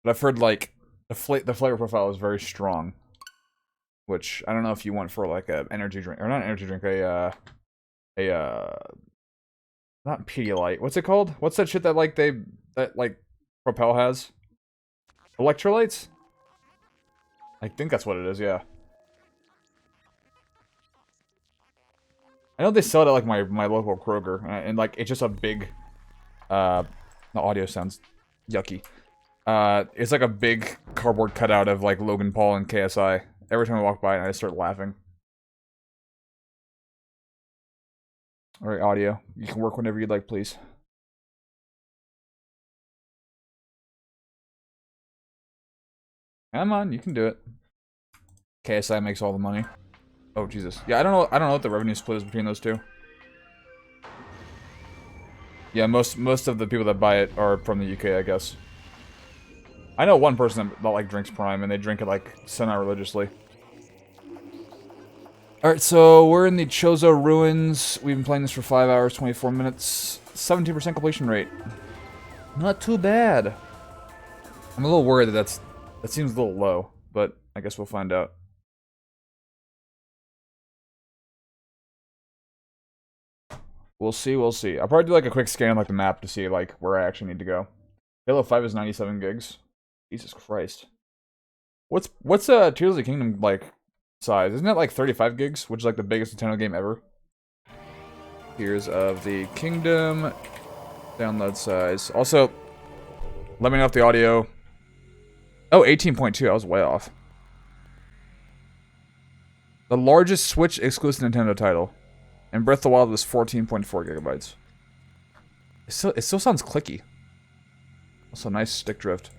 But I've heard, like, the flavor profile is very strong. Which, I don't know if you want for, like, a energy drink, or not an energy drink, not Pedialyte. What's it called? What's that shit that, like, Propel has? Electrolytes? I think that's what it is, yeah. I know they sell it at, like, my local Kroger, and, like, it's just a big, the audio sounds yucky. It's like a big cardboard cutout of, like, Logan Paul and KSI. Every time I walk by, I start laughing. Alright, audio. You can work whenever you'd like, please. Come on, you can do it. KSI makes all the money. Oh, Jesus. Yeah, I don't know what the revenue split is between those two. Yeah, most of the people that buy it are from the UK, I guess. I know one person that like drinks Prime, and they drink it like semi-religiously. Alright, so we're in the Chozo Ruins. We've been playing this for 5 hours, 24 minutes. 17% completion rate. Not too bad. I'm a little worried that seems a little low, but I guess we'll find out. We'll see, we'll see. I'll probably do like a quick scan of like the map to see like where I actually need to go. Halo 5 is 97 gigs. Jesus Christ. What's Tears of the Kingdom like size? Isn't it like 35 gigs, which is like the biggest Nintendo game ever? Tears of the Kingdom download size. Also, let me know if the audio. Oh, 18.2. I was way off. The largest Switch exclusive Nintendo title. And Breath of the Wild was 14.4 gigabytes. It still sounds clicky. Also, nice stick drift.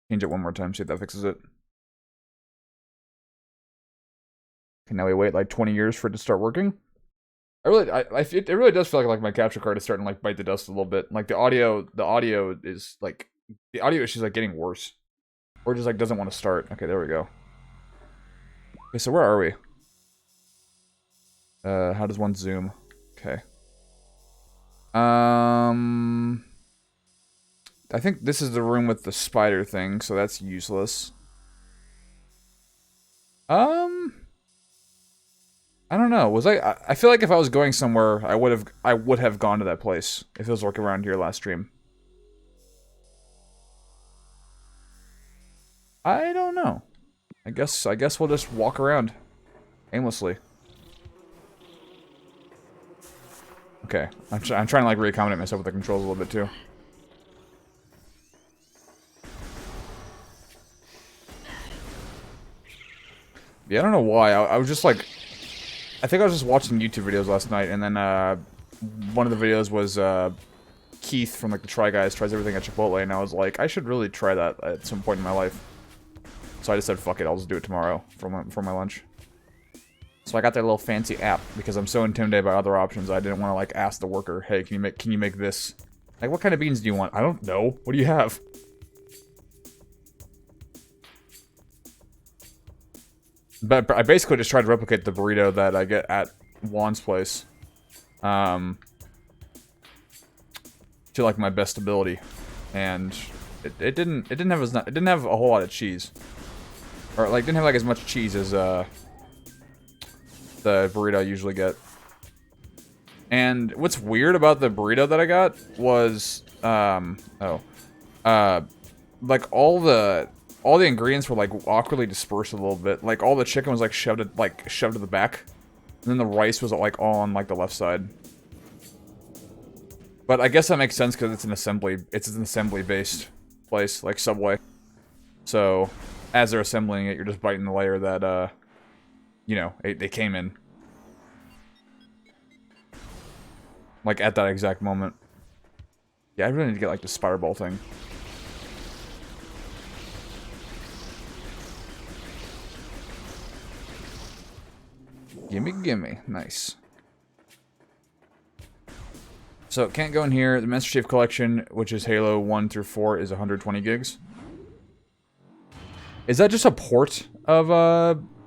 Change it one more time, see if that fixes it. Okay, now we wait like 20 years for it to start working. It really does feel like my capture card is starting to like bite the dust a little bit. Like the audio is like, the audio issue is like getting worse. Or just like doesn't want to start. Okay, there we go. Okay, so where are we? How does one zoom? Okay. I think this is the room with the spider thing, so that's useless. I don't know. I feel like if I was going somewhere, I would have gone to that place if it was like around here last stream. I don't know. I guess we'll just walk around aimlessly. Okay, I'm trying to like reaccommodate myself with the controls a little bit too. Yeah, I don't know why. I was just like, I think I was just watching YouTube videos last night, and then one of the videos was Keith from like the Try Guys tries everything at Chipotle, and I was like, I should really try that at some point in my life. So I just said, fuck it, I'll just do it tomorrow for my lunch. So I got their little fancy app because I'm so intimidated by other options. I didn't want to like ask the worker, hey, can you make this? Like, what kind of beans do you want? I don't know. What do you have? But I basically just tried to replicate the burrito that I get at Juan's place, to like my best ability, and it didn't have a whole lot of cheese, or like didn't have like as much cheese as the burrito I usually get. And what's weird about the burrito that I got was like all the ingredients were like awkwardly dispersed a little bit. Like all the chicken was like shoved to the back, and then the rice was like all on like the left side. But I guess that makes sense because it's an assembly based place like Subway. So as they're assembling it, you're just biting the layer that you know, they came in. Like, at that exact moment. Yeah, I really need to get, like, the spider ball thing. Gimme, gimme. Nice. So, can't go in here. The Master Chief Collection, which is Halo 1 through 4, is 120 gigs. Is that just a port of,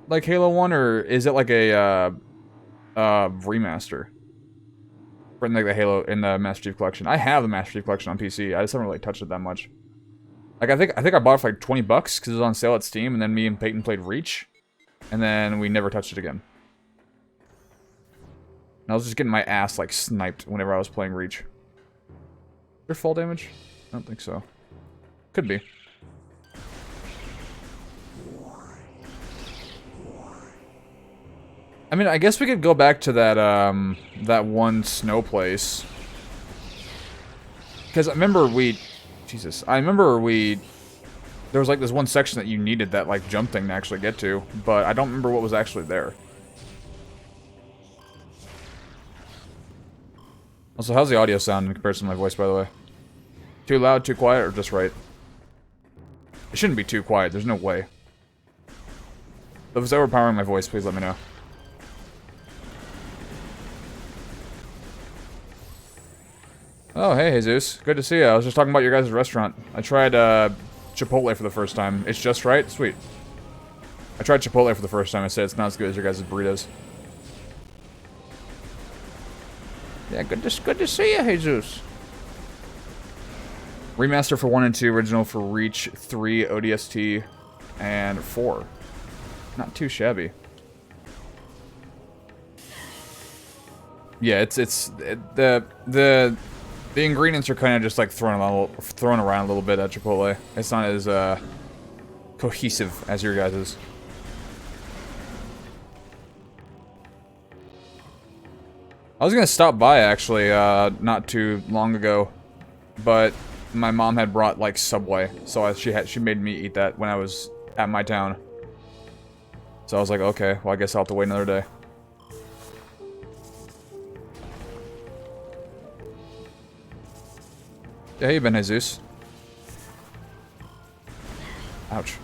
like, Halo 1, or is it like a, remaster? in like the Halo in the Master Chief Collection. I have the Master Chief Collection on PC. I just haven't really touched it that much. Like I think I bought it for like 20 bucks because it was on sale at Steam, and then me and Peyton played Reach, and then we never touched it again. And I was just getting my ass like sniped whenever I was playing Reach. Is there fall damage? I don't think so. Could be. I mean, I guess we could go back to that that one snow place. Because I remember there was like this one section that you needed that like jump thing to actually get to, but I don't remember what was actually there. Also, how's the audio sound in comparison to my voice, by the way? Too loud, too quiet, or just right? It shouldn't be too quiet, there's no way. If it's overpowering my voice, please let me know. Oh, hey, Jesus. Good to see you. I was just talking about your guys' restaurant. I tried, Chipotle for the first time. It's just right? Sweet. I tried Chipotle for the first time. I said it's not as good as your guys' burritos. Yeah, good to see you, Jesus. Remaster for 1 and 2, original for Reach, 3, ODST, and 4. Not too shabby. Yeah, the ingredients are kind of just like thrown around a little bit at Chipotle. It's not as cohesive as your guys's. I was gonna stop by actually not too long ago, but my mom had brought like Subway, so she made me eat that when I was at my town. So I was like, okay, well I guess I'll have to wait another day. Yeah, how you been, Jesus? Ouch.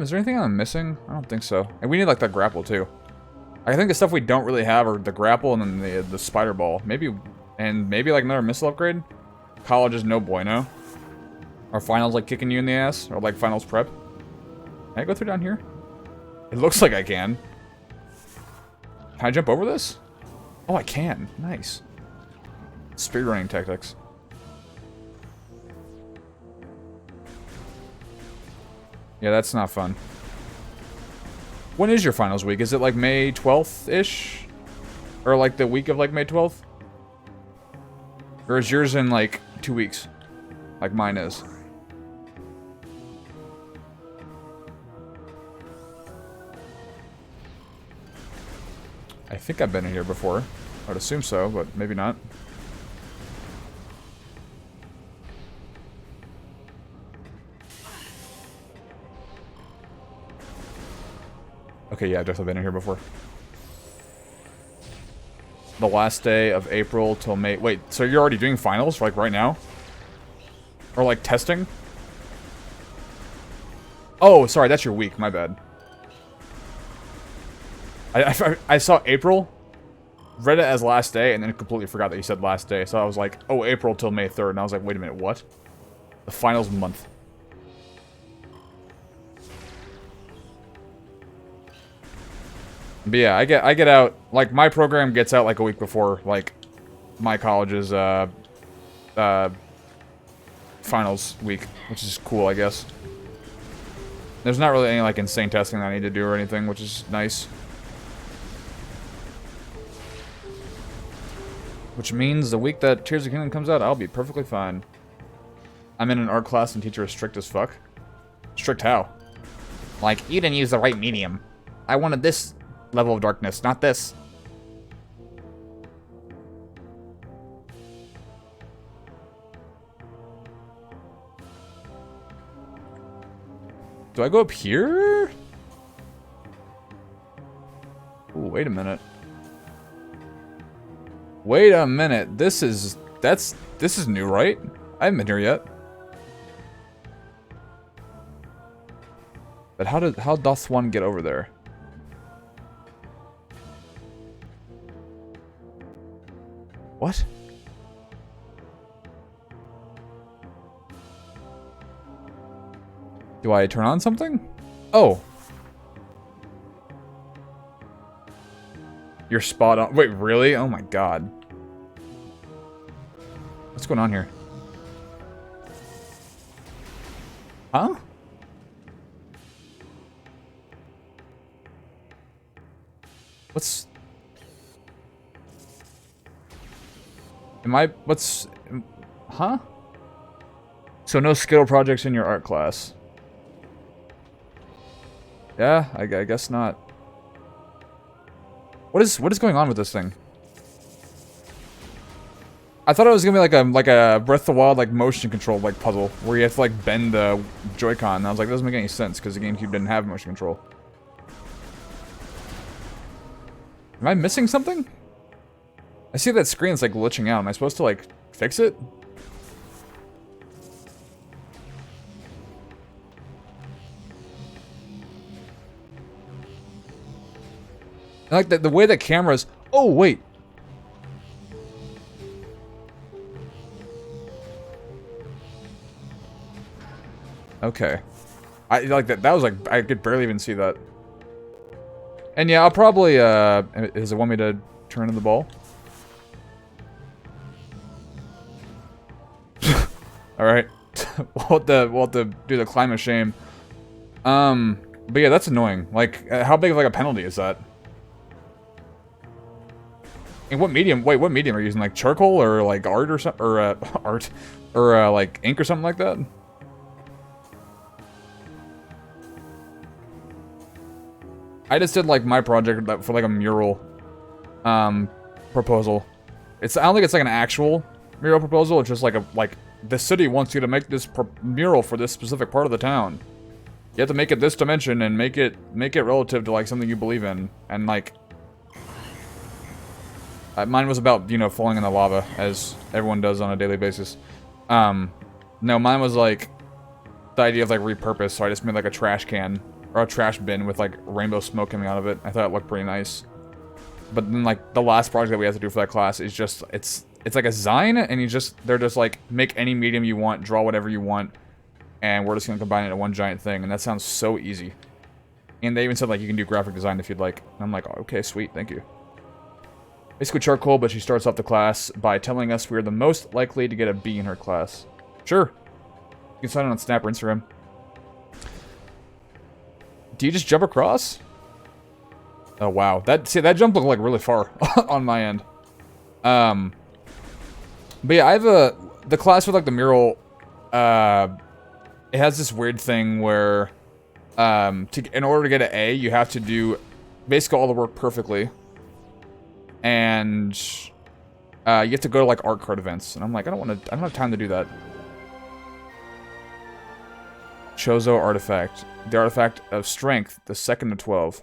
Is there anything I'm missing? I don't think so. And we need, like, that grapple, too. I think the stuff we don't really have are the grapple and then the spider ball. Maybe, like, another missile upgrade? College is no bueno. Are finals, like, kicking you in the ass? Or, like, finals prep? Can I go through down here? It looks like I can. Can I jump over this? Oh, I can. Nice. Speedrunning tactics. Yeah, that's not fun. When is your finals week? Is it like May 12th-ish? Or like the week of like May 12th? Or is yours in like 2 weeks? Like mine is. I think I've been in here before. I would assume so, but maybe not. Okay, yeah, I've definitely been in here before. The last day of April till May. Wait, so you're already doing finals, like, right now? Or, like, testing? Oh, sorry, that's your week. My bad. I saw April, read it as last day, and then completely forgot that you said last day. So I was like, oh, April till May 3rd. And I was like, wait a minute, what? The finals month. But yeah, I get out, like, my program gets out like a week before, like, my college's, finals week, which is cool, I guess. There's not really any, like, insane testing that I need to do or anything, which is nice. Which means the week that Tears of the Kingdom comes out, I'll be perfectly fine. I'm in an art class and teacher is strict as fuck. Strict how? Like, you didn't use the right medium. I wanted this level of darkness, not this. Do I go up here? Ooh, wait a minute. Wait a minute. This is new, right? I haven't been here yet. But how doth one get over there? What? Do I turn on something? Oh. You're spot on. Wait, really? Oh my god. What's going on here? Huh? What's... Am I... What's... Huh? So no skill projects in your art class. Yeah, I guess not. What is going on with this thing? I thought it was gonna be like a Breath of the Wild like motion control like puzzle where you have to like bend the Joy-Con. And I was like, that doesn't make any sense because the GameCube didn't have motion control. Am I missing something? I see that screen that's like glitching out. Am I supposed to like fix it? I like the way the camera's... Oh, wait. Okay. I like that. That was like... I could barely even see that. And yeah, I'll probably... Does it want me to turn in the ball? Alright. we'll have to do the climb of shame. But yeah, that's annoying. Like, how big of like a penalty is that? And what medium? Wait, what medium are you using? Like charcoal or like art or something? Or art? Or like ink or something like that? I just did like my project for like a mural proposal. I don't think it's like an actual mural proposal. It's just like the city wants you to make this mural for this specific part of the town. You have to make it this dimension and make it relative to like something you believe in, and like. Mine was about, you know, falling in the lava, as everyone does on a daily basis. No, mine was, like, the idea of, like, repurpose, so I just made, like, a trash can, or a trash bin with, like, rainbow smoke coming out of it. I thought it looked pretty nice. But then, like, the last project that we have to do for that class is just, it's like a Zine, and they're just, like, make any medium you want, draw whatever you want, and we're just gonna combine it into one giant thing, and that sounds so easy. And they even said, like, you can do graphic design if you'd like. And I'm like, oh, okay, sweet, thank you. Basically charcoal, but she starts off the class by telling us we're the most likely to get a B in her class. Sure. You can sign in on Snap or Instagram. Do you just jump across? Oh, wow. That jump looked like really far on my end. But yeah, I have the class with like the mural, it has this weird thing where, in order to get an A, you have to do basically all the work perfectly. And you have to go to like art card events, and I'm like, I don't have time to do that. Chozo artifact, the artifact of strength, the second to 12.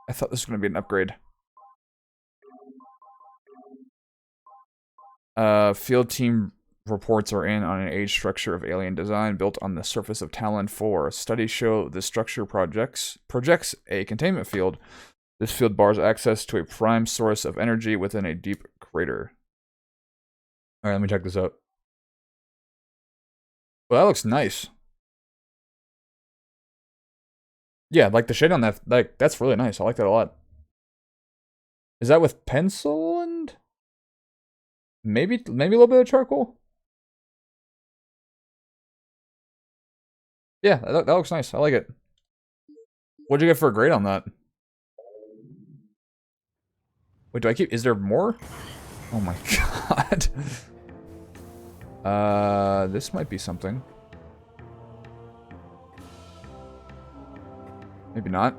I thought this was gonna be an upgrade. Field team reports are in on an age structure of alien design built on the surface of Talon 4. Studies show the structure projects a containment field. This field bars access to a prime source of energy within a deep crater. Alright, let me check this out. Well, that looks nice. Yeah, like the shade on that, like, that's really nice. I like that a lot. Is that with pencil and... Maybe a little bit of charcoal? Yeah, that looks nice. I like it. What'd you get for a grade on that? Wait, do I keep... Is there more? Oh my god. This might be something. Maybe not.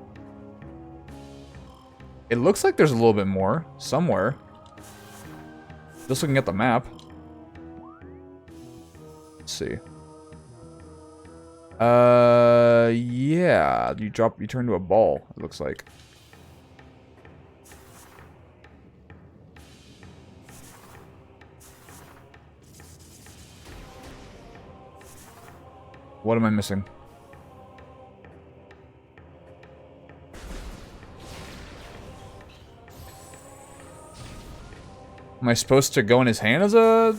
It looks like there's a little bit more somewhere. Just looking at the map. Let's see. Yeah. You turn into a ball, it looks like. What am I missing? Am I supposed to go in his hand as a...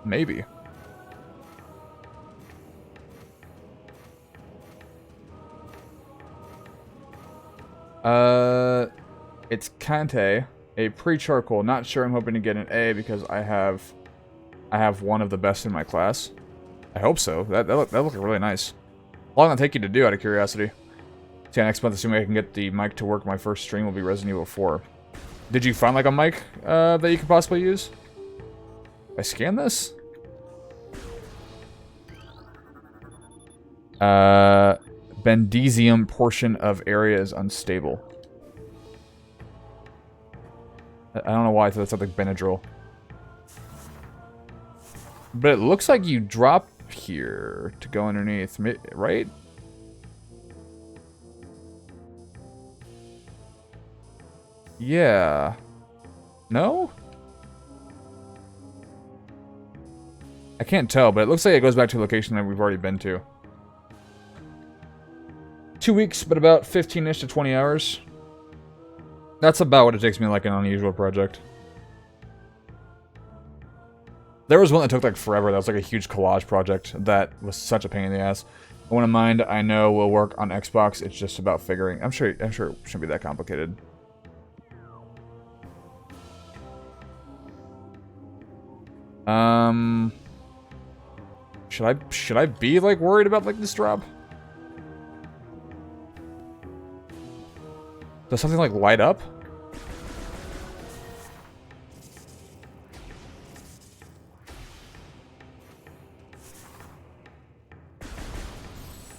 Maybe. It's Kante, a pre-charcoal. Not sure. I'm hoping to get an A because I have one of the best in my class. I hope so. That look really nice. How long will it take you to do, out of curiosity? See, next month, assuming I can get the mic to work, my first stream will be Resident Evil 4. Did you find, like, a mic that you could possibly use? I scan this? Bendezium portion of area is unstable. I don't know why I thought that sounded like Benadryl. But it looks like you drop here to go underneath, right? Yeah. No? I can't tell, but it looks like it goes back to a location that we've already been to. 2 weeks, but about 15-ish to 20 hours. That's about what it takes me, like, an unusual project. There was one that took, like, forever. That was, like, a huge collage project that was such a pain in the ass. One of mine, I know, will work on Xbox. It's just about figuring. I'm sure it shouldn't be that complicated. Should I be, like, worried about, like, this drop? Does something, like, light up?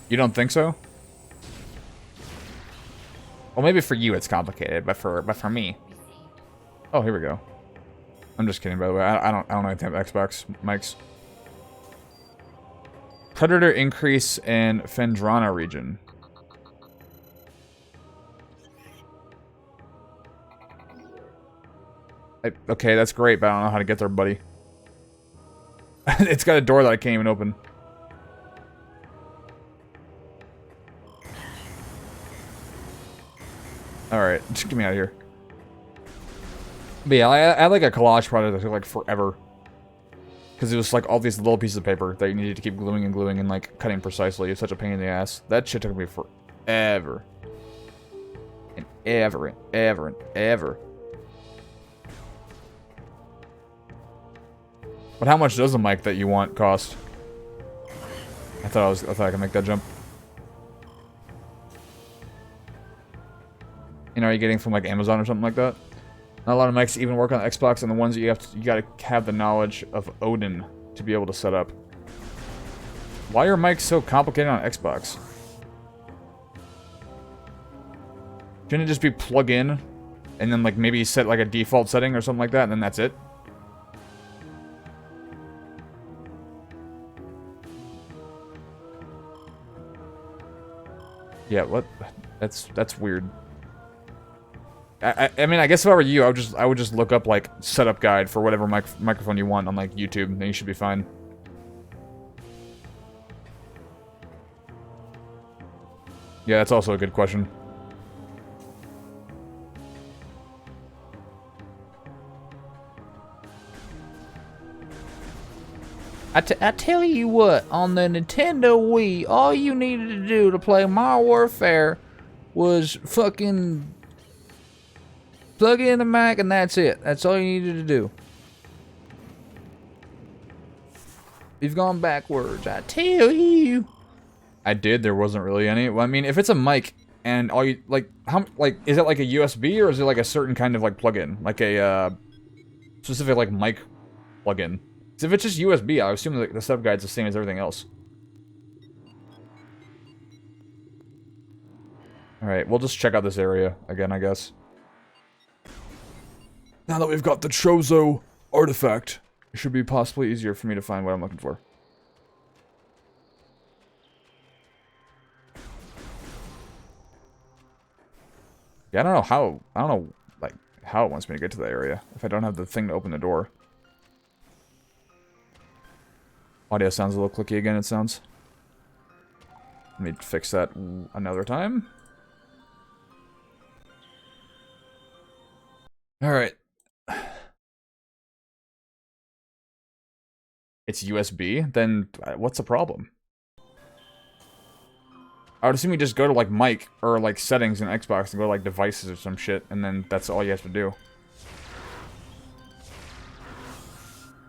You don't think so? Well, maybe for you it's complicated, but for me. Oh, here we go. I'm just kidding, by the way. I don't know anything about Xbox mics. Predator increase in Fendrana region. Okay, that's great, but I don't know how to get there, buddy. It's got a door that I can't even open. Alright, just get me out of here. But yeah, I had like a collage project that took like forever. Because it was like all these little pieces of paper that you needed to keep gluing and gluing and like cutting precisely. It's such a pain in the ass. That shit took me forever. And ever and ever and ever. But how much does the mic that you want cost? I thought I could make that jump. You know, are you getting from like Amazon or something like that? Not a lot of mics even work on Xbox, and the ones that you gotta have the knowledge of Odin to be able to set up. Why are mics so complicated on Xbox? Shouldn't it just be plug in, and then like maybe set like a default setting or something like that, and then that's it? Yeah, what? That's weird. I mean, I guess if I were you, I would just look up like setup guide for whatever microphone you want on like YouTube, then you should be fine. Yeah, that's also a good question. I tell you what, on the Nintendo Wii, all you needed to do to play Modern Warfare was fucking plug in the mic and that's it. That's all you needed to do. You've gone backwards, I tell you. I did, there wasn't really any. Well, I mean, if it's a mic and all you, like, is it like a USB or is it like a certain kind of like plug-in? Like a, specific like mic plug-in? Because if it's just USB, I assume that the setup guide's the same as everything else. Alright, we'll just check out this area again, I guess. Now that we've got the Chozo artifact, it should be possibly easier for me to find what I'm looking for. Yeah, I don't know, like, how it wants me to get to that area if I don't have the thing to open the door. Audio sounds a little clicky again, it sounds. Let me fix that another time. Alright. It's USB? Then what's the problem? I would assume you just go to, like, mic, or, like, settings in Xbox and go to, like, devices or some shit, and then that's all you have to do.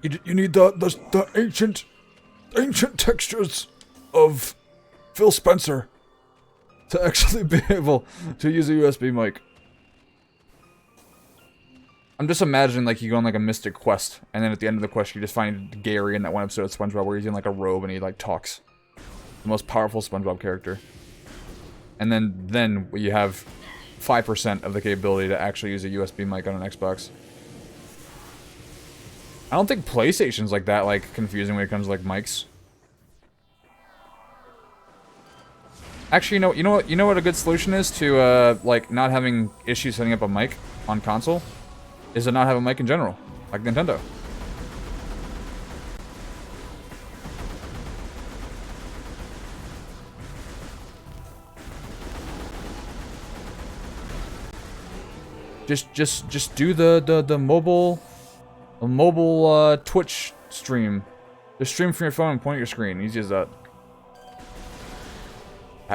You need the ancient textures of Phil Spencer to actually be able to use a USB mic. I'm just imagining, like, you go on, like, a mystic quest, and then at the end of the quest, you just find Gary in that one episode of SpongeBob where he's in, like, a robe and he, like, talks. The most powerful SpongeBob character. And then you have 5% of the capability to actually use a USB mic on an Xbox. I don't think PlayStation's like that, like, confusing when it comes to, like, mics. Actually, you know what a good solution is to, like, not having issues setting up a mic on console? Is to not have a mic in general, like Nintendo. Just do the mobile Twitch stream. Just stream from your phone and point at your screen. Easy as that.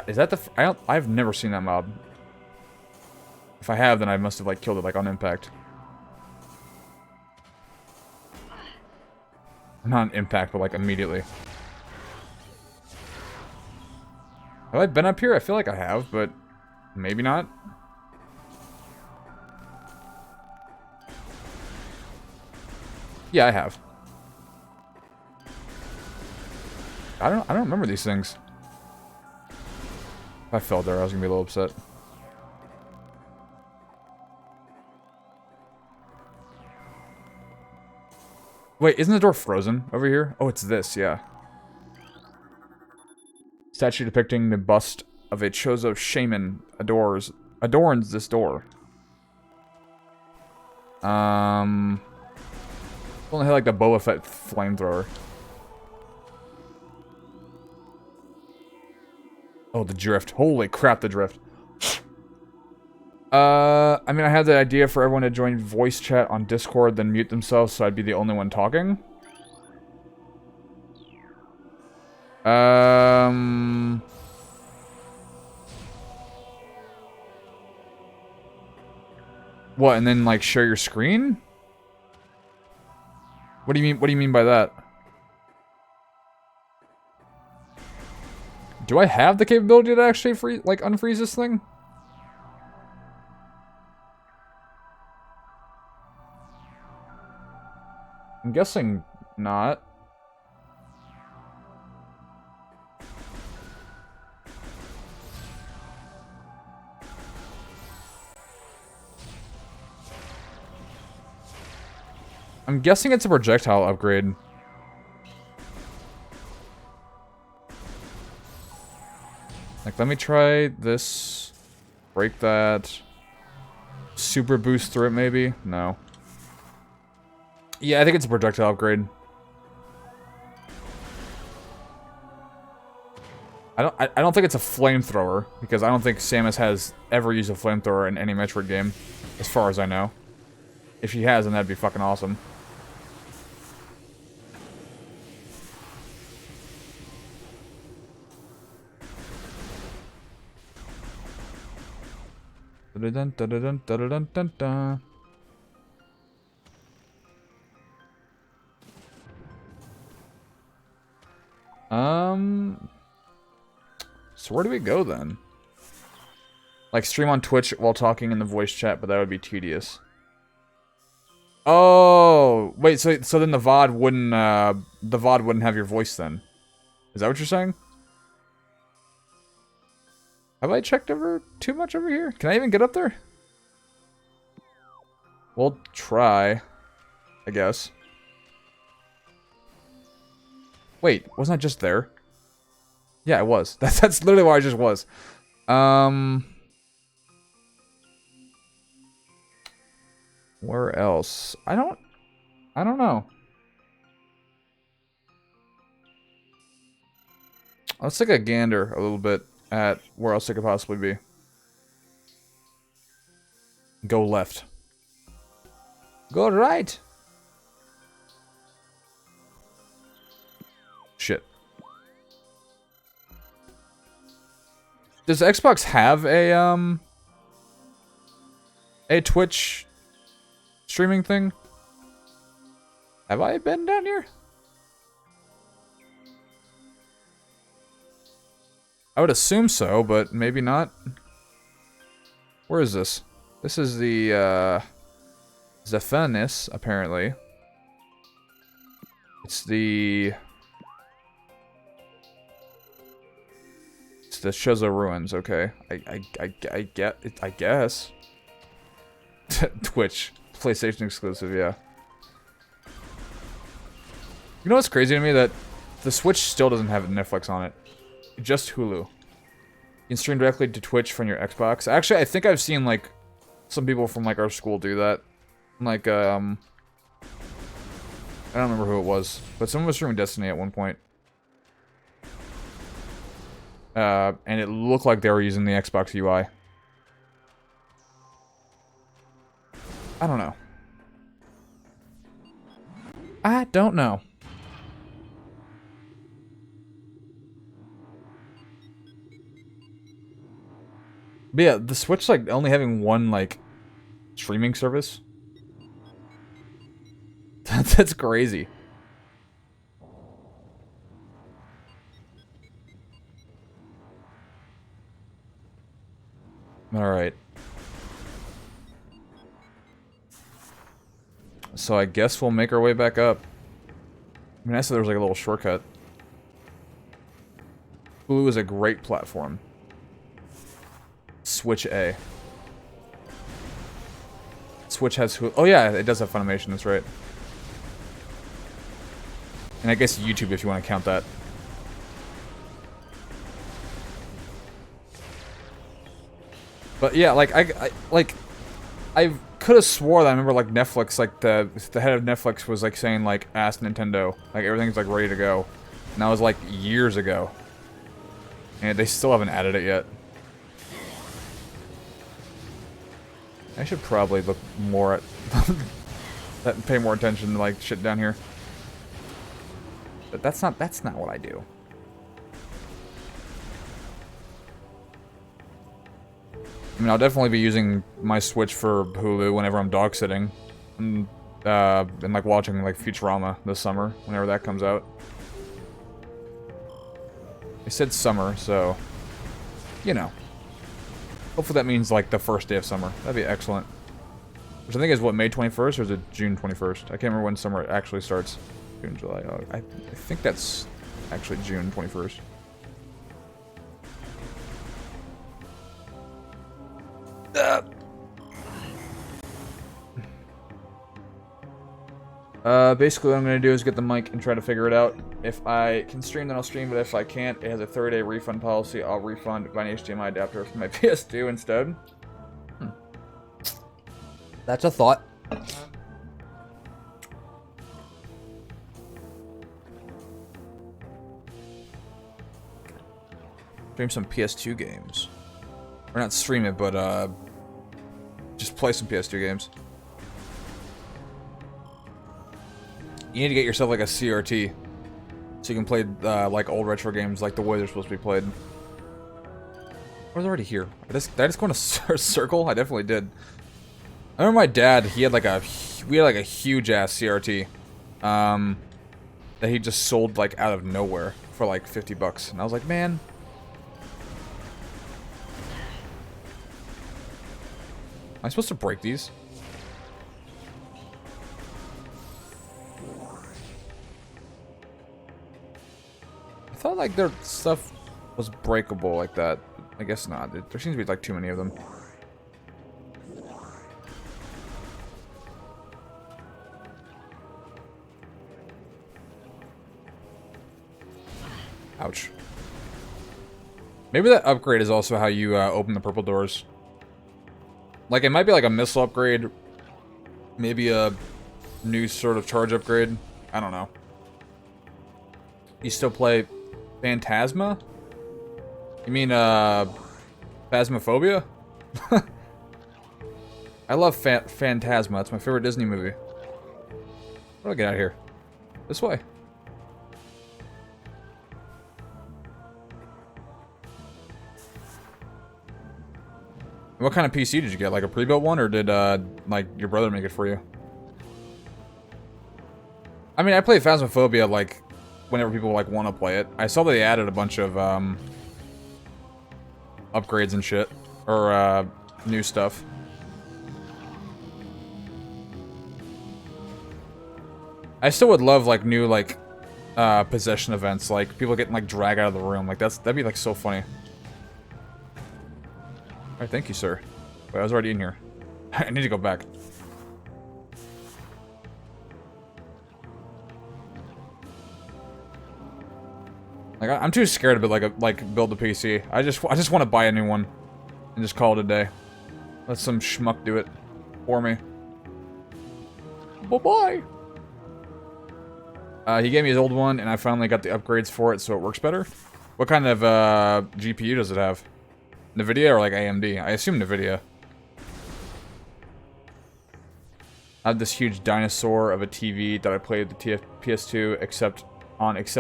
Is that the? I've never seen that mob. If I have, then I must have like killed it like on impact. Not on impact, but like immediately. Have I been up here? I feel like I have, but maybe not. Yeah, I have. I don't remember these things. If I fell there, I was gonna be a little upset. Wait, isn't the door frozen over here? Oh, it's this, yeah. Statue depicting the bust of a Chozo shaman adorns this door. Only had like the Boba Fett flamethrower. Oh, the drift. Holy crap, the drift. I mean, I had the idea for everyone to join voice chat on Discord, then mute themselves so I'd be the only one talking. What, and then, like, share your screen? What do you mean by that? Do I have the capability to actually unfreeze this thing? I'm guessing not. I'm guessing it's a projectile upgrade. Like, let me try this. Break that. Super boost through it, maybe? No. Yeah, I think it's a projectile upgrade. I don't think it's a flamethrower, because I don't think Samus has ever used a flamethrower in any Metroid game, as far as I know. If she has, then that'd be fucking awesome. Dun dun dun dun dun dun dun. So where do we go then? Like stream on Twitch while talking in the voice chat, but that would be tedious. Oh, wait, so then the VOD wouldn't have your voice then. Is that what you're saying? Have I checked over too much over here? Can I even get up there? We'll try, I guess. Wait, wasn't I just there? Yeah, I was. That's literally where I just was. Where else? I don't know. Let's take a gander a little bit at where else it could possibly be. Go left. Go right. Shit. Does Xbox have a Twitch streaming thing? Have I been down here? I would assume so, but maybe not. Where is this? This is the, Zephanis, apparently. It's the Shozo Ruins, okay. I get it, I guess. Twitch. PlayStation exclusive, yeah. You know what's crazy to me? That the Switch still doesn't have Netflix on it. Just Hulu. You can stream directly to Twitch from your Xbox. Actually, I think I've seen, like, some people from, like, our school do that. Like, I don't remember who it was, but someone was streaming Destiny at one point. And it looked like they were using the Xbox UI. I don't know. I don't know. But yeah, the Switch, like, only having one, like, streaming service. That's crazy. Alright. So I guess we'll make our way back up. I mean, I said there was like a little shortcut. Hulu is a great platform. Switch A. Switch has Hulu. Oh yeah, it does have Funimation, that's right. And I guess YouTube if you want to count that. But yeah, like I could have swore that I remember like Netflix, like the head of Netflix was like saying like ask Nintendo, like everything's like ready to go. And that was like years ago. And they still haven't added it yet. I should probably look more at that, pay more attention to like shit down here. But that's not what I do. I mean, I'll definitely be using my Switch for Hulu whenever I'm dog sitting, and like watching like Futurama this summer whenever that comes out. I said summer, so you know. Hopefully that means like the first day of summer. That'd be excellent. Which I think is what, May 21st or is it June 21st? I can't remember when summer actually starts. June, July. I think that's actually June 21st. Basically what I'm going to do is get the mic and try to figure it out. If I can stream, then I'll stream, but if I can't, it has a 30-day refund policy. I'll refund by an HDMI adapter from my PS2 instead. That's a thought. Stream some PS2 games. Or not stream it, but just play some PS2 games. You need to get yourself like a CRT, so you can play like old retro games like the way they're supposed to be played. I was already here. Did I just go in a circle? I definitely did. I remember my dad. We had like a huge ass CRT, that he just sold like out of nowhere for like $50, and I was like, man. Am I supposed to break these? I thought like their stuff was breakable like that. I guess not. There seems to be like too many of them. Ouch. Maybe that upgrade is also how you open the purple doors. Like, it might be like a missile upgrade. Maybe a new sort of charge upgrade. I don't know. You still play Phantasma? You mean, Phasmophobia? I love Phantasma. It's my favorite Disney movie. How do I get out of here? This way. What kind of PC did you get? Like a pre-built one, or did, like, your brother make it for you? I mean, I play Phasmophobia, like, whenever people, like, want to play it. I saw that they added a bunch of, upgrades and shit. Or, new stuff. I still would love, like, new, like, possession events. Like, people getting, like, dragged out of the room. Like, that'd be, like, so funny. Alright, thank you, sir. Wait, I was already in here. I need to go back. Like, I'm too scared to build a PC. I just want to buy a new one and just call it a day. Let some schmuck do it for me. Bye-bye. He gave me his old one, and I finally got the upgrades for it, so it works better. What kind of GPU does it have? NVIDIA or like AMD? I assume NVIDIA. I have this huge dinosaur of a TV that I played the PS2, except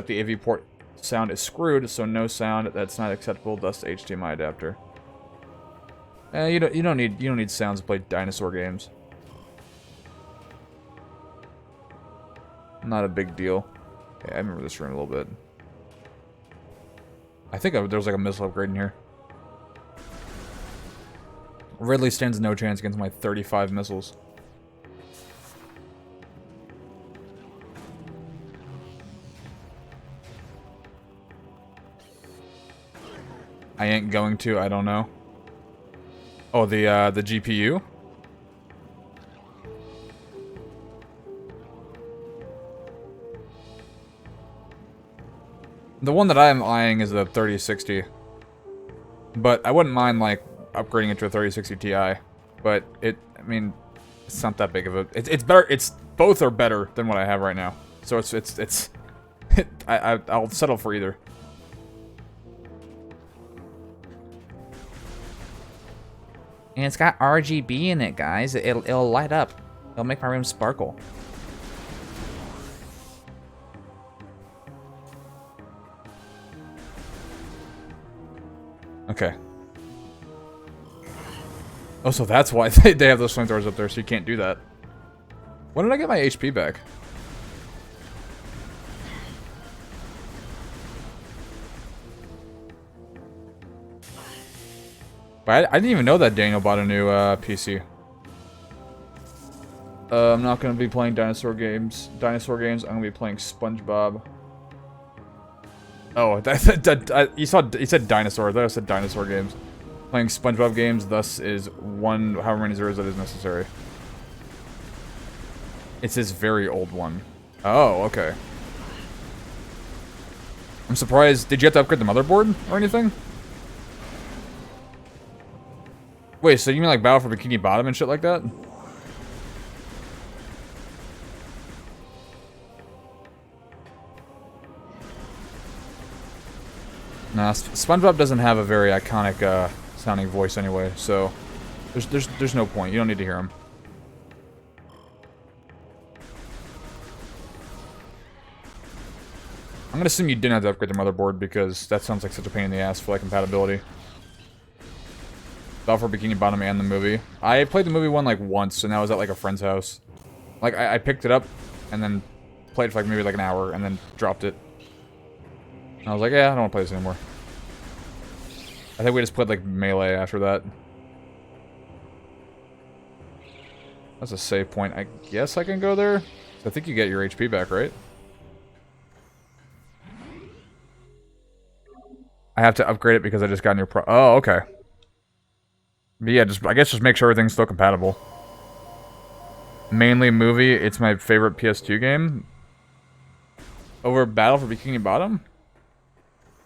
the AV port sound is screwed, so no sound. That's not acceptable. Thus, the HDMI adapter. You don't need sounds to play dinosaur games. Not a big deal. Okay, I remember this room a little bit. I think there was like a missile upgrade in here. Ridley stands no chance against my 35 missiles. I ain't going to, I don't know. Oh, the GPU? The one that I'm eyeing is the 3060. But I wouldn't mind, like, upgrading it to a 3060 Ti. But I mean, it's not that big of a... It's better, both are better than what I have right now. So I'll settle for either. And it's got RGB in it, guys. It'll light up. It'll make my room sparkle. Okay. Oh, so that's why they have those flamethrowers up there, so you can't do that. When did I get my HP back? But I didn't even know that Daniel bought a new PC. I'm not going to be playing dinosaur games. I'm going to be playing SpongeBob. Oh, you said dinosaur. I thought I said dinosaur games. Playing SpongeBob games, thus is however many zeros that is necessary. It's this very old one. Oh, okay. I'm surprised. Did you have to upgrade the motherboard or anything? Wait, so you mean like Battle for Bikini Bottom and shit like that? Nah, SpongeBob doesn't have a very iconic sounding voice anyway, so there's no point. You don't need to hear him. I'm gonna assume you didn't have to upgrade the motherboard because that sounds like such a pain in the ass for like compatibility. Battle for Bikini Bottom and the movie. I played the movie one like once, and that was at like a friend's house. Like I picked it up and then played for like maybe like an hour and then dropped it. And I was like, yeah, I don't want to play this anymore. I think we just played like Melee after that. That's a save point. I guess I can go there. I think you get your HP back, right? I have to upgrade it because I just got a new oh, okay. But yeah, I guess just make sure everything's still compatible. Mainly movie, it's my favorite PS2 game. Over Battle for Bikini Bottom?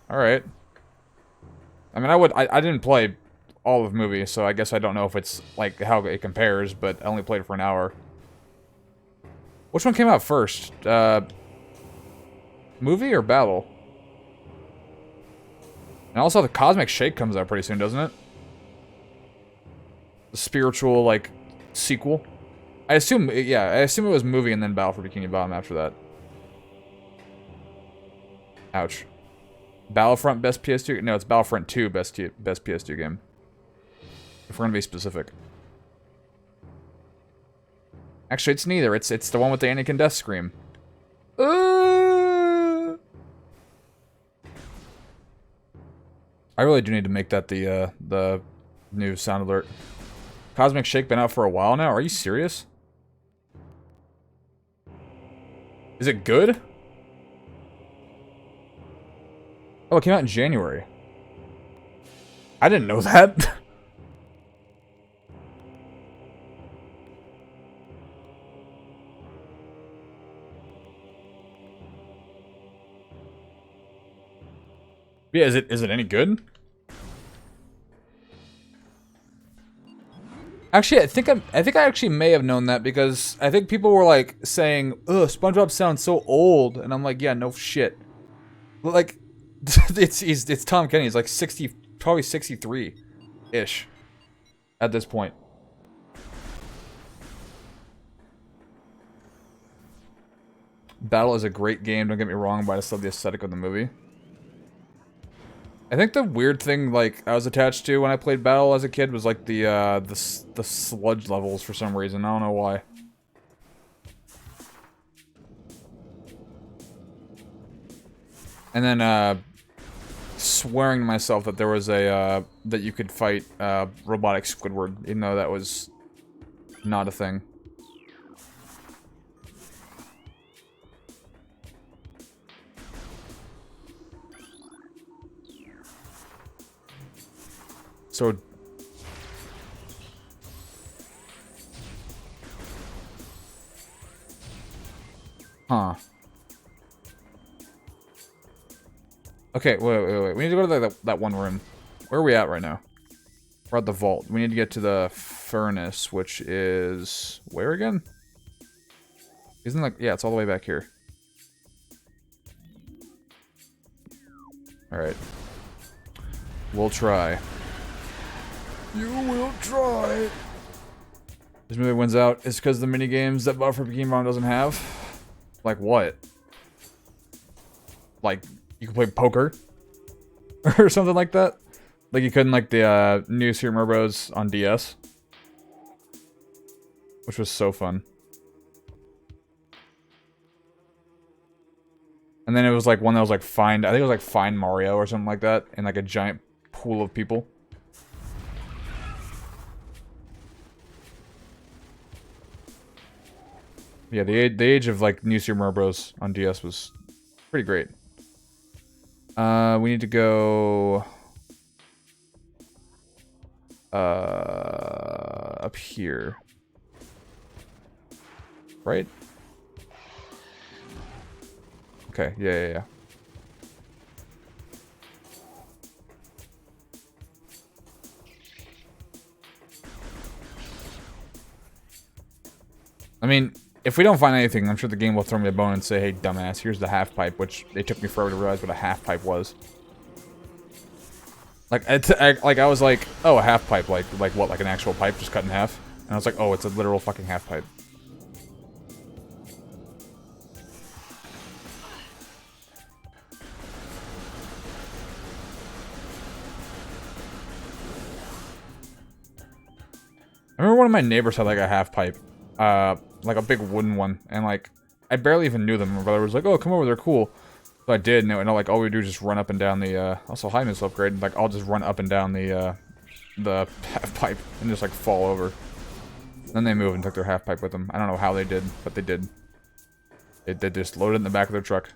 Alright. I mean, I didn't play all of movie, so I guess I don't know if it's, like, how it compares, but I only played it for an hour. Which one came out first? Movie or Battle? And also the Cosmic Shake comes out pretty soon, doesn't it? The spiritual, like, sequel. I assume it was movie and then Battle for Bikini Bottom after that. Ouch. Battlefront best PS2? No, it's Battlefront 2 best PS2 game. If we're gonna be specific. Actually, it's neither. It's the one with the Anakin death scream. I really do need to make that the new sound alert. Cosmic Shake been out for a while now. Are you serious? Is it good? Oh, it came out in January. I didn't know that. Yeah, is it any good? Actually, I think I actually may have known that because I think people were like saying, "Ugh, SpongeBob sounds so old," and I'm like, "Yeah, no shit." But like, it's Tom Kenny. He's like 60, probably 63-ish at this point. Battle is a great game. Don't get me wrong, but I just love the aesthetic of the movie. I think the weird thing, like, I was attached to when I played Battle as a kid was, like, the sludge levels for some reason. I don't know why. And then, swearing to myself that there was a, that you could fight, robotic Squidward, even though that was not a thing. So... Huh. Okay, wait. We need to go to that one room. Where are we at right now? We're at the vault. We need to get to the furnace, which is... Where again? Isn't like... Yeah, it's all the way back here. Alright. We'll try. You will try. This movie wins out. It's because the minigames that Buffer Bikini Bottom doesn't have. Like what? Like, you can play poker? Or something like that? Like you couldn't like the new Super Mario Bros. On DS. Which was so fun. And then it was like one that was like Find... I think it was like Find Mario or something like that. In like a giant pool of people. Yeah, the age of like new Super Mario Bros. On DS was pretty great. We need to go up here. Right? Okay, yeah. I mean, if we don't find anything, I'm sure the game will throw me a bone and say, hey, dumbass, here's the half pipe, which it took me forever to realize what a half pipe was. Like, I was like, oh, a half pipe, like what, like an actual pipe just cut in half? And I was like, oh, it's a literal fucking half pipe. I remember one of my neighbors had like a half pipe. Like a big wooden one, and like I barely even knew them. My brother was like, "Oh, come over, they're cool." So I did, and like all we do is just run up and down the. Also, high missile upgrade. Like I'll just run up and down the half pipe and just like fall over. Then they moved and took their half pipe with them. I don't know how they did, but they did. They just loaded it in the back of their truck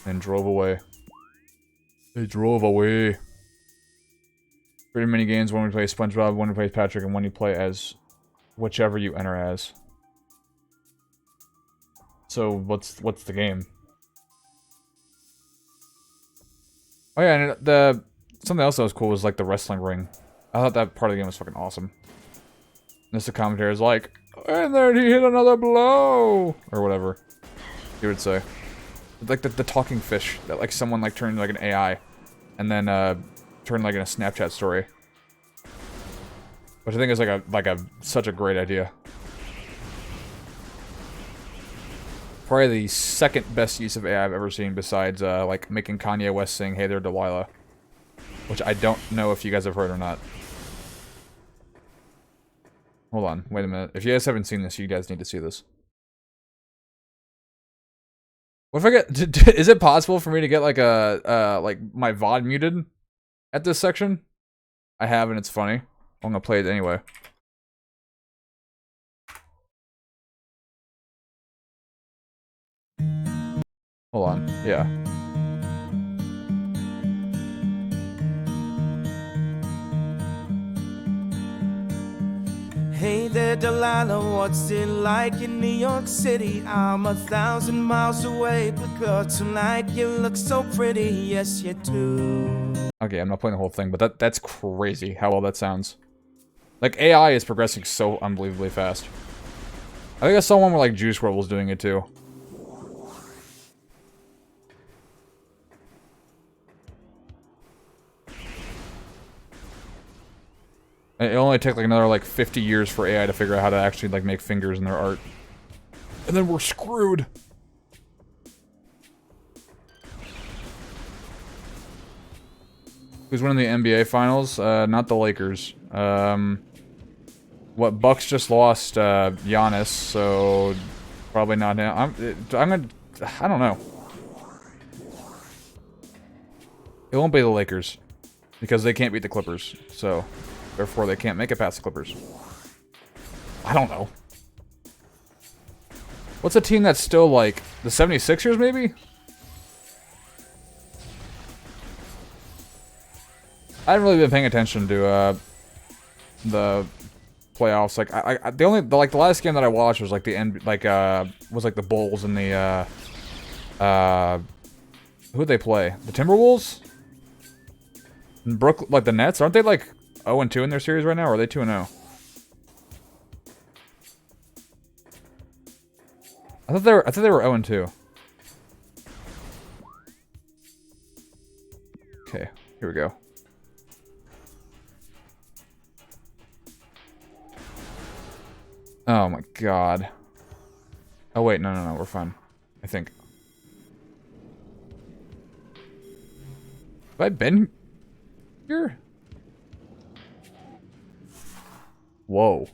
and drove away. They drove away. 3 mini games. One we play SpongeBob, one we play Patrick, and one you play as whichever you enter as. So what's the game? Oh yeah, and something else that was cool was like the wrestling ring. I thought that part of the game was fucking awesome. And the commentator is like, and then he hit another blow, or whatever he would say. Like the talking fish that like someone like turned like an AI, and then turned like in a Snapchat story, which I think is like a such a great idea. Probably the second best use of AI I've ever seen, besides like making Kanye West sing "Hey There, Delilah," which I don't know if you guys have heard or not. Hold on, wait a minute. If you guys haven't seen this, you guys need to see this. What if I get? Is it possible for me to get like a like my VOD muted at this section? I have, and it's funny. I'm gonna play it anyway. Hold on, yeah. Hey there, Delilah, what's it like in New York City? I'm 1,000 miles away, but girl, tonight you look so pretty, yes you do. Okay, I'm not playing the whole thing, but that's crazy how well that sounds. Like, AI is progressing so unbelievably fast. I think I saw one where, like, Juice WRLD was doing it, too. It only took, like, another, like, 50 years for AI to figure out how to actually, like, make fingers in their art. And then we're screwed! Who's winning the NBA Finals? Not the Lakers. What, Bucks just lost, Giannis, so... Probably not him. I don't know. It won't be the Lakers. Because they can't beat the Clippers, so... Therefore, they can't make it past the Clippers. I don't know. What's a team that's still, like, the 76ers, maybe? I haven't really been paying attention to, the playoffs. Like, the last game that I watched was, like, the Bulls and the, who'd they play? The Timberwolves? And like, the Nets? Aren't they, like, 0-2 in their series right now, or are they 2-0? I thought they were 0-2. Okay, here we go. Oh my god. Oh wait, no, we're fine. I think. Have I been here? Whoa.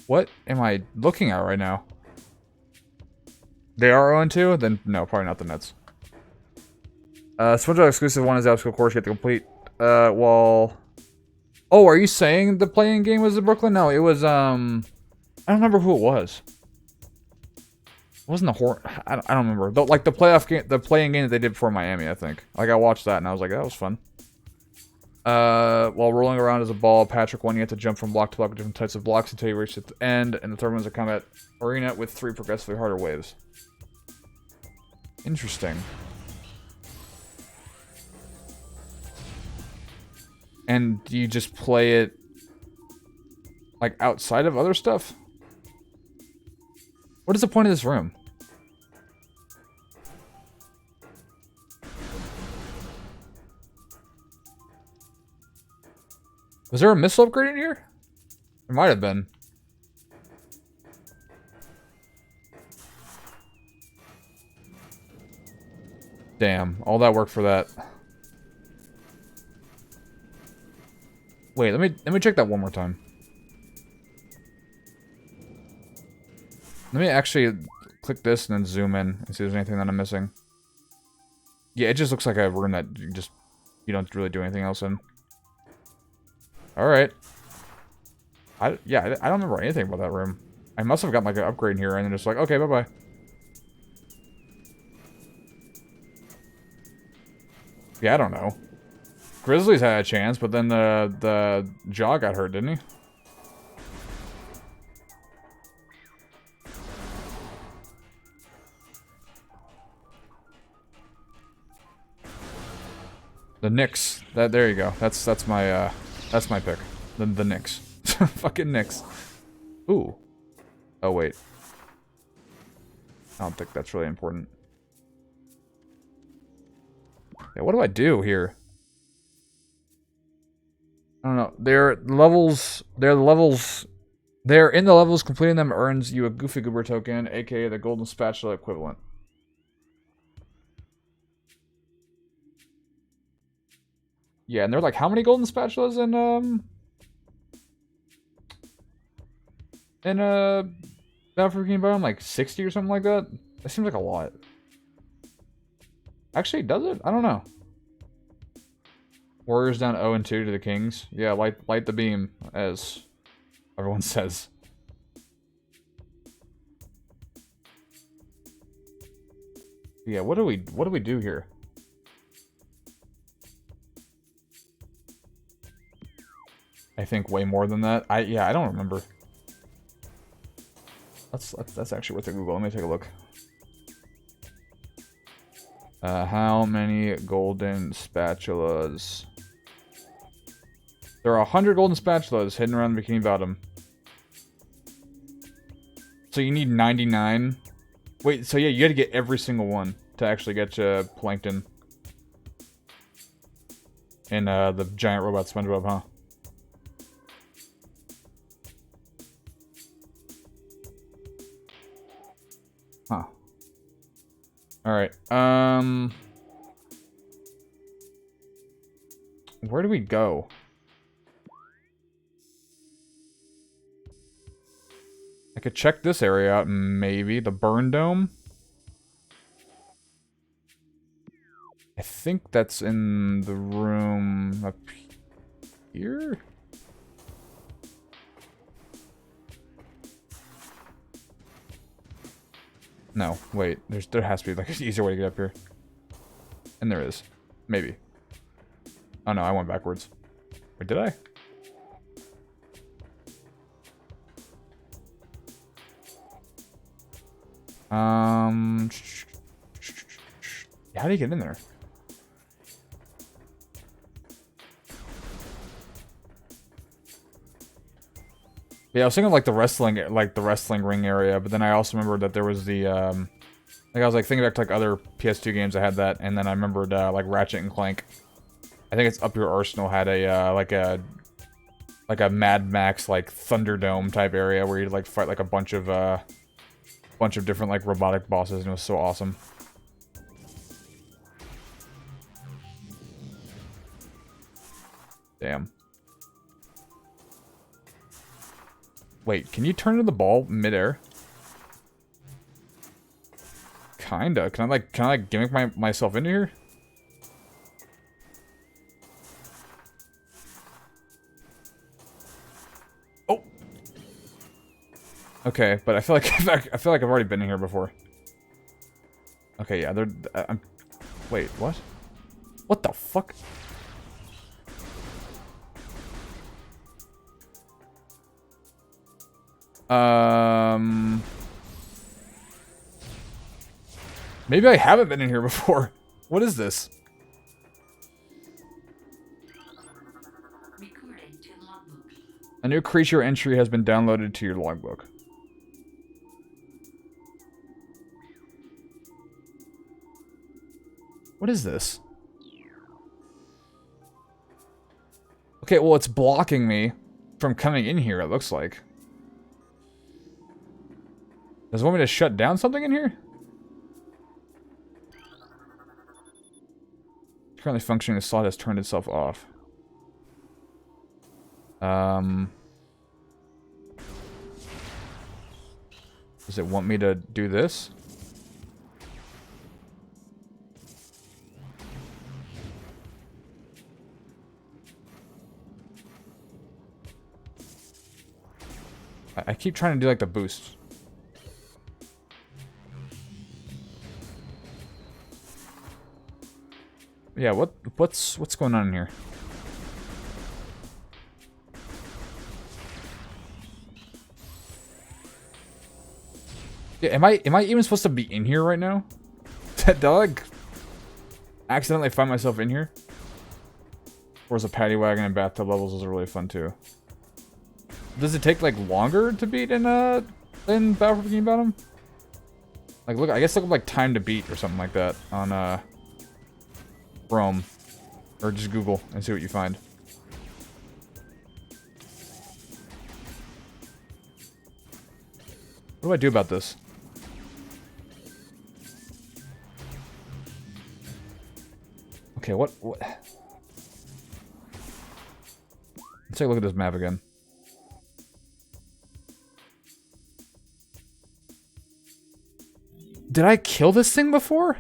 What am I looking at right now? They are 0-2? Then no, probably not the Nets. SpongeBob exclusive one is the obstacle course you have to complete. Well... Oh, are you saying the playing game was in Brooklyn? No, it was, I don't remember who it was. It wasn't the I don't remember. Like, the playoff game, the playing game that they did before Miami, I think. Like, I watched that and I was like, that was fun. While rolling around as a ball, Patrick won, you have to jump from block to block with different types of blocks until you reach the end, and the third one is a combat arena with 3 progressively harder waves. Interesting. And do you just play it, like, outside of other stuff? What is the point of this room? Was there a missile upgrade in here? There might have been. Damn, all that work for that. Wait, let me check that one more time. Let me actually click this and then zoom in and see if there's anything that I'm missing. Yeah, it just looks like a room that you don't really do anything else in. Alright. I don't remember anything about that room. I must have gotten like an upgrade in here and then just like, okay, bye-bye. Yeah, I don't know. Grizzlies had a chance, but then the Jaw got hurt, didn't he? The Knicks. There you go. That's my pick. The Knicks. Fucking Knicks. Ooh. Oh wait. I don't think that's really important. Yeah, what do I do here? I don't know. They're in the levels, completing them earns you a Goofy Goober token, aka the Golden Spatula equivalent. Yeah, and they're like, how many golden spatulas in Battle for Bikini Bottom? Like 60 or something like that? That seems like a lot. Actually, does it? I don't know. Warriors down 0-2 to the Kings. Yeah, light the beam, as everyone says. Yeah, what do we do here? I think way more than that. I don't remember. That's actually worth a Google. Let me take a look. How many golden spatulas? There are 100 golden spatulas hidden around the Bikini Bottom. So you need 99. Wait, so yeah, you gotta get every single one to actually get to Plankton. And the giant robot SpongeBob, huh? Huh. Alright, where do we go? I could check this area out, maybe. The burn dome? I think that's in the room up here? No, wait. There has to be like an easier way to get up here. And there is. Maybe. Oh no, I went backwards. Wait, did I? How do you get in there? Yeah, I was thinking like the wrestling ring area, but then I also remembered that there was the like I was like thinking back to like other PS2 games that had that, and then I remembered like Ratchet and Clank. I think it's Up Your Arsenal had a like a Mad Max like Thunderdome type area where you'd like fight like a bunch of different like robotic bosses, and it was so awesome. Damn. Wait, can you turn into the ball midair? Kinda. Can I like gimmick myself into here? Oh. Okay, but I feel like I've already been in here before. Okay, yeah, wait, what? What the fuck? Maybe I haven't been in here before. What is this? A new creature entry has been downloaded to your logbook. What is this? Okay, well, it's blocking me from coming in here, it looks like. Does it want me to shut down something in here? Currently functioning, the slot has turned itself off. Does it want me to do this? I keep trying to do like the boost. Yeah, what's going on in here? Yeah, am I even supposed to be in here right now? Did I like accidentally find myself in here? Or is a paddy wagon and bathtub levels is really fun too? Does it take like longer to beat in Battle for Bikini Bottom? Like look, I guess look up like time to beat or something like that on Chrome. Or just Google and see what you find. What do I do about this? Okay, what? take a look at this map again. Did I kill this thing before?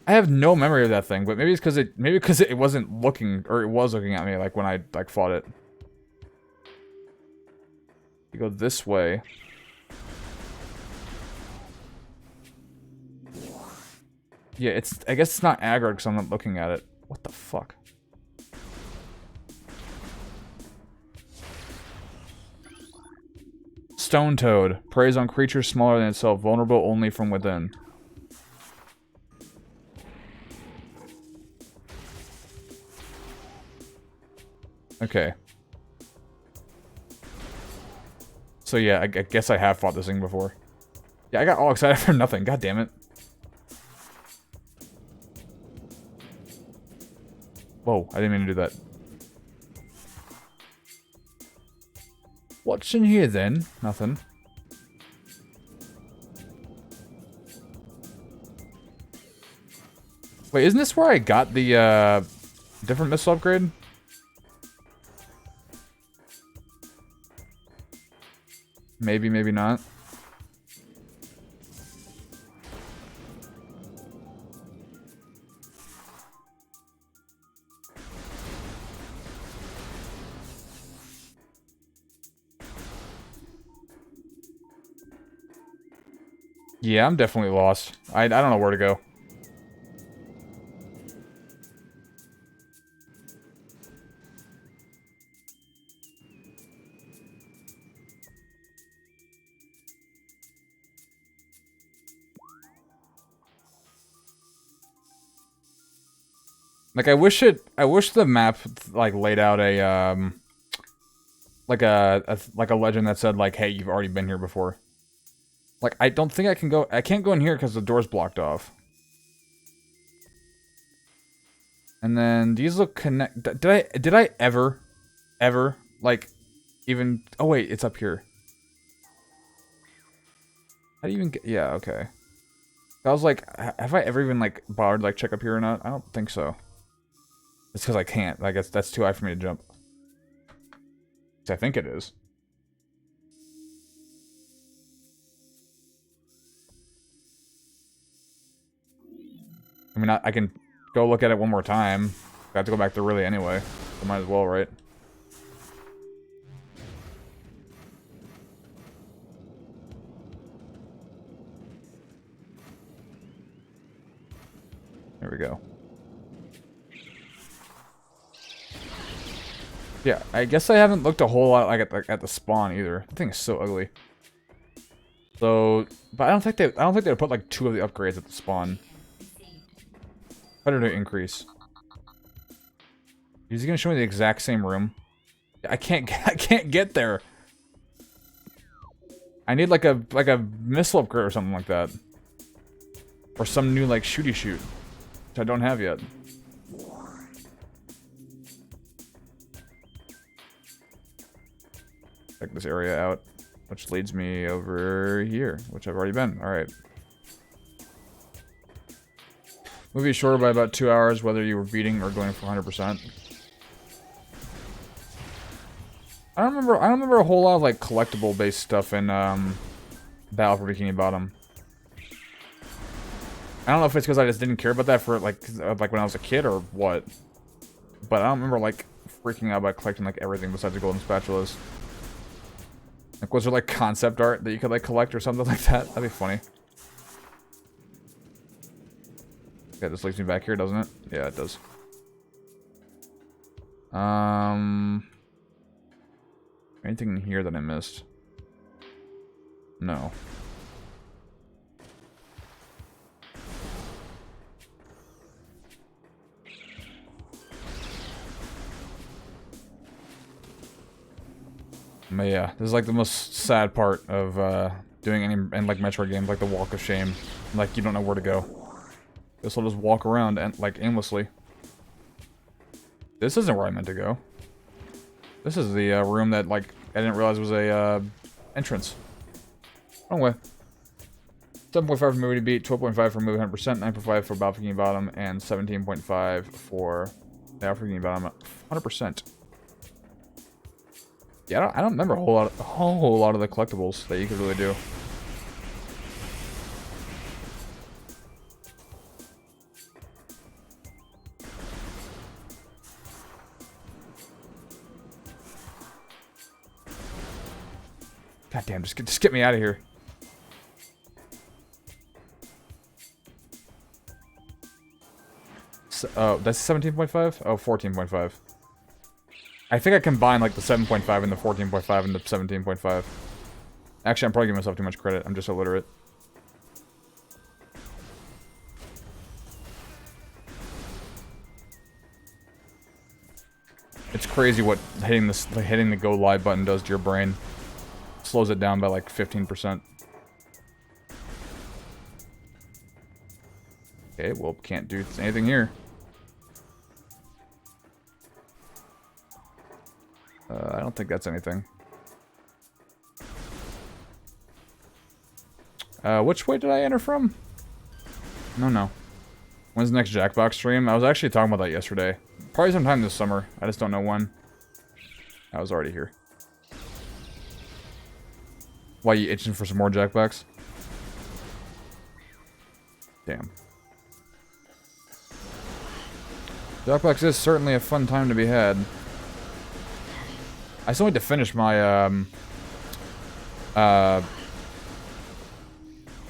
I have no memory of that thing, but maybe it's because it wasn't looking, or it was looking at me like when I like fought it. You go this way. Yeah, I guess it's not aggro because I'm not looking at it. What the fuck? Stone Toad. Preys on creatures smaller than itself, vulnerable only from within. Okay. So yeah, I guess I have fought this thing before. Yeah, I got all excited for nothing. God damn it. Whoa, I didn't mean to do that. What's in here then? Nothing. Wait, isn't this where I got the different missile upgrade? Maybe, maybe not. Yeah, I'm definitely lost. I don't know where to go. Like I wish the map like laid out a like a legend that said like, hey, you've already been here before. Like I don't think I can go. I can't go in here because the door's blocked off. And then these look connect. Did I ever like even? Oh wait, it's up here. How do you even get? Yeah, okay. I was like, have I ever even like bothered like check up here or not? I don't think so. It's because I can't. Like that's too high for me to jump. I think it is. I mean, I can go look at it one more time. I have to go back there really anyway. I might as well, right? There we go. Yeah, I guess I haven't looked a whole lot like at the spawn either. The thing is so ugly. So, but I don't think they would put like 2 of the upgrades at the spawn. Better to increase. Is he gonna show me the exact same room? I can't get there. I need like a missile upgrade or something like that, or some new like shooty shoot, which I don't have yet. Check this area out, which leads me over here, which I've already been. All right. Movie is shorter by about 2 hours, whether you were beating or going for 100%. I don't remember a whole lot of like collectible based stuff in Battle for Bikini Bottom. I don't know if it's because I just didn't care about that for like when I was a kid or what, but I don't remember like freaking out about collecting like everything besides the golden spatulas. Like, was there like concept art that you could like collect or something like that? That'd be funny. Yeah, this leads me back here, doesn't it? Yeah, it does. Anything in here that I missed? No. But yeah, this is like the most sad part of doing any like Metroid games, like the walk of shame. Like you don't know where to go. Guess I'll just walk around and like aimlessly. This isn't where I meant to go. This is the room that like I didn't realize was a entrance. Wrong way. 7.5 for movie to beat, 12.5 for movie 100%, 9.5 for Battlefield Bikini Bottom, and 17.5 for Battlefield Bikini Bottom 100%. Yeah, I don't remember a whole lot of the collectibles that you could really do. God damn, just get me out of here. So, oh, that's 17.5? Oh, 14.5. I think I combined like the 7.5 and the 14.5 and the 17.5. Actually, I'm probably giving myself too much credit. I'm just illiterate. It's crazy what hitting the go live button does to your brain. Slows it down by like 15%. Okay, well, can't do anything here. I don't think that's anything. Which way did I enter from? No. When's the next Jackbox stream? I was actually talking about that yesterday. Probably sometime this summer. I just don't know when. I was already here. Why, you itching for some more Jackbox? Damn. Jackbox is certainly a fun time to be had. I still need to finish my,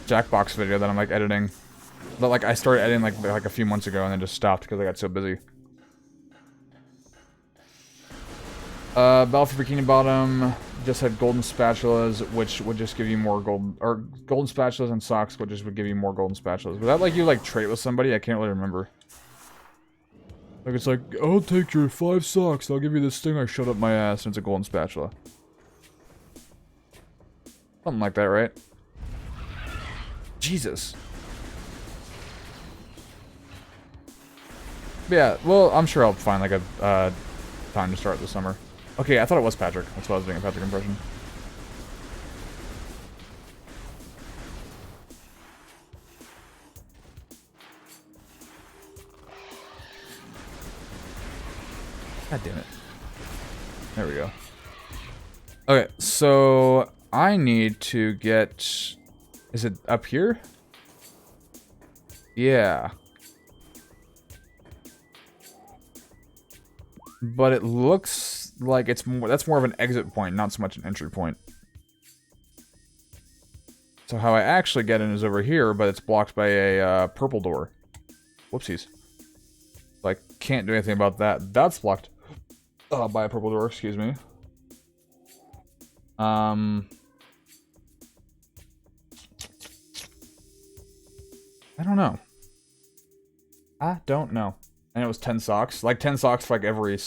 Jackbox video that I'm, like, editing. But, like, I started editing, like a few months ago and then just stopped because I got so busy. Battlefield Bikini Bottom just had golden spatulas, which would just give you more golden spatulas, and socks, which just would give you more golden spatulas. Was that, like, you, like, trade with somebody? I can't really remember. Like, it's like, I'll take your 5 socks, I'll give you this thing I shoved up my ass, and it's a golden spatula. Something like that, right? Jesus. But yeah, well, I'm sure I'll find, like, a, time to start this summer. Okay, I thought it was Patrick. That's why I was doing a Patrick impression. God damn it. There we go. Okay, so I need to get... Is it up here? Yeah. But it looks like it's more... That's more of an exit point, not so much an entry point. So how I actually get in is over here, but it's blocked by a purple door. Whoopsies. So I can't do anything about that. That's blocked by a purple door, excuse me. I don't know. I don't know. And it was 10 socks. Like 10 socks for like every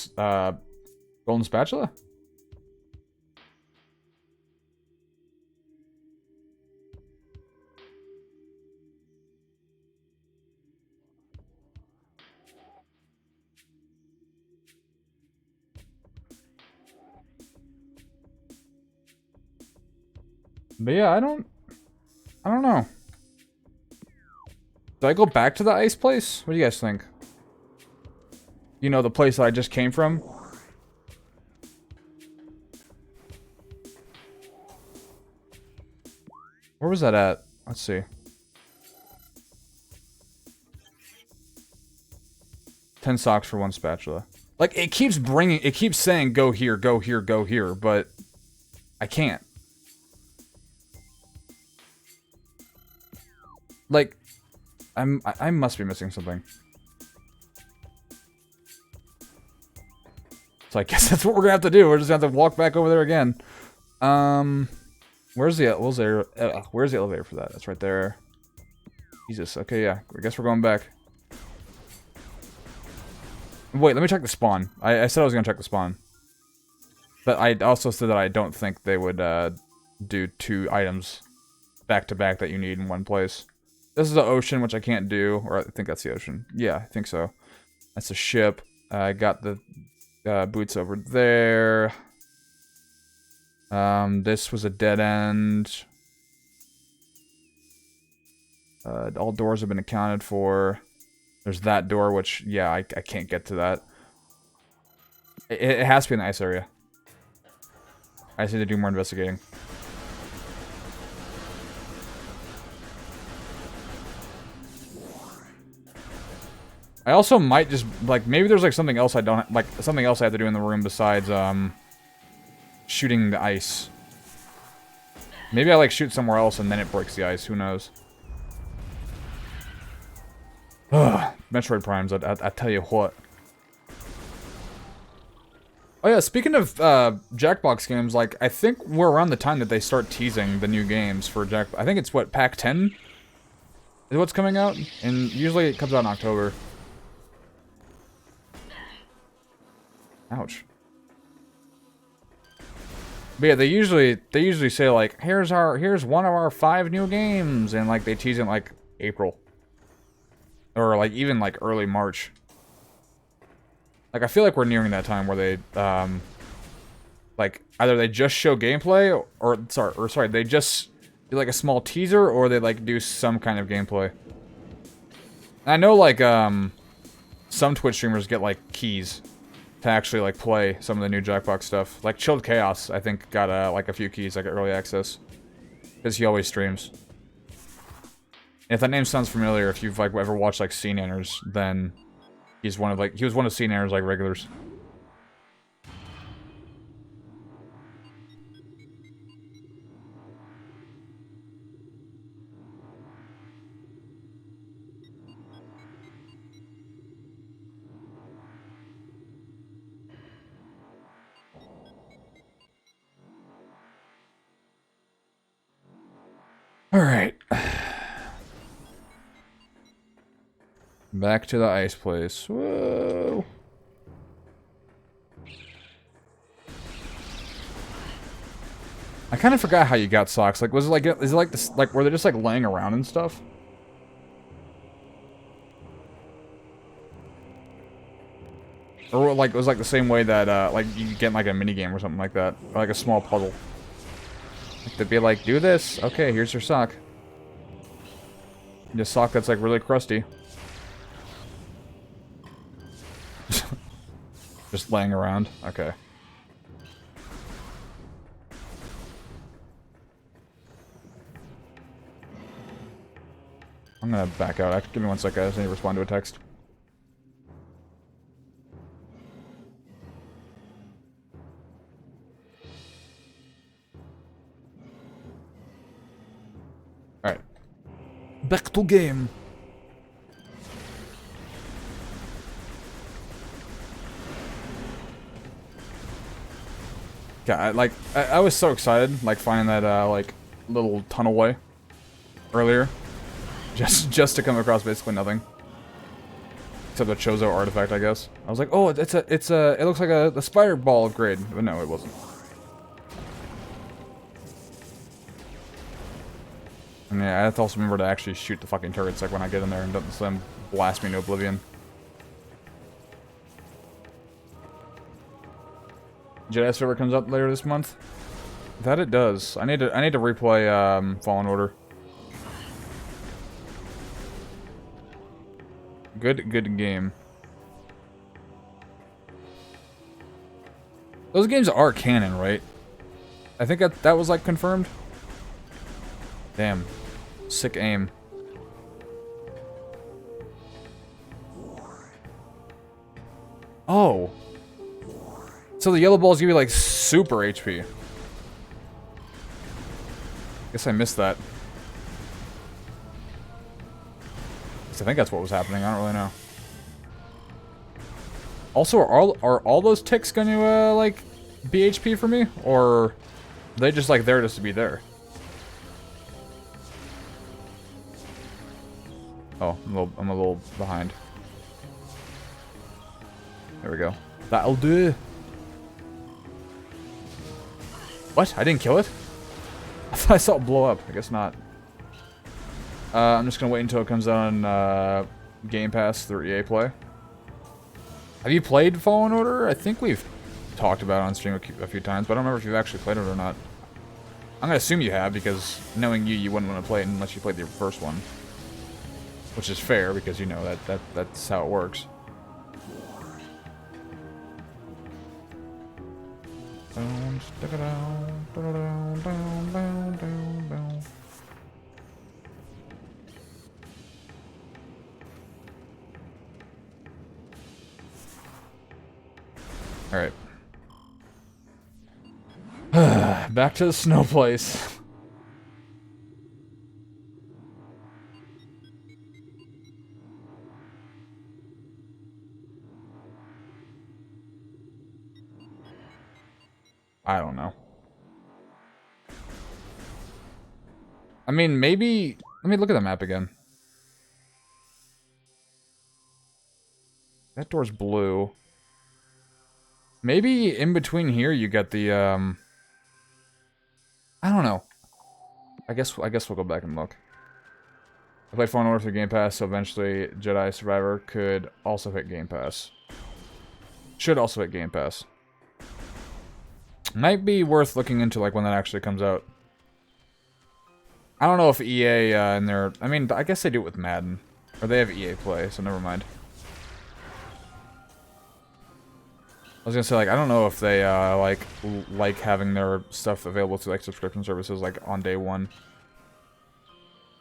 golden spatula? But yeah, I don't know. Do I go back to the ice place? What do you guys think? You know, the place that I just came from? Where was that at? Let's see. 10 socks for 1 spatula. Like, it keeps saying go here, go here, go here, but I can't. Like, I must be missing something. So I guess that's what we're gonna have to do. We're just gonna have to walk back over there again. Where's the elevator for that? That's right there. Jesus. Okay, yeah. I guess we're going back. Wait, let me check the spawn. I said I was gonna check the spawn. But I also said that I don't think they would do 2 items back to back that you need in one place. This is the ocean, which I can't do. Or I think that's the ocean. Yeah, I think so. That's a ship. I got the boots over there. This was a dead end. All doors have been accounted for. There's that door, which, yeah, I can't get to that. It has to be in the ice area. I just need to do more investigating. I also might just, like, maybe there's, like, something else I don't, like, something else I have to do in the room besides, shooting the ice. Maybe I, like, shoot somewhere else and then it breaks the ice. Who knows? Ugh. Metroid Primes, I tell you what. Oh yeah, speaking of Jackbox games, like, I think we're around the time that they start teasing the new games for Jack. I think it's, what, Pack 10? Is what's coming out? And usually it comes out in October. Ouch. But yeah, they usually say, like, here's one of our 5 new games, and, like, they tease it in, like, April. Or, like, even, like, early March. Like, I feel like we're nearing that time where they, like, either they just show gameplay, or sorry, they just do, like, a small teaser, or they, like, do some kind of gameplay. I know, like, some Twitch streamers get, like, keys to actually, like, play some of the new Jackbox stuff. Like, Chilled Chaos, I think, got, like, a few keys, like, early access. Because he always streams. If that name sounds familiar, if you've, like, ever watched, like, Scene Anners, then he was one of Scene Anners, like, regulars. Alright. Back to the ice place. Whoa. I kind of forgot how you got socks. Like, was it like, is it like this, like, were they just like laying around and stuff? Or like, it was like the same way that, like, you get like a mini game or something like that. Or like a small puzzle. Like, they'd be like, do this. Okay, here's your sock. And a sock that's like really crusty. Just laying around. Okay. I'm gonna back out. Give me 1 second. I just need to respond to a text. Alright. Back to game. Yeah, I was so excited, like, finding that, like, little tunnelway earlier. Just to come across basically nothing. Except the Chozo artifact, I guess. I was like, oh, it looks like a spider ball upgrade. But no, it wasn't. And yeah, I have to also remember to actually shoot the fucking turrets, like, when I get in there and don't let them blast me into oblivion. Jedi server comes up later this month. That it does. I need to replay Fallen Order. Good game. Those games are canon, right? I think that was like confirmed. Damn. Sick aim. Oh. So the yellow balls give you like super HP. Guess I missed that. I think that's what was happening. I don't really know. Also, are all those ticks going to like be HP for me, or are they just like there just to be there? Oh, I'm a little behind. There we go. That'll do. What? I didn't kill it? I thought I saw it blow up. I guess not. I'm just gonna wait until it comes out on Game Pass through EA Play. Have you played Fallen Order? I think we've talked about it on stream a few times, but I don't remember if you've actually played it or not. I'm gonna assume you have, because knowing you, you wouldn't want to play it unless you played the first one. Which is fair, because you know that's how it works. Alright. Back to the snow place. I don't know. I mean, maybe... Let me look at the map again. That door's blue. Maybe in between here you get the, I don't know. I guess we'll go back and look. I played Fallen Order through Game Pass, so eventually Jedi Survivor could also hit Game Pass. Should also hit Game Pass. Might be worth looking into, like, when that actually comes out. I don't know if EA, in their... I mean, I guess they do it with Madden. Or they have EA Play, so never mind. I was gonna say, like, I don't know if they, like having their stuff available to, like, subscription services, like, on day one.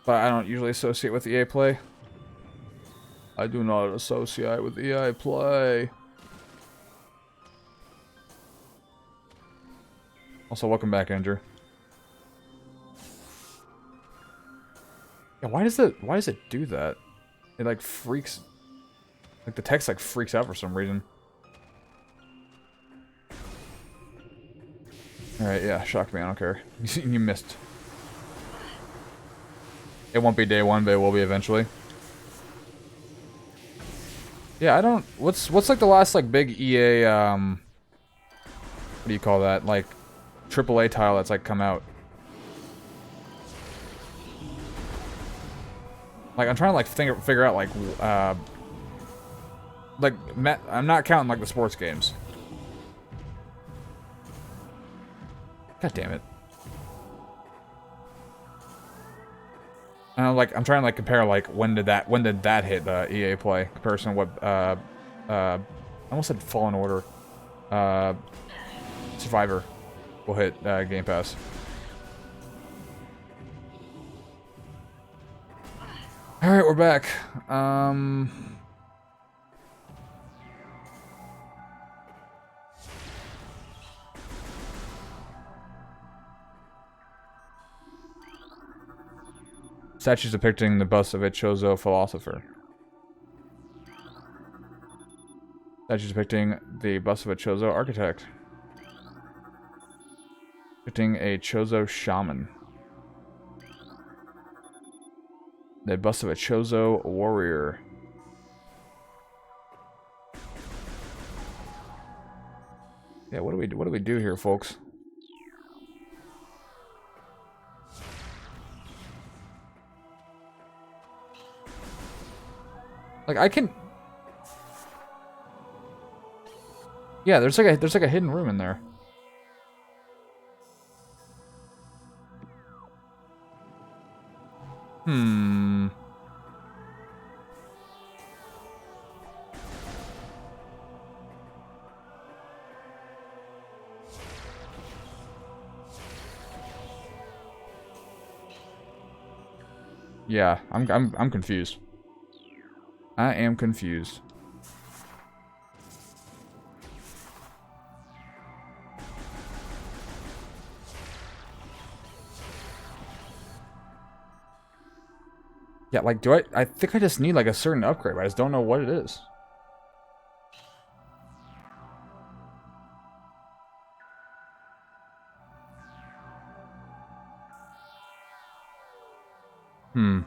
But I don't usually associate with EA Play. I do not associate with EA Play. Also, welcome back, Andrew. Yeah, why does it do that? It, like, freaks... Like, the text, like, freaks out for some reason. Alright, yeah, shock me, I don't care. You missed. It won't be day one, but it will be eventually. Yeah, I don't... What's like, the last, like, big EA, what do you call that? Like, AAA title that's, like, come out. Like, I'm trying to, like, figure out, like, I'm not counting, like, the sports games. God damn it. And I'm trying to, like, compare, like, when did that hit, EA Play? Comparison to what, I almost said Fallen Order. Survivor will hit, Game Pass. Alright, we're back. Statues depicting the bust of a Chozo philosopher. Statues depicting the bust of a Chozo architect. Depicting a Chozo shaman. The bust of a Chozo warrior. Yeah, what do we do here, folks? Like, I can... Yeah, there's like a hidden room in there. Hmm. Yeah, I'm confused. I am confused. Yeah, like, I think I just need, like, a certain upgrade, but I just don't know what it is. Hmm.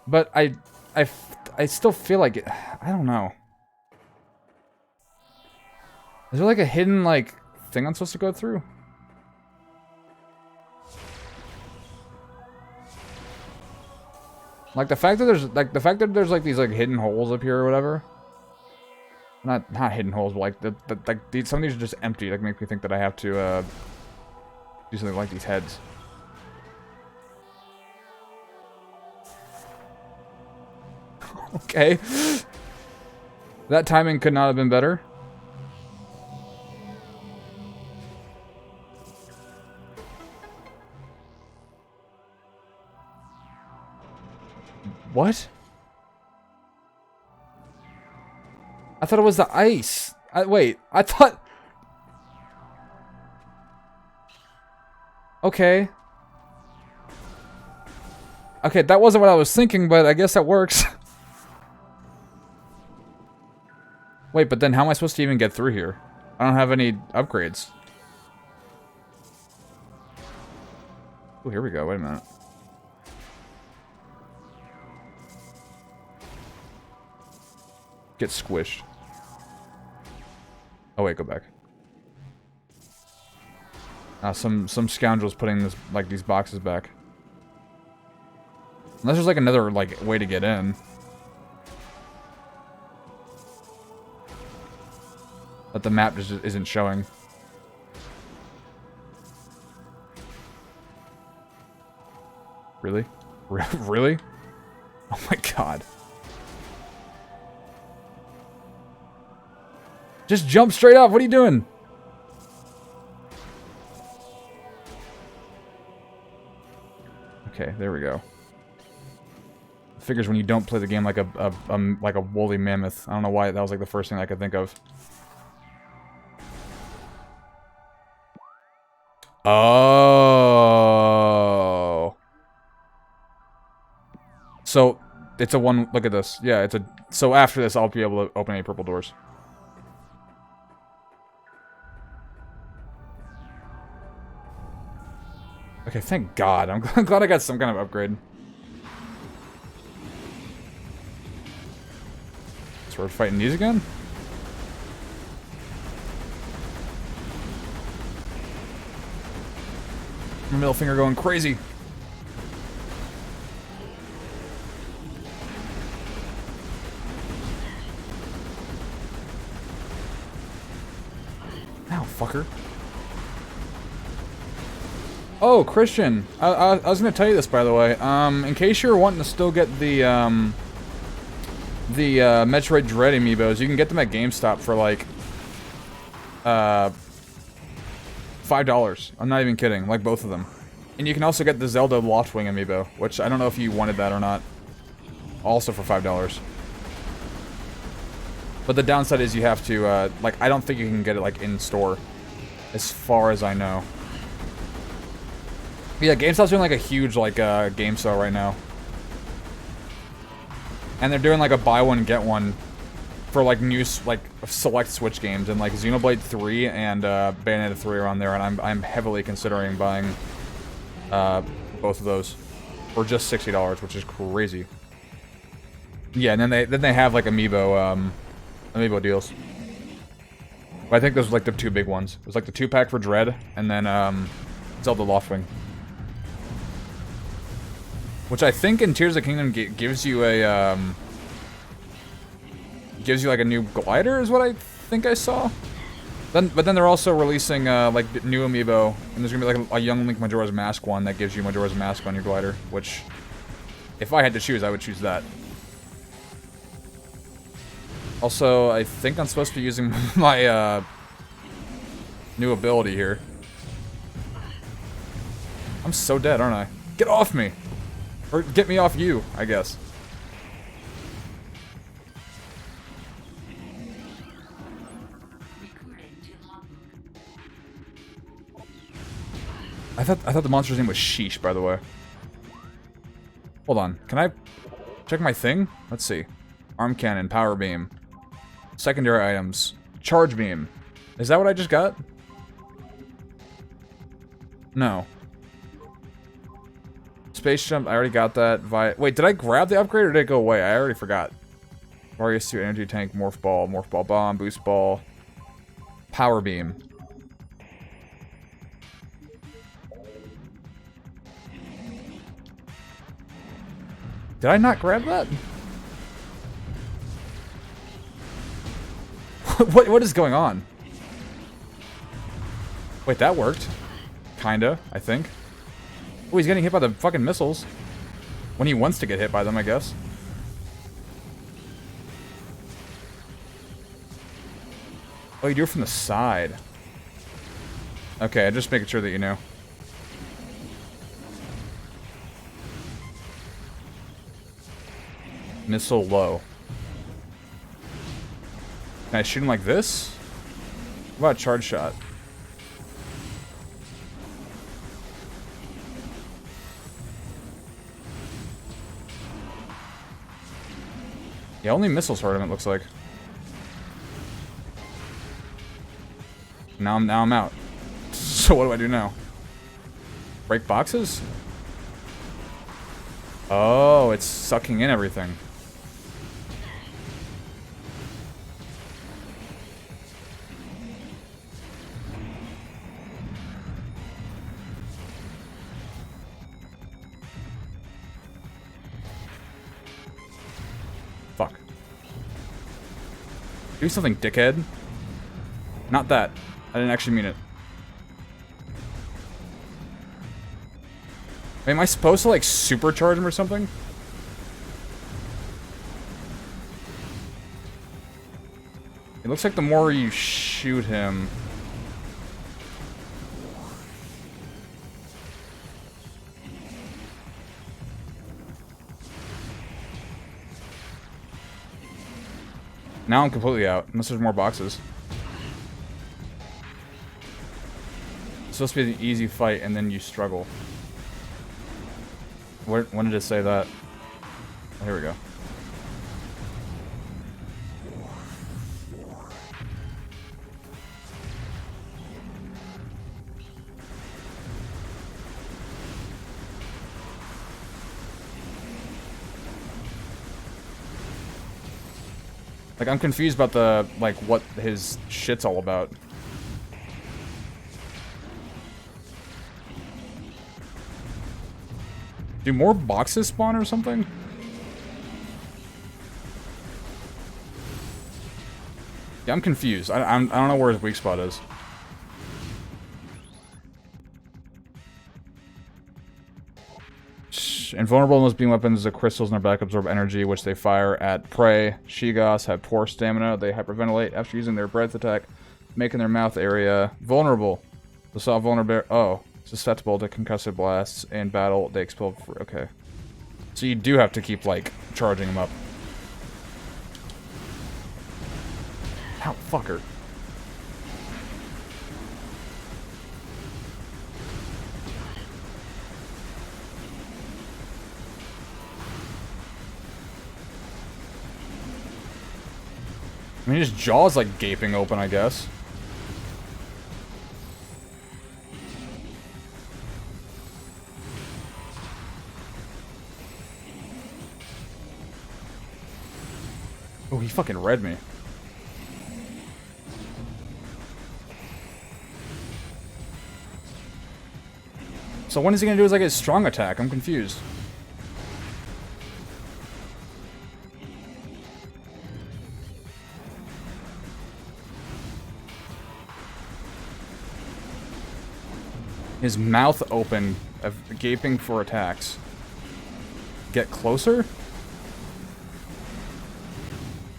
But I still feel like it, I don't know. Is there, like, a hidden, like, thing I'm supposed to go through? Like, the fact that there's like these, like, hidden holes up here or whatever. Not hidden holes, but like some of these are just empty. Like, make me think that I have to Do something like these heads. Okay. That timing could not have been better. What? I thought it was the ice. Wait, I thought... Okay. Okay, that wasn't what I was thinking, but I guess that works. Wait, but then how am I supposed to even get through here? I don't have any upgrades. Oh, here we go. Wait a minute. Get squished. Oh wait, go back. Some scoundrels putting this these boxes back. Unless there's like another way to get in. But the map just isn't showing. Really? Really? Oh my god. Just jump straight up. What are you doing? Okay, there we go. Figures when you don't play the game like a woolly mammoth. I don't know why that was like the first thing I could think of. Oh. So it's a one. Look at this. Yeah, it's a. So after this, I'll be able to open any purple doors. Okay, thank God. I'm glad I got some kind of upgrade. So we're fighting these again? My middle finger going crazy. Ow, fucker. Oh, Christian. I was going to tell you this, by the way. In case you're wanting to still get the Metroid Dread amiibos, you can get them at GameStop for like $5. I'm not even kidding. Like both of them. And you can also get the Zelda Loftwing amiibo, which I don't know if you wanted that or not. Also for $5. But the downside is you have to, I don't think you can get it, in store. As far as I know. Yeah, GameStop's doing, a huge, game sale right now. And they're doing, a buy one, get one for, new, select Switch games. And, Xenoblade 3 and, Bayonetta 3 are on there. And I'm heavily considering buying, both of those. For just $60, which is crazy. Yeah, and then they have, amiibo, amiibo deals. But I think those are, the two big ones. It was, the 2-pack for Dread, and then, Zelda Loftwing. Which I think in Tears of the Kingdom gives you a, a new glider, is what I think I saw. But then they're also releasing, new amiibo, and there's gonna be, a Young Link Majora's Mask one that gives you Majora's Mask on your glider, which, if I had to choose, I would choose that. Also, I think I'm supposed to be using my, new ability here. I'm so dead, aren't I? Get off me! Or get me off you, I guess. I thought the monster's name was Sheesh, by the way. Hold on, can I check my thing? Let's see. Arm cannon, power beam. Secondary items. Charge beam. Is that what I just got? No. Space jump, I already got that. Wait, did I grab the upgrade or did it go away? I already forgot. Warrior suit, energy tank, morph ball bomb, boost ball, power beam. Did I not grab that? What is going on? Wait, that worked. Kinda, I think. Oh, he's getting hit by the fucking missiles. When he wants to get hit by them, I guess. Oh, you do it from the side. Okay, just making sure that you know. Missile low. Can I shoot him like this? What about a charge shot? Yeah, only missiles hurt him, it looks like. Now I'm out. So what do I do now? Break boxes? Oh, it's sucking in everything. Fuck. Do something, dickhead. Not that. I didn't actually mean it. Wait, am I supposed to, like, supercharge him or something? It looks like the more you shoot him... Now I'm completely out, unless there's more boxes. It's supposed to be an easy fight, and then you struggle. When did it say that? Oh, here we go. Like, I'm confused about the, like, what his shit's all about. Do more boxes spawn or something? Yeah, I'm confused. I don't know where his weak spot is. Invulnerable in those beam weapons, the crystals in their back absorb energy, which they fire at prey. Shigos have poor stamina. They hyperventilate after using their breath attack, making their mouth area vulnerable. The soft vulnerable. Oh, susceptible to concussive blasts. In battle, they explode. Okay. So you do have to keep, like, charging them up. Ow, fucker. I mean, his jaw's, like, gaping open, I guess. Oh, he fucking read me. So when is he gonna do his, like, his strong attack? I'm confused. His mouth open, gaping for attacks. Get closer?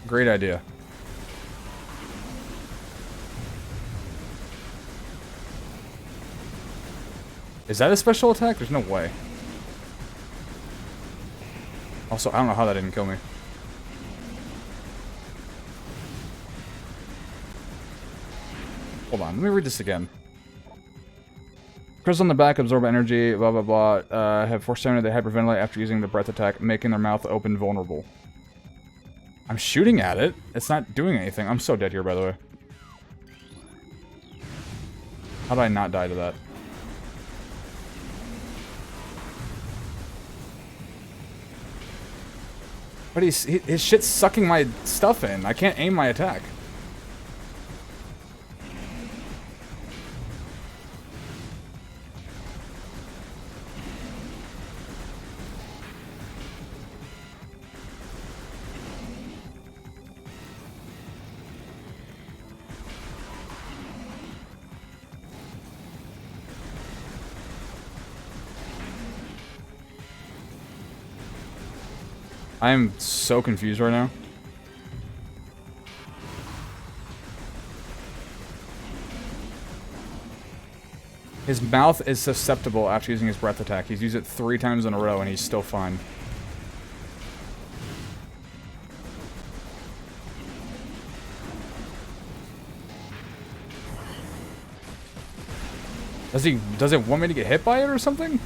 Great idea. Is that a special attack? There's no way. Also, I don't know how that didn't kill me. Hold on, let me read this again. Crystals on the back absorb energy, blah blah blah. Have 4 stamina, they hyperventilate after using the breath attack, making their mouth open vulnerable. I'm shooting at it. It's not doing anything. I'm so dead here, by the way. How did I not die to that? But his shit's sucking my stuff in. I can't aim my attack. I am so confused right now. His mouth is susceptible after using his breath attack. He's used it 3 times in a row and he's still fine. Does it want me to get hit by it or something?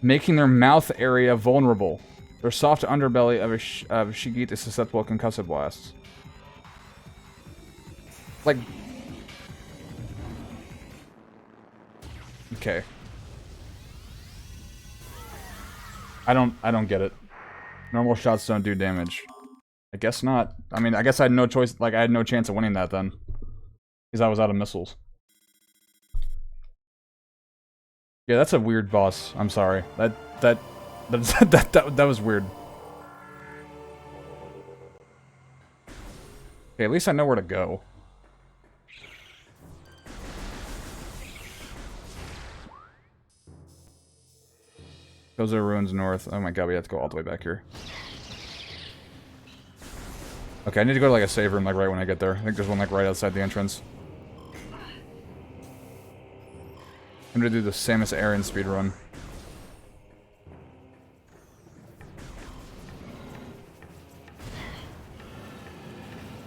Making their mouth area vulnerable. Their soft underbelly of a Shigit is susceptible to concussive blasts. Like... Okay. I don't get it. Normal shots don't do damage. I guess not. I mean, I guess I had no choice, like, I had no chance of winning that then. Because I was out of missiles. Yeah, that's a weird boss. I'm sorry. That was weird. Okay, at least I know where to go. Those are ruins north. Oh my god, we have to go all the way back here. Okay, I need to go to like a save room like right when I get there. I think there's one like right outside the entrance. I'm gonna do the Samus Aran speedrun.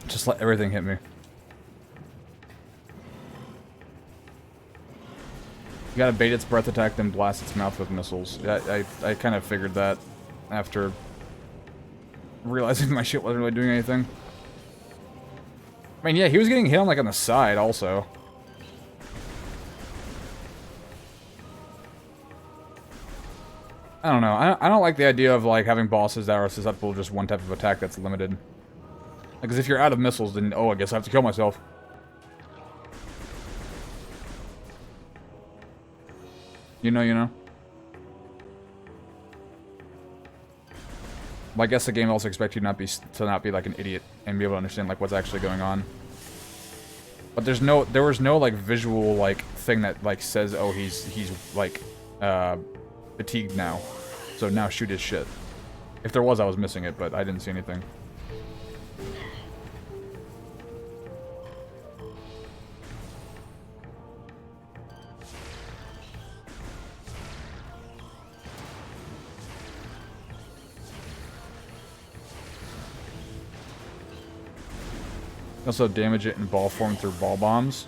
Just let everything hit me. You gotta bait its breath attack, then blast its mouth with missiles. Yeah, I kind of figured that after realizing my shit wasn't really doing anything. I mean, yeah, he was getting hit on like on the side also. I don't know. I don't like the idea of like having bosses that are susceptible to just one type of attack that's limited. Because if you're out of missiles, then oh, I guess I have to kill myself. You know. Well, I guess the game also expects you to not be like an idiot and be able to understand like what's actually going on. But there was no like visual like thing that like says, oh, he's like fatigued now, so now shoot his shit. If there was, I was missing it, but I didn't see anything. Also damage it in ball form through ball bombs.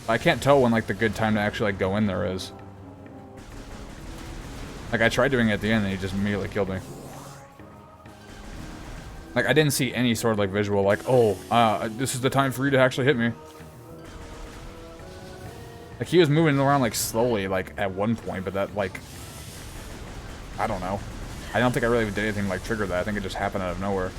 I can't tell when like the good time to actually like go in there is. Like I tried doing it at the end and he just immediately killed me. Like I didn't see any sort of like visual like, oh, this is the time for you to actually hit me. Like he was moving around like slowly like at one point, but that like, I don't know. I don't think I really did anything like trigger that. I think it just happened out of nowhere.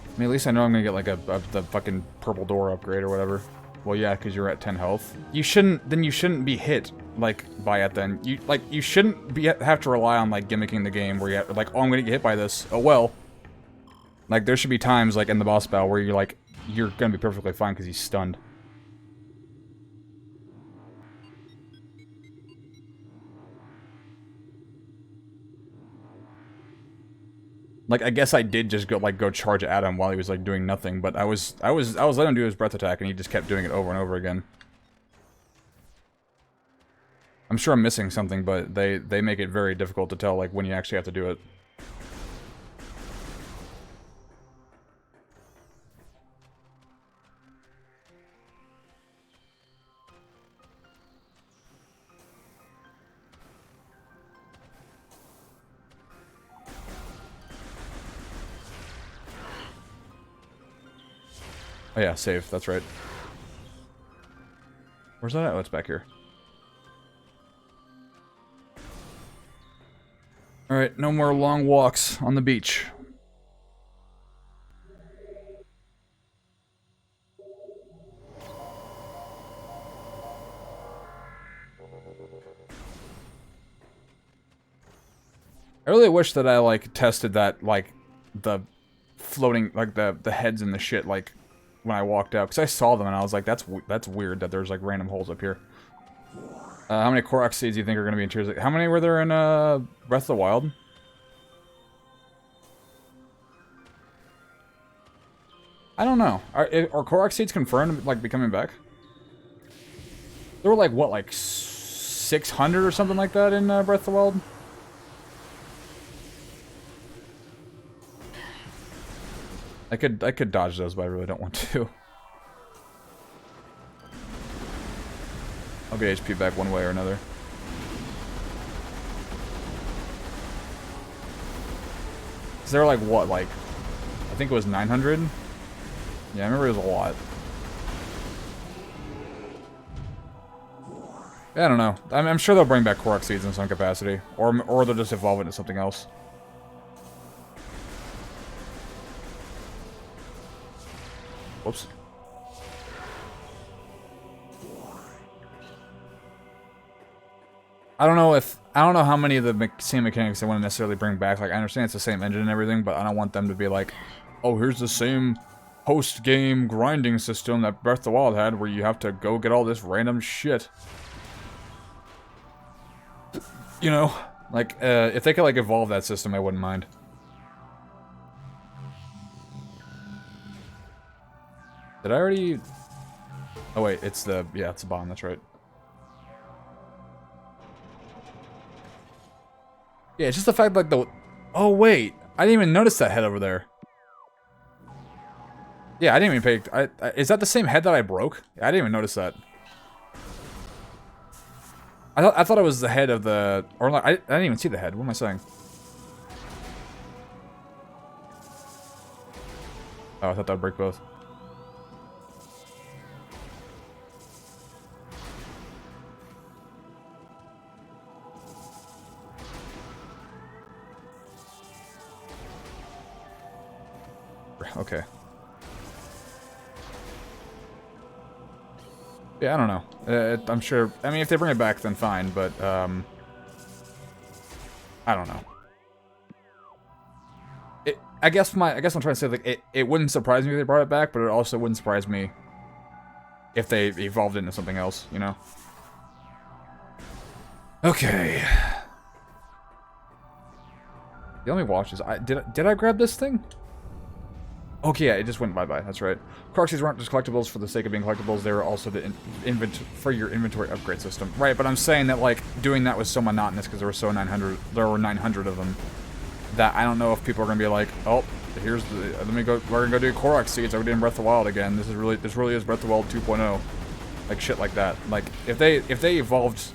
I mean, at least I know I'm gonna get like the fucking purple door upgrade or whatever. Well, yeah, because you're at 10 health. You shouldn't be hit, like, by it then. You shouldn't have to rely on, like, gimmicking the game where you're like, oh, I'm gonna get hit by this. Oh, well. Like, there should be times, like, in the boss battle where you're like, you're gonna be perfectly fine because he's stunned. Like, I guess I did just go charge at him while he was, like, doing nothing, but I was letting him do his breath attack, and he just kept doing it over and over again. I'm sure I'm missing something, but they make it very difficult to tell, like, when you actually have to do it. Oh yeah, save, that's right. Where's that at? Oh, it's back here. Alright, no more long walks on the beach. I really wish that I, like, tested that, like, the floating, like, the heads and the shit, like, when I walked out. Because I saw them and I was like, that's weird that there's, like, random holes up here. How many Korok seeds do you think are going to be in Tears? How many were there in, Breath of the Wild? I don't know. Are Korok seeds confirmed, like, becoming back? There were, like, what, like, 600 or something like that in, Breath of the Wild? I could dodge those, but I really don't want to. I'll get HP back one way or another. Is there like what, like, I think it was 900? Yeah, I remember it was a lot. Yeah, I don't know. I'm sure they'll bring back Korok seeds in some capacity, or they'll just evolve it into something else. Whoops. I don't know how many of the same mechanics they want to necessarily bring back. Like, I understand it's the same engine and everything, but I don't want them to be like, oh, here's the same post-game grinding system that Breath of the Wild had, where you have to go get all this random shit. You know? Like, if they could, like, evolve that system, I wouldn't mind. Did I already... Oh, wait, it's the... Yeah, it's the bomb, that's right. Yeah, it's just the fact, like, the... Oh, wait. I didn't even notice that head over there. Yeah, I didn't even pay... is that the same head that I broke? I didn't even notice that. I thought it was the head of the... Or, like, I didn't even see the head. What am I saying? Oh, I thought that would break both. Okay. Yeah, I don't know. I'm sure... I mean, if they bring it back, then fine, but, I don't know. I guess I'm trying to say, like, it wouldn't surprise me if they brought it back, but it also wouldn't surprise me if they evolved it into something else, you know? Okay. The only watches... Did I grab this thing? Okay, yeah, it just went bye-bye, that's right. Korok seeds weren't just collectibles for the sake of being collectibles, they were also for your inventory upgrade system. Right, but I'm saying that, like, doing that was so monotonous because there were 900 of them, that I don't know if people are going to be like, oh, here's the, we're going to go do Korok seeds like we did in Breath of the Wild again, this really is Breath of the Wild 2.0. Like, shit like that. Like, if they evolved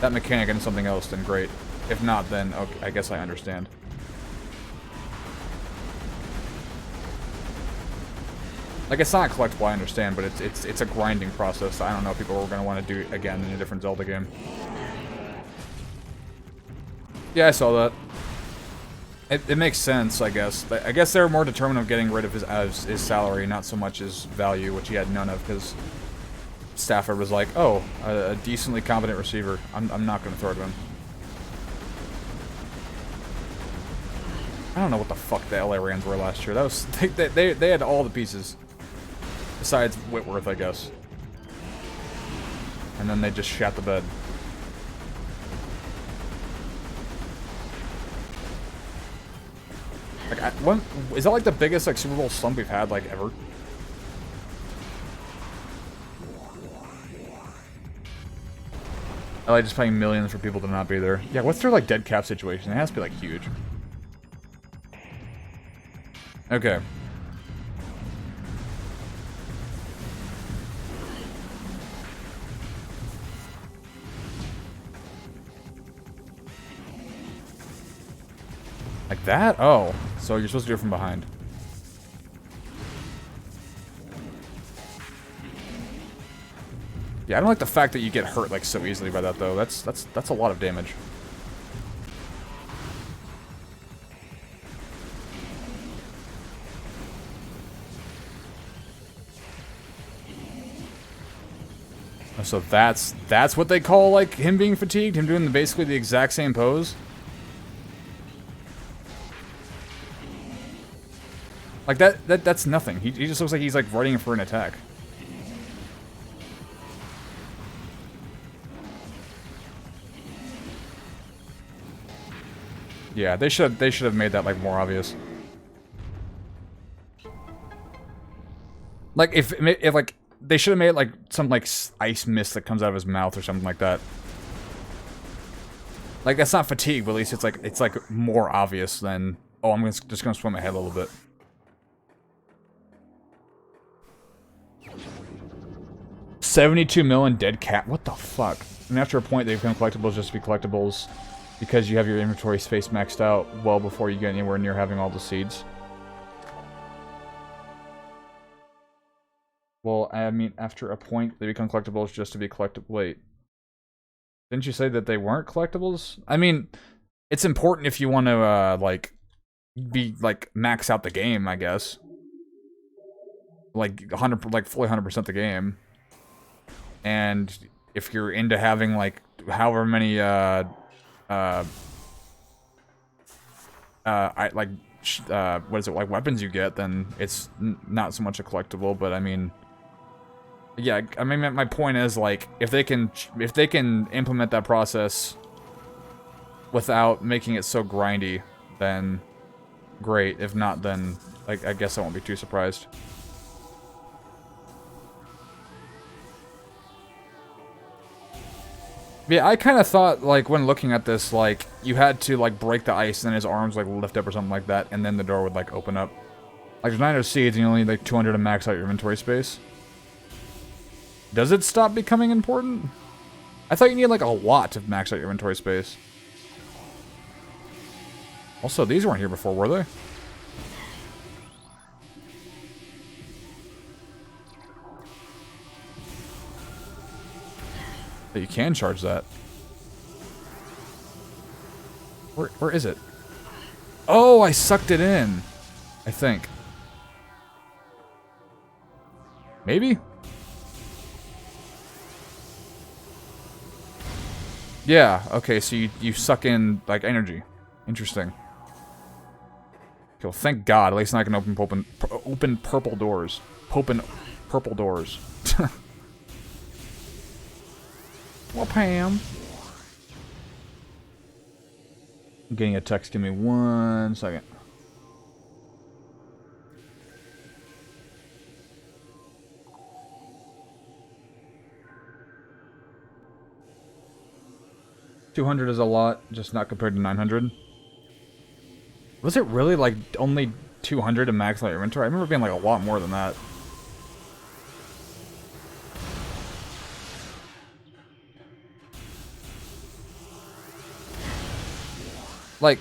that mechanic into something else, then great. If not, then, okay, I guess I understand. Like, it's not collectible, I understand, but it's a grinding process. I don't know if people are going to want to do again in a different Zelda game. Yeah, I saw that. It makes sense, I guess. I guess they were more determined of getting rid of his salary, not so much his value, which he had none of, because Stafford was like, oh, a decently competent receiver. I'm not going to throw to him. I don't know what the fuck the LA Rams were last year. That was they had all the pieces. Besides Whitworth, I guess. And then they just shat the bed. Like, is that like the biggest like Super Bowl slump we've had like ever? I like just paying millions for people to not be there. Yeah, what's their like dead cap situation? It has to be like huge. Okay. Like that? Oh. So you're supposed to do it from behind. Yeah, I don't like the fact that you get hurt like so easily by that though. That's a lot of damage. So that's what they call like him being fatigued, him doing basically the exact same pose. Like, that's nothing. He just looks like he's, like, readying for an attack. Yeah, they should have made that, like, more obvious. Like, if like, they should have made, like, some, like, ice mist that comes out of his mouth or something like that. Like, that's not fatigue, but at least it's like more obvious than, oh, I'm just gonna swim ahead a little bit. $72 million dead cat. What the fuck? And after a point, they become collectibles just to be collectibles because you have your inventory space maxed out well before you get anywhere near having all the seeds. Well, I mean, after a point, they become collectibles just to be collectible. Wait. Didn't you say that they weren't collectibles? I mean, it's important if you want to, like, max out the game, I guess. Like, fully 100% the game. And if you're into having, like, however many, what is it, like, weapons you get, then it's not so much a collectible, but I mean... Yeah, I mean, my point is, like, if they can implement that process without making it so grindy, then great. If not, then I guess I won't be too surprised. Yeah, I kind of thought, like, when looking at this, like, you had to, like, break the ice and then his arms, like, lift up or something like that, and then the door would, like, open up. Like, there's 900 seeds and you only need, like, 200 to max out your inventory space. Does it stop becoming important? I thought you needed, like, a lot to max out your inventory space. Also, these weren't here before, were they? But you can charge that. Where is it? Oh, I sucked it in. I think. Maybe? Yeah, okay, so you suck in, like, energy. Interesting. Okay, well, thank God. At least now I can open purple doors. Open purple doors. Well, Pam. I'm getting a text. Give me 1 second. $200 is a lot, just not compared to 900. Was it really, like, only 200 to max out your inventory? I remember it being, like, a lot more than that. Like,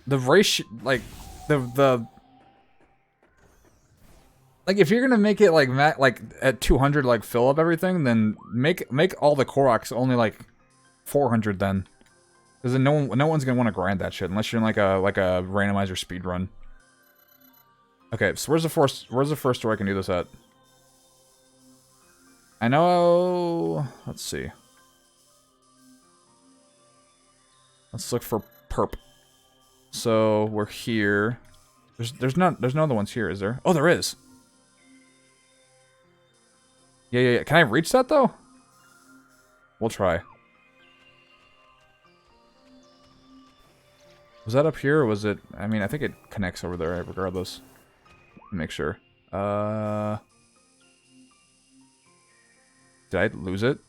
the ratio, like, like, if you're gonna make it, like, at 200, like, fill up everything, then make all the Koroks only, like, 400 then. Because then no one's gonna want to grind that shit, unless you're in, like a randomizer speed run. Okay, so where's the first door I can do this at? I know... Let's see. Let's look for perp. So we're here. There's no other ones here, is there? Oh, there is. Yeah. Can I reach that though? We'll try. Was that up here or was it? I mean, I think it connects over there regardless. Make sure. Did I lose it?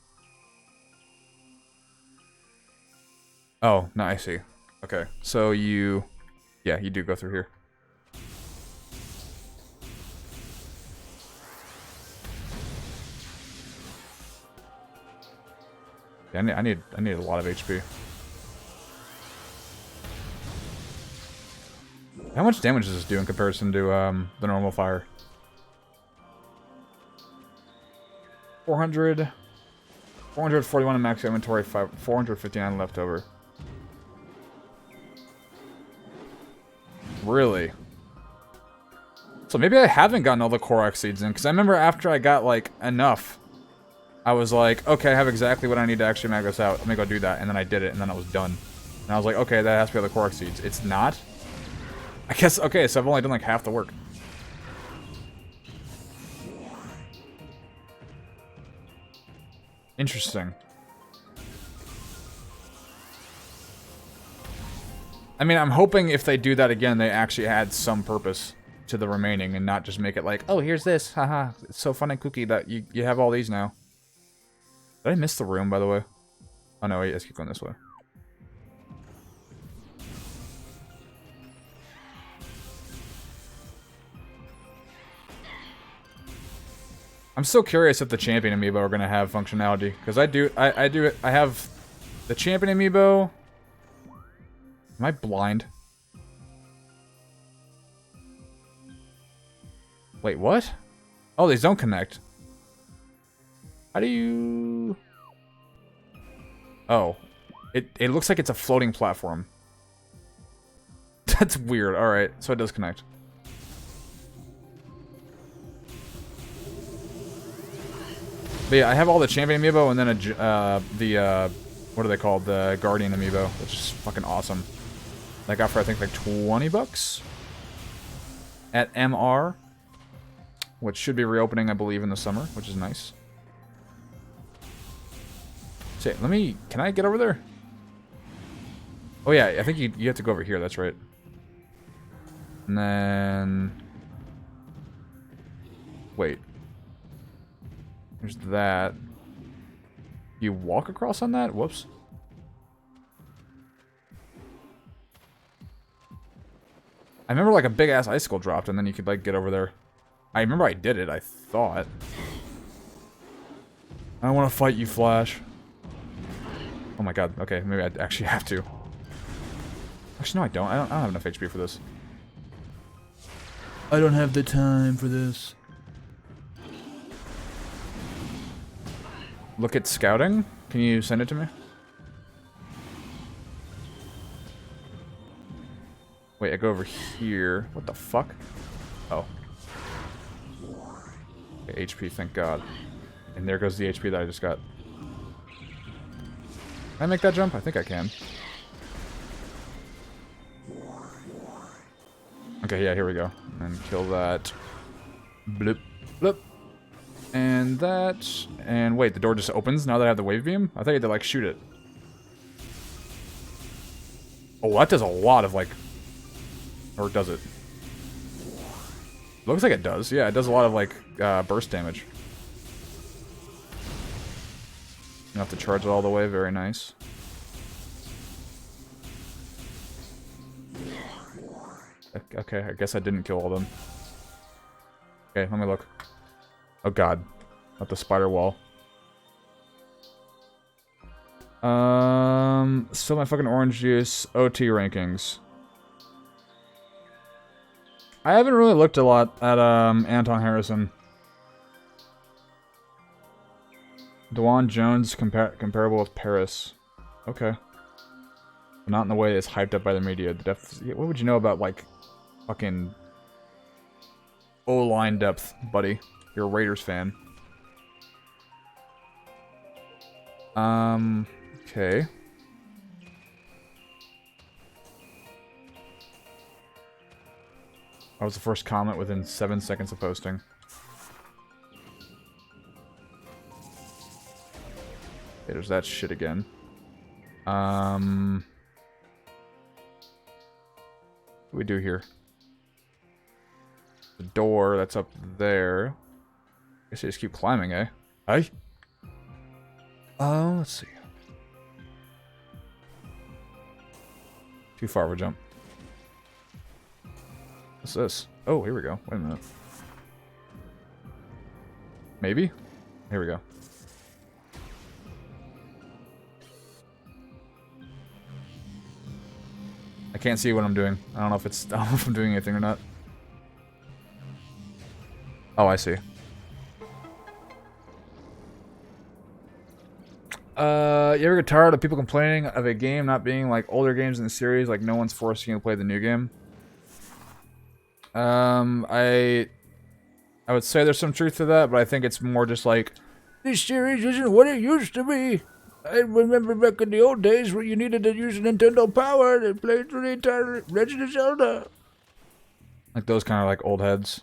Oh, no, I see. Okay, so you... Yeah, you do go through here. Yeah, I need a lot of HP. How much damage does this do in comparison to the normal fire? 441 in max inventory, 459 left over. Really? So maybe I haven't gotten all the Korok seeds in, because I remember after I got, like, enough, I was like, okay, I have exactly what I need to actually max this out. Let me go do that, and then I did it, and then I was done. And I was like, okay, that has to be all the Korok seeds. It's not? I guess, okay, so I've only done like half the work. Interesting. I mean, I'm hoping if they do that again, they actually add some purpose to the remaining and not just make it like, oh, here's this, haha, it's so fun and kooky that you have all these now. Did I miss the room, by the way? Oh no, wait, let's keep going this way. I'm still curious if the champion amiibo are gonna have functionality, because I have the champion amiibo. Am I blind? Wait, what? Oh, these don't connect. How do you... Oh. It looks like it's a floating platform. That's weird. Alright, so it does connect. But yeah, I have all the champion amiibo and then what are they called? The guardian amiibo, which is fucking awesome. That got for, I think, like 20 bucks at MR, which should be reopening, I believe, in the summer, which is nice. So, can I get over there? Oh yeah, I think you have to go over here, that's right. And then... Wait. There's that. You walk across on that? Whoops. I remember like a big ass icicle dropped and then you could like get over there. I remember I did it, I thought. I don't want to fight you, Flash. Oh my god, okay, maybe I actually have to. Actually, no, I don't. I don't have enough HP for this. I don't have the time for this. Look at scouting? Can you send it to me? Wait, I go over here. What the fuck? Oh. Okay, HP, thank god. And there goes the HP that I just got. Can I make that jump? I think I can. Okay, yeah, here we go. And kill that. Bloop. Bloop. And that. And wait, the door just opens now that I have the wave beam? I thought you had to, like, shoot it. Oh, that does a lot of, like... Or does it? Looks like it does. Yeah, it does a lot of, like, burst damage. You have to charge it all the way. Very nice. Okay, I guess I didn't kill all of them. Okay, let me look. Oh god. Not the spider wall. Still my fucking orange juice. OT rankings. I haven't really looked a lot at, Anton Harrison. Dewan Jones comparable with Paris. Okay. Not in the way it's hyped up by the media. What would you know about, like, fucking O-line depth, buddy? You're a Raiders fan. Okay. That was the first comment within 7 seconds of posting. Okay, there's that shit again. What do we do here? The door that's up there. I guess I just keep climbing, eh? Hey? Let's see. Too far of a jump. What's this? Oh, here we go. Wait a minute. Maybe? Here we go. I can't see what I'm doing. I don't know if it's... I don't know if I'm doing anything or not. Oh, I see. You ever get tired of people complaining of a game not being like older games in the series, like no one's forcing you to play the new game? I would say there's some truth to that, but I think it's more just like, this series isn't what it used to be. I remember back in the old days where you needed to use Nintendo Power to play through the entire Legend of Zelda. Like those kind of like old heads.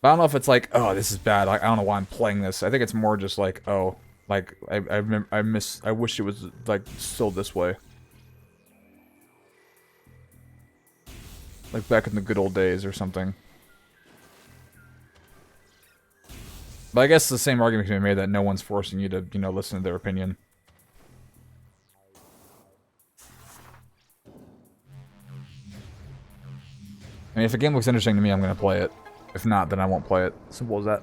But I don't know if it's like, oh, this is bad. Like, I don't know why I'm playing this. I think it's more just like, oh, like I wish it was like still this way. Like back in the good old days or something. But I guess the same argument can be made that no one's forcing you to, you know, listen to their opinion. I mean, if a game looks interesting to me, I'm gonna play it. If not, then I won't play it. Simple as that.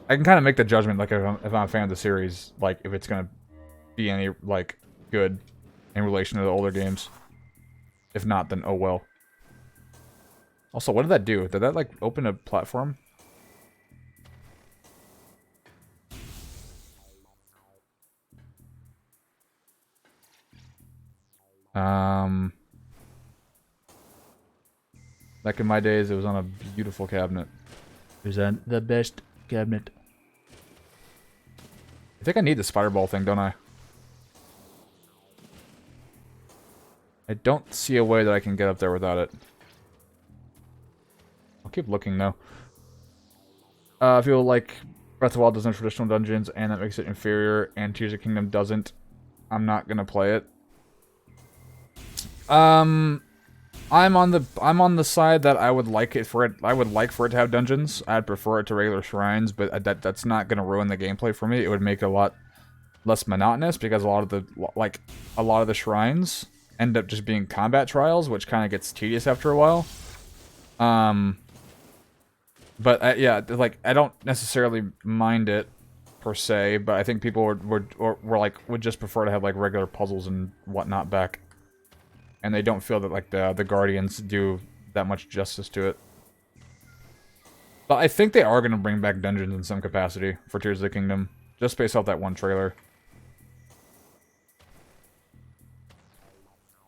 I can kind of make the judgment, like, if I'm a fan of the series, like, if it's gonna be any, like, good in relation to the older games. If not, then oh well. Also, what did that do? Did that, like, open a platform? Back in my days, it was on a beautiful cabinet. It was on the best cabinet. I think I need the spider ball thing, don't I? I don't see a way that I can get up there without it. I'll keep looking, though. I feel like Breath of the Wild doesn't have traditional dungeons, and that makes it inferior, and Tears of the Kingdom doesn't. I'm not gonna play it. I'm on the side that I would like it for it. I would like for it to have dungeons. I'd prefer it to regular shrines, but that's not gonna ruin the gameplay for me. It would make it a lot less monotonous because a lot of the shrines end up just being combat trials, which kind of gets tedious after a while. But yeah, like I don't necessarily mind it per se, but I think people would just prefer to have like regular puzzles and whatnot back. And they don't feel that, like, the Guardians do that much justice to it. But I think they are going to bring back dungeons in some capacity for Tears of the Kingdom. Just based off that one trailer.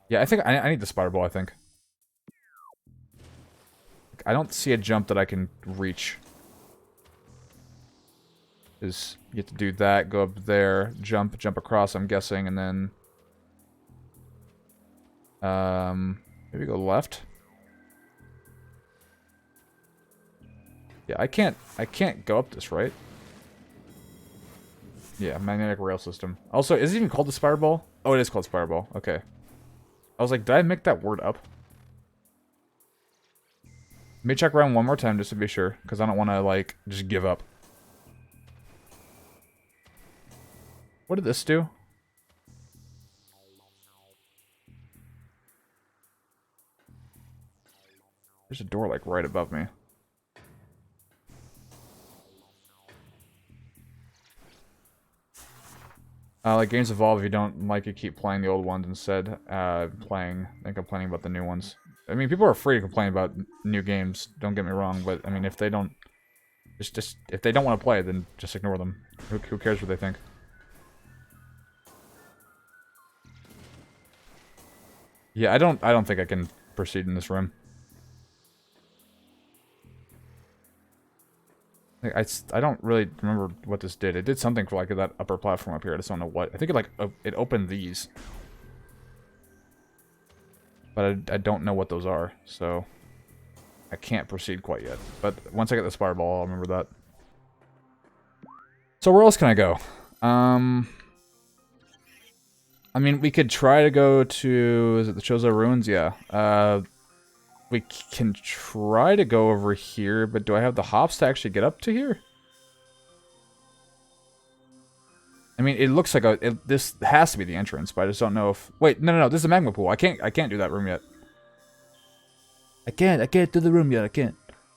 Yeah, I think I need the Spider Ball, I think. I don't see a jump that I can reach. Is you have to do that, go up there, jump across, I'm guessing, and then... maybe go left. Yeah, I can't go up this, right? Yeah, magnetic rail system. Also, is it even called the Spider Ball? Oh, it is called Spider Ball. Okay. I was like, did I make that word up? Let me check around one more time just to be sure, because I don't want to, like, just give up. What did this do? There's a door, like, right above me. Like, games evolve. If you don't like it, keep playing the old ones instead. Complaining about the new ones. I mean, people are free to complain about new games. Don't get me wrong, but I mean, if they don't, if they don't want to play, then just ignore them. Who cares what they think? Yeah, I don't think I can proceed in this room. Like, I don't really remember what this did. It did something for, like, that upper platform up here. I just don't know what. I think it, like, it opened these. But I don't know what those are, so... I can't proceed quite yet. But once I get the Spider Ball, I'll remember that. So where else can I go? I mean, we could try to go to... Is it the Chozo Ruins? Yeah. We can try to go over here, but do I have the hops to actually get up to here? I mean, it looks like this has to be the entrance, but I just don't know if... Wait, no, this is a magma pool. I can't do that room yet. I can't do the room yet. I can't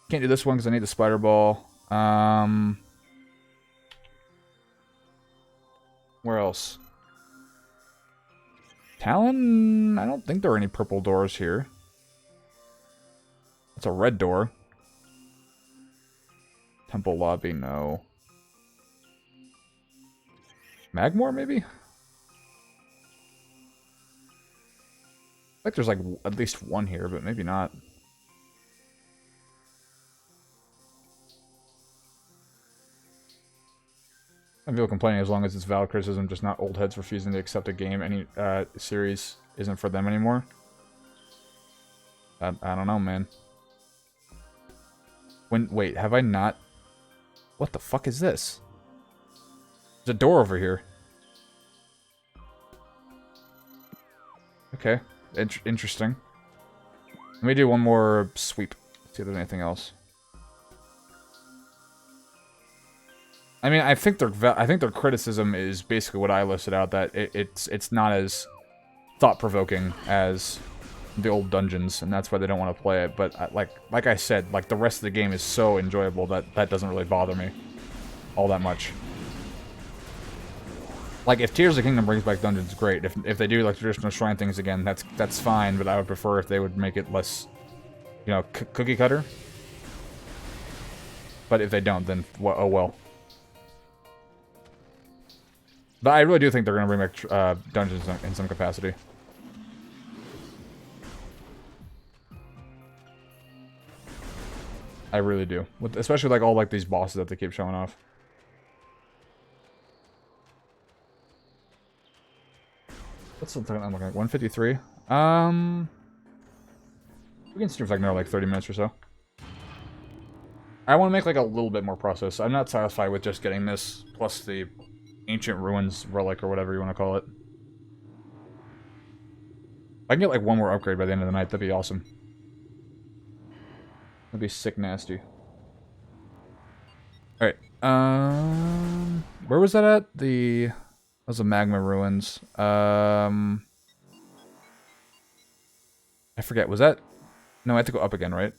do this one because I need the Spider Ball. Where else? Talon? I don't think there are any purple doors here. It's a red door. Temple lobby, no. Magmore, maybe? Like there's like at least one here, but maybe not. I feel complaining as long as it's valid criticism, just not old heads refusing to accept a game any series isn't for them anymore. I don't know, man. Wait, have I not? What the fuck is this? There's a door over here. Okay, interesting. Let me do one more sweep. See if there's anything else. I mean, I think their criticism is basically what I listed out, that it's not as thought-provoking as the old dungeons, and that's why they don't want to play it. But like I said, like the rest of the game is so enjoyable that that doesn't really bother me all that much. Like if Tears of the Kingdom brings back dungeons, great. If they do like traditional shrine things again, that's fine. But I would prefer if they would make it less, you know, cookie cutter. But if they don't, then oh well. But I really do think they're going to bring back dungeons in some capacity. I really do. Especially like all like these bosses that they keep showing off. What's the time I'm looking at? 153? We can stream for like another like 30 minutes or so. I want to make like a little bit more process. I'm not satisfied with just getting this plus the Ancient Ruins relic or whatever you want to call it. If I can get like one more upgrade by the end of the night, that'd be awesome. That'd be sick nasty. Alright, where was that at? That was the Magma Ruins. I forget, was that? No, I have to go up again, right?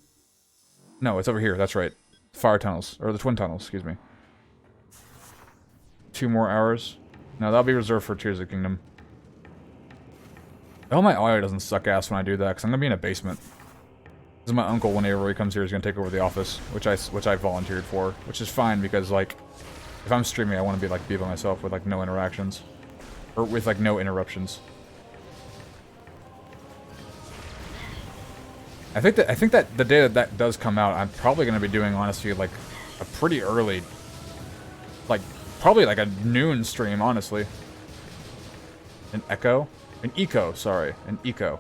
No, it's over here, that's right. Fire tunnels, or the Twin Tunnels, excuse me. 2 more hours. No, that'll be reserved for Tears of the Kingdom. I hope my audio doesn't suck ass when I do that, because I'm gonna be in a basement. This is my uncle, whenever he comes here, he's gonna take over the office, which I volunteered for, which is fine because like, if I'm streaming, I want to be by myself with like no interactions, or with like no interruptions. I think that the day that does come out, I'm probably gonna be doing honestly like a pretty early, like probably like a noon stream, honestly. An echo, sorry, an eco.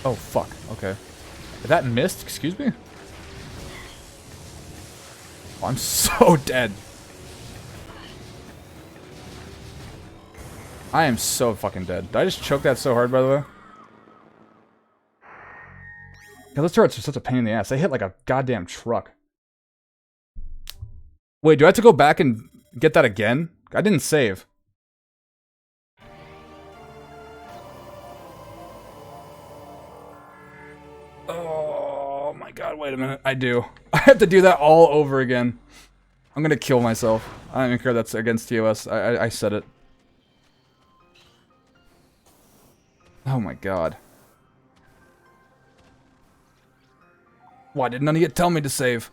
Oh, fuck. Okay. That missed? Excuse me? Oh, I'm so dead. I am so fucking dead. Did I just choke that so hard, by the way? God, those turrets are such a pain in the ass. They hit like a goddamn truck. Wait, do I have to go back and get that again? I didn't save. Oh my god, wait a minute. I do. I have to do that all over again. I'm gonna kill myself. I don't even care that's against TOS. I said it. Oh my god. Why did none of you tell me to save?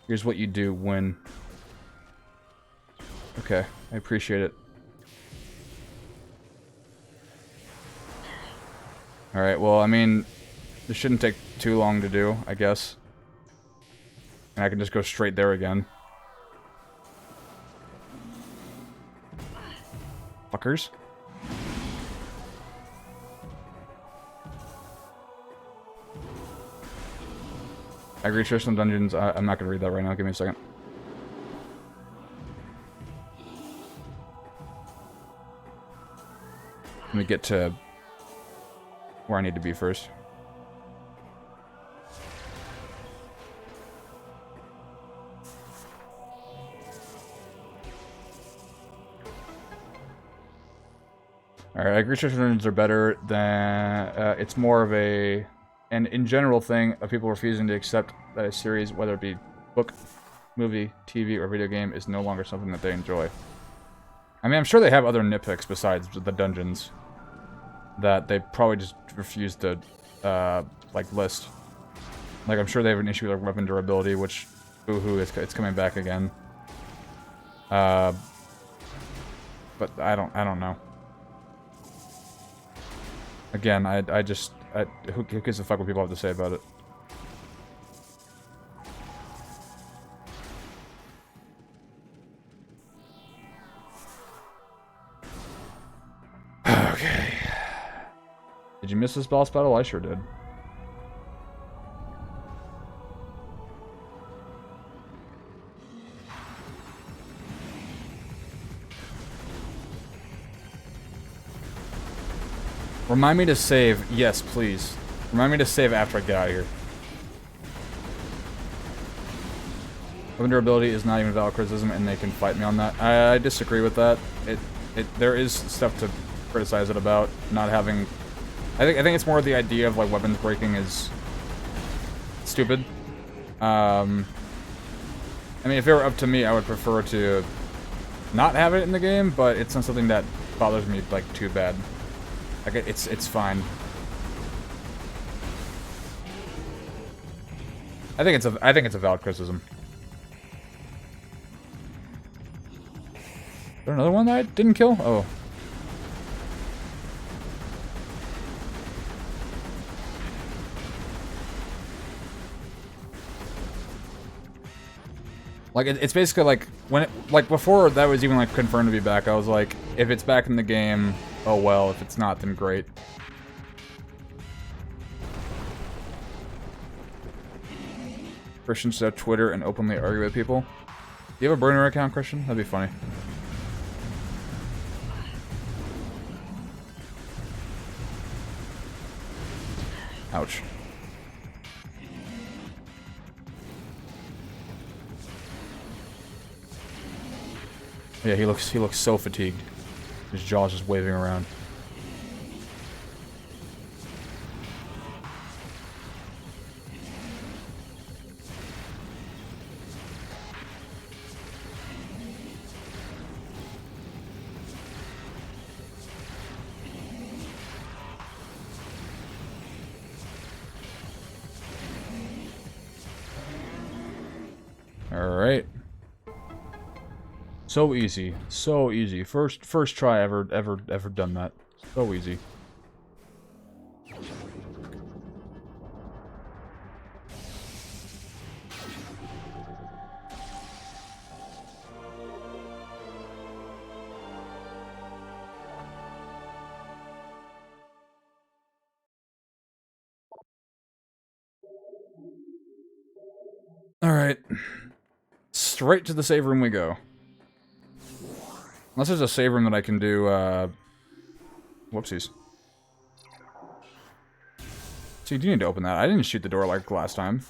Here's what you do when... Okay, I appreciate it. Alright, well, I mean, this shouldn't take too long to do, I guess. And I can just go straight there again. Fuckers. I agree, traditional dungeons. I'm not gonna read that right now. Give me a second. Let me get to where I need to be first. Alright, I agree traditional dungeons are better than... it's more of an in general thing of people refusing to accept that a series, whether it be book, movie, TV, or video game, is no longer something that they enjoy. I mean, I'm sure they have other nitpicks besides the dungeons that they probably just refuse to, like, list. Like, I'm sure they have an issue with like, weapon durability, which, boo-hoo, it's coming back again. But I don't know. Again, who gives a fuck what people have to say about it? Okay. Did you miss this boss battle? I sure did. Remind me to save. Yes, please. Remind me to save after I get out of here. Weapon durability is not even a valid criticism, and they can fight me on that. I disagree with that. There is stuff to criticize it about. Not having... I think it's more the idea of, like, weapons breaking is... stupid. I mean, if it were up to me, I would prefer to not have it in the game, but it's not something that bothers me, like, too bad. Like, it's fine. I think it's a valid criticism. Is there another one that I didn't kill? Oh. Like, it's basically like, when it, like, before that was even, like, confirmed to be back, I was like, if it's back in the game, oh well, if it's not, then great. Christian should have Twitter and openly argue with people. Do you have a burner account, Christian? That'd be funny. Ouch. Yeah, he looks so fatigued. His jaw's just waving around. Alright. So easy. So easy. First try ever done that. So easy. Alright. Straight to the save room we go. Unless there's a save room that I can do, whoopsies. So you do need to open that. I didn't shoot the door like last time.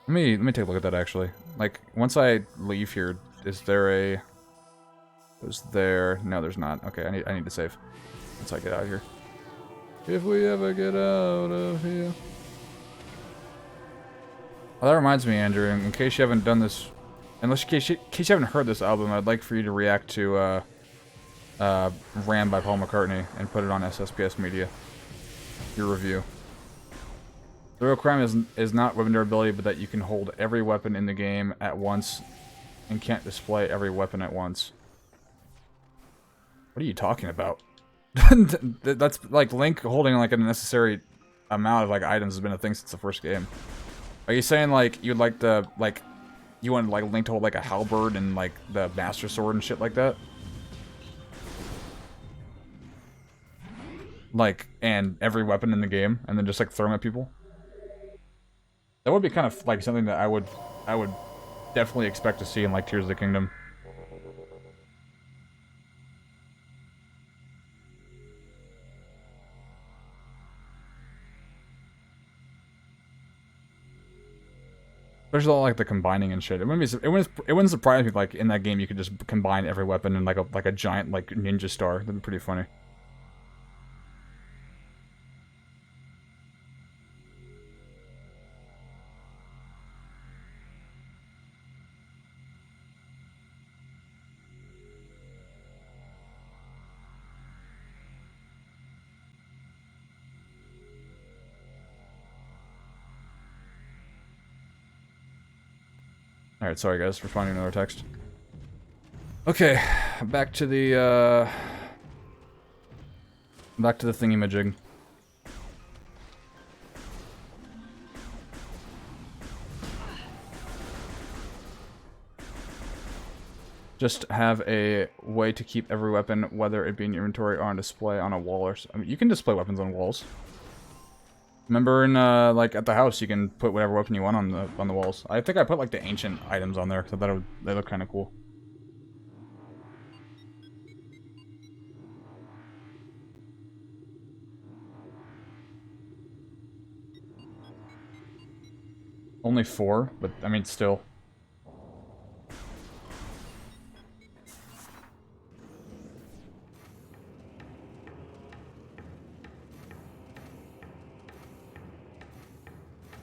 Let me take a look at that actually. Like, once I leave here, is there a... Was there... No, there's not. Okay, I need to save. Once I get out of here. If we ever get out of here. Well, that reminds me, Andrew, in case you haven't done this... in case you haven't heard this album, I'd like for you to react to, Ram by Paul McCartney and put it on SSPS Media. Your review. The real crime is not weapon durability, but that you can hold every weapon in the game at once and can't display every weapon at once. What are you talking about? That's like Link holding like an unnecessary amount of like items has been a thing since the first game. Are you saying like you'd like the you want like Link to hold like a halberd and like the Master Sword and shit like that? Like, and every weapon in the game, and then just like throw them at people? That would be kind of like something that I would definitely expect to see in like Tears of the Kingdom. Especially all like the combining and shit. It wouldn't surprise me if like in that game you could just combine every weapon in like a giant like ninja star. That'd be pretty funny. Alright, sorry guys for finding another text. Okay, back to the thingy-majig. Just have a way to keep every weapon, whether it be in your inventory or on display on a wall or... I mean, you can display weapons on walls. Remember in, like, at the house, you can put whatever weapon you want on the walls. I think I put, like, the ancient items on there, because I thought they look kind of cool. Only 4, but, I mean, still.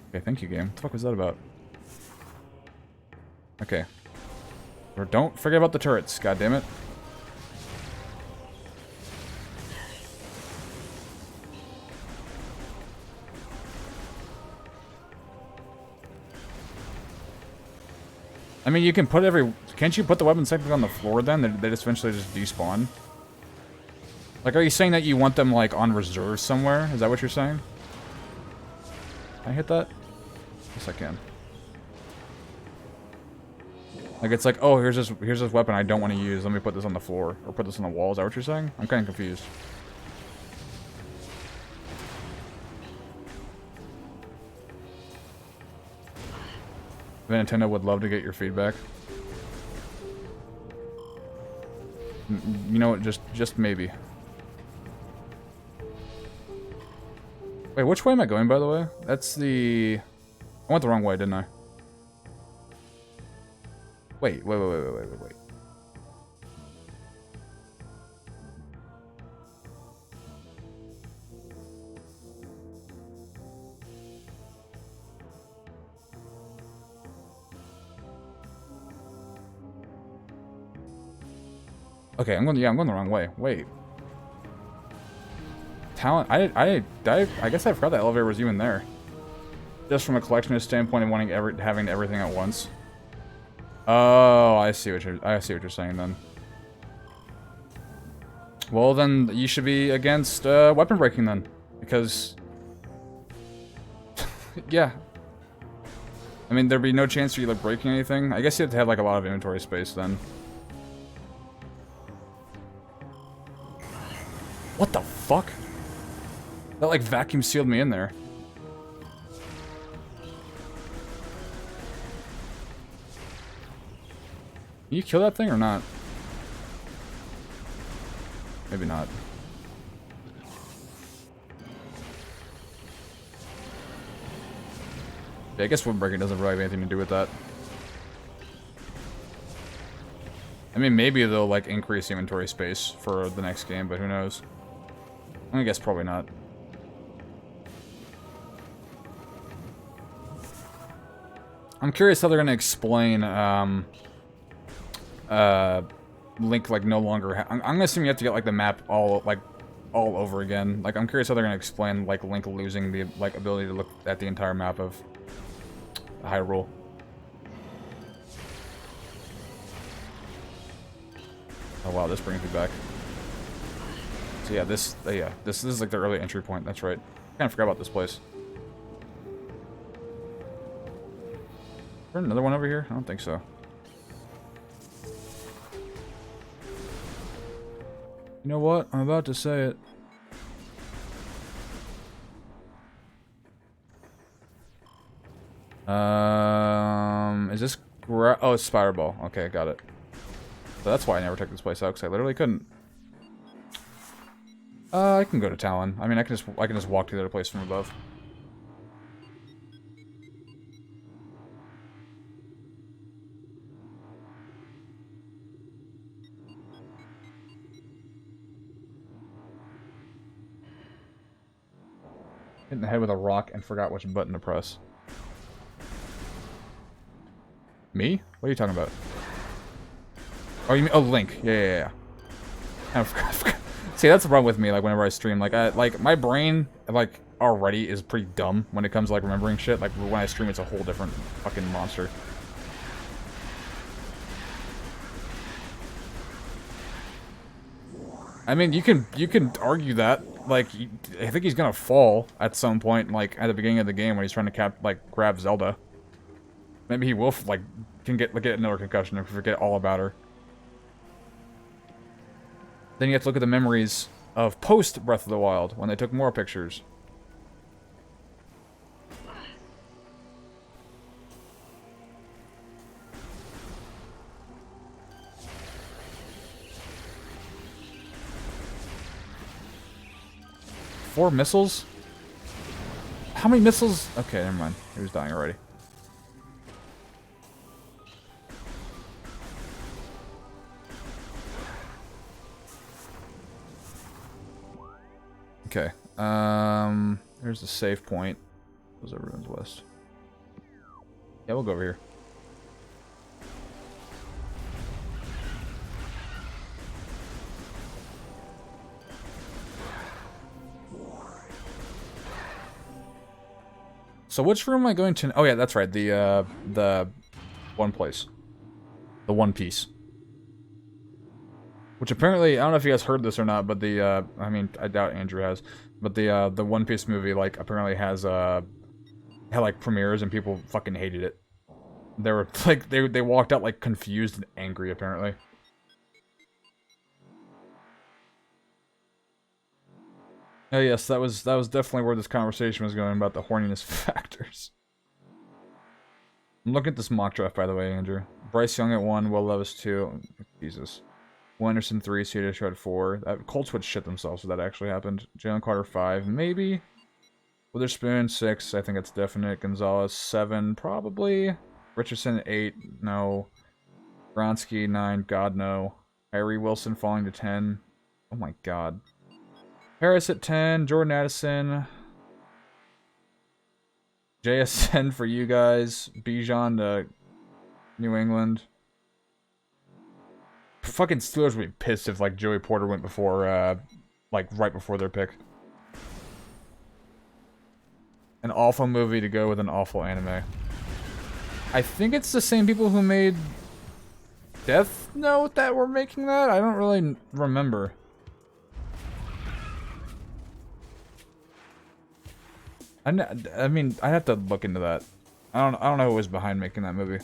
Okay, thank you, game. What the fuck was that about? Okay. Or don't forget about the turrets, goddammit. I mean, you can put every... Can't you put the weapons technically on the floor then? They just eventually just despawn? Like, are you saying that you want them, like, on reserve somewhere? Is that what you're saying? Can I hit that? Yes, I can. Like, it's like, oh, here's this weapon I don't want to use. Let me put this on the floor. Or put this on the wall. Is that what you're saying? I'm kind of confused. Nintendo would love to get your feedback. You know what? Just maybe. Wait, which way am I going, by the way? That's the... I went the wrong way, didn't I? Wait. Okay, I'm going the wrong way. Wait. Talent. I guess I forgot that elevator was even there. Just from a collectionist standpoint and wanting having everything at once. Oh, I see what you're saying then. Well, then you should be against weapon breaking then, because yeah. I mean, there'd be no chance for you like breaking anything. I guess you have to have like a lot of inventory space then. What the fuck? That like vacuum sealed me in there. Can you kill that thing or not? Maybe not. Yeah, I guess Windbreaker doesn't really have anything to do with that. I mean, maybe they'll like increase inventory space for the next game, but who knows? I guess probably not. I'm curious how they're gonna explain Link like no longer. I'm gonna assume you have to get like the map all over again. Like I'm curious how they're gonna explain like Link losing the like ability to look at the entire map of Hyrule. Oh wow, this brings me back. So yeah, this is like the early entry point. That's right. Kind of forgot about this place. Is there another one over here? I don't think so. You know what? I'm about to say it. Is this oh, it's Spider Ball. Okay, got it. So that's why I never took this place out, because I literally couldn't. I can go to Talon. I mean, I can just walk to the other place from above. Hit in the head with a rock and forgot which button to press. Me? What are you talking about? Oh, you mean Link? Yeah. I forgot. See, that's the problem with me. Like whenever I stream, like my brain like already is pretty dumb when it comes to like remembering shit. Like when I stream, it's a whole different fucking monster. I mean, you can argue that. Like, I think he's gonna fall at some point, like at the beginning of the game when he's trying to grab Zelda. Maybe he will like can get another concussion and forget all about her. Then you have to look at the memories of post Breath of the Wild when they took more pictures. Four missiles? How many missiles? Okay, never mind. He was dying already. Okay. There's the save point. Those are Ruins West. Yeah, we'll go over here. So which room am I going to? Oh yeah, that's right. The one place. The One Piece. Which apparently, I don't know if you guys heard this or not, but I mean, I doubt Andrew has, but the One Piece movie, like, apparently has, had, like, premieres and people fucking hated it. They were, like, they walked out, like, confused and angry, apparently. Oh yes, that was definitely where this conversation was going about the horniness factors. I'm looking at this mock draft, by the way, Andrew. Bryce Young at 1, Will Levis 2. Jesus. Will Anderson 3, CJ Stroud 4. Colts would shit themselves if that actually happened. Jalen Carter 5, maybe. Witherspoon 6, I think it's definite. Gonzalez 7, probably. Richardson 8, no. Bronsky 9, God no. Kyrie Wilson falling to 10. Oh my god. Harris at 10, Jordan Addison. JSN for you guys. Bijan to New England. Fucking Steelers would be pissed if, like, Joey Porter went before, like, right before their pick. An awful movie to go with an awful anime. I think it's the same people who made Death Note that were making that? I don't really remember. I mean, I'd have to look into that. I don't know who was behind making that movie.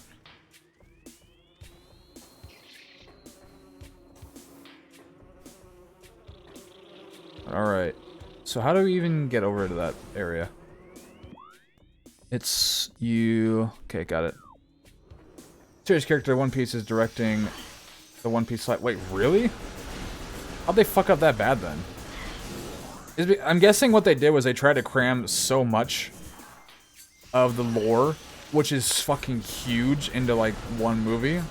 Alright. So how do we even get over to that area? It's you... Okay, got it. Series character One Piece is directing the One Piece slide. Wait, really? How'd they fuck up that bad then? I'm guessing what they did was they tried to cram so much of the lore, which is fucking huge, into like one movie.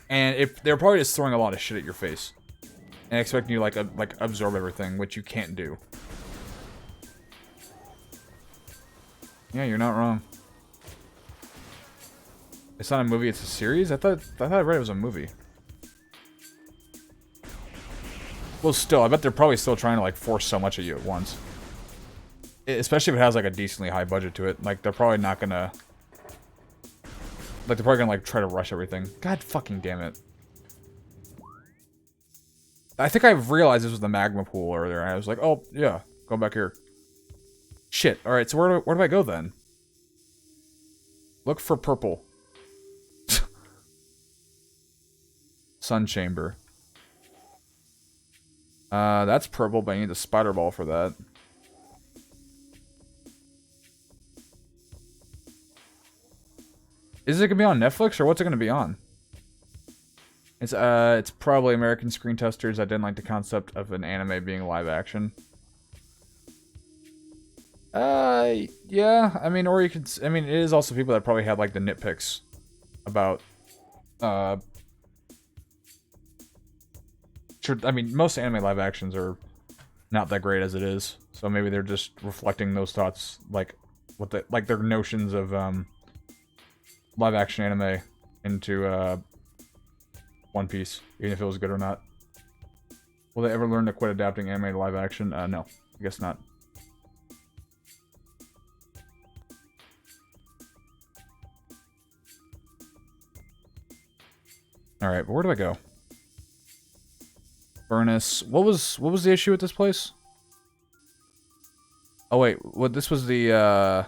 And they're probably just throwing a lot of shit at your face. And expecting you to like absorb everything, which you can't do. Yeah, you're not wrong. It's not a movie, it's a series? I thought I read it was a movie. Well, still, I bet they're probably still trying to, like, force so much at you at once. Especially if it has, like, a decently high budget to it. Like, they're probably not gonna... Like, they're probably gonna, like, try to rush everything. God fucking damn it. I think I realized this was the magma pool earlier, and I was like, oh, yeah, go back here. Shit, alright, so where do I go then? Look for purple. Sun chamber. That's purple, but I need the spider ball for that. Is it gonna be on Netflix, or what's it gonna be on? It's probably American Screen Testers. I didn't like the concept of an anime being live action. Yeah, I mean, or you could, I mean, it is also people that probably had, like, the nitpicks about, I mean, most anime live actions are not that great as it is, so maybe they're just reflecting those thoughts, like like their notions of live action anime into One Piece, even if it was good or not. Will they ever learn to quit adapting anime to live action? No, I guess not. All right, but where do I go? Furnace. What was the issue with this place? Oh wait, what this was the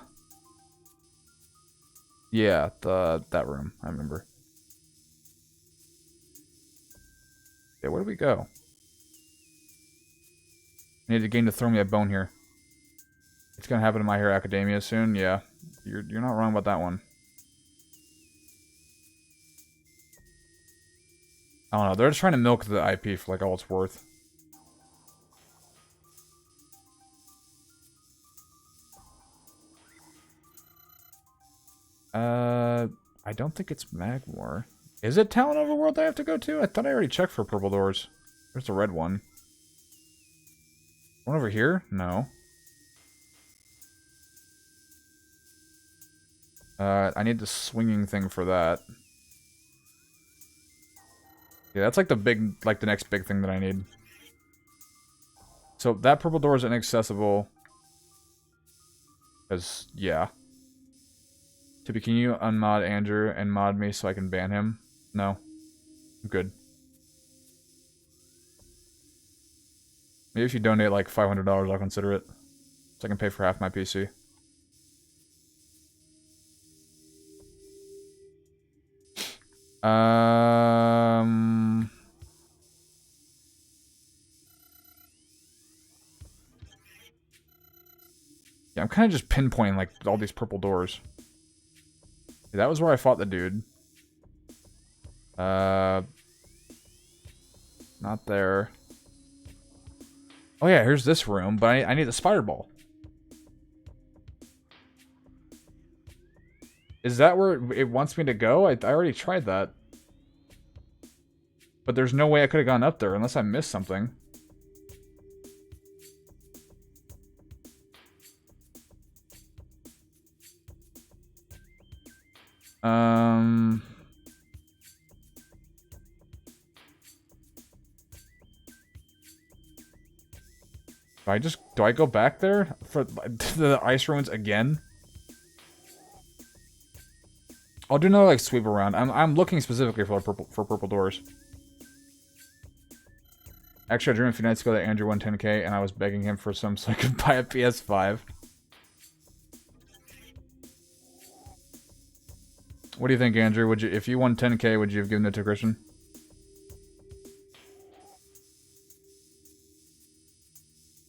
yeah, that room, I remember. Yeah, where do we go? I need the game to throw me a bone here. It's gonna happen in My Hero Academia soon. Yeah, you're not wrong about that one. I don't know. They're just trying to milk the IP for like all it's worth. I don't think it's Magmore. Is it Talon Overworld I have to go to? I thought I already checked for purple doors. There's the red one. One over here? No. I need the swinging thing for that. Yeah, that's like the big, like the next big thing that I need. So that purple door is inaccessible. Because, yeah. Tippy, can you unmod Andrew and mod me so I can ban him? No. I'm good. Maybe if you donate like $500, I'll consider it. So I can pay for half my PC. Yeah, I'm kind of just pinpointing like all these purple doors. Yeah, that was where I fought the dude. Not there. Oh yeah, here's this room, but I need the spider ball. Is that where it wants me to go? I already tried that. But there's no way I could have gone up there unless I missed something. Do I go back there for the ice ruins again? I'll do another like sweep around. I'm looking specifically for purple doors. Actually, I dreamed a few nights ago that Andrew won 10K and I was begging him for some so I could buy a PS5. What do you think, Andrew? Would you, if you won 10K, would you have given it to Christian?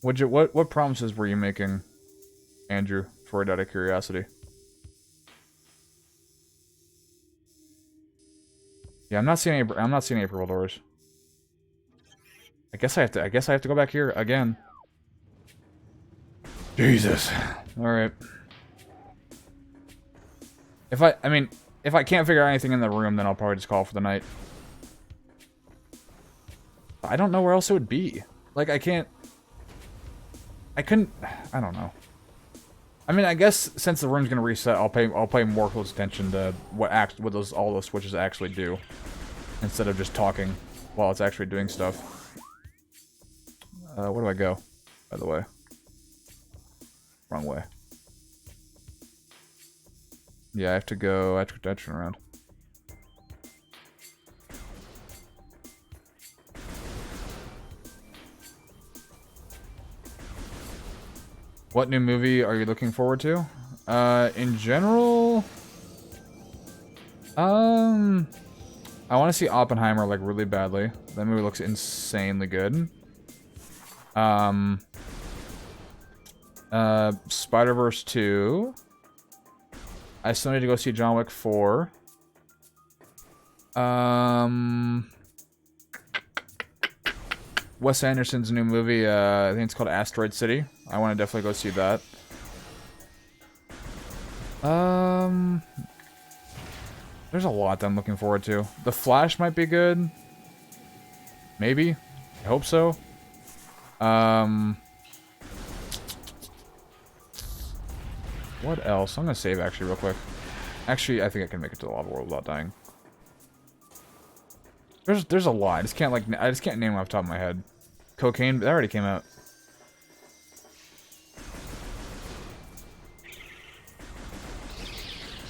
What promises were you making, Andrew, for it out of curiosity? Yeah, I'm not seeing any purple doors. I guess I have to go back here again. Jesus. All right. If I can't figure out anything in the room, then I'll probably just call for the night. I don't know where else it would be. Like I couldn't. I don't know. I mean, I guess since the room's gonna reset, I'll pay more close attention to what all those switches actually do, instead of just talking while it's actually doing stuff. Where do I go, by the way? Wrong way. Yeah, I have to turn around. What new movie are you looking forward to? In general, I want to see Oppenheimer like really badly. That movie looks insanely good. Spider-Verse 2. I still need to go see John Wick 4. Wes Anderson's new movie, I think it's called Asteroid City. I want to definitely go see that. There's a lot that I'm looking forward to. The Flash might be good. Maybe. I hope so. What else? I'm gonna save actually real quick. Actually, I think I can make it to the lava world without dying. There's a lot. I just can't name them off the top of my head. Cocaine, that already came out.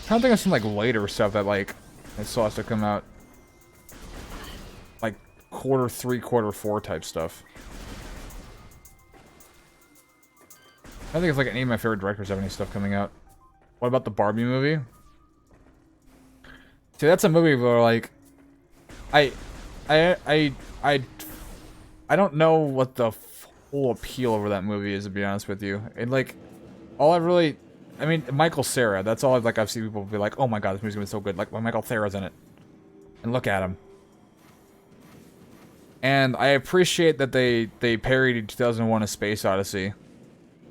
I don't think I've seen like later stuff that like it still has to come out. Like quarter 3, quarter 4 type stuff. I don't think it's like any of my favorite directors have any stuff coming out. What about the Barbie movie? See, that's a movie where like I don't know what the full appeal over that movie is, to be honest with you. And like, all I really, I mean, Michael Cera. That's all I've seen people be like, oh my god, this movie's gonna be so good. Like, when Michael Cera's in it, and look at him. And I appreciate that they parodied 2001: A Space Odyssey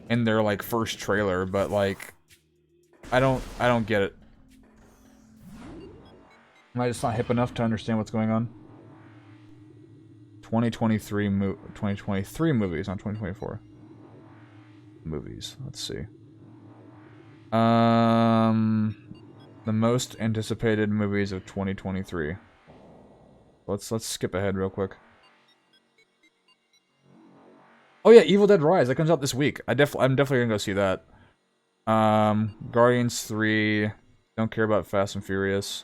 in their like first trailer, but like, I don't get it. Am I just not hip enough to understand what's going on? 2023 movies, not 2024 movies. Let's see. The most anticipated movies of 2023. Let's skip ahead real quick. Oh yeah, Evil Dead Rise. That comes out this week. I'm definitely gonna go see that. Guardians 3. Don't care about Fast and Furious.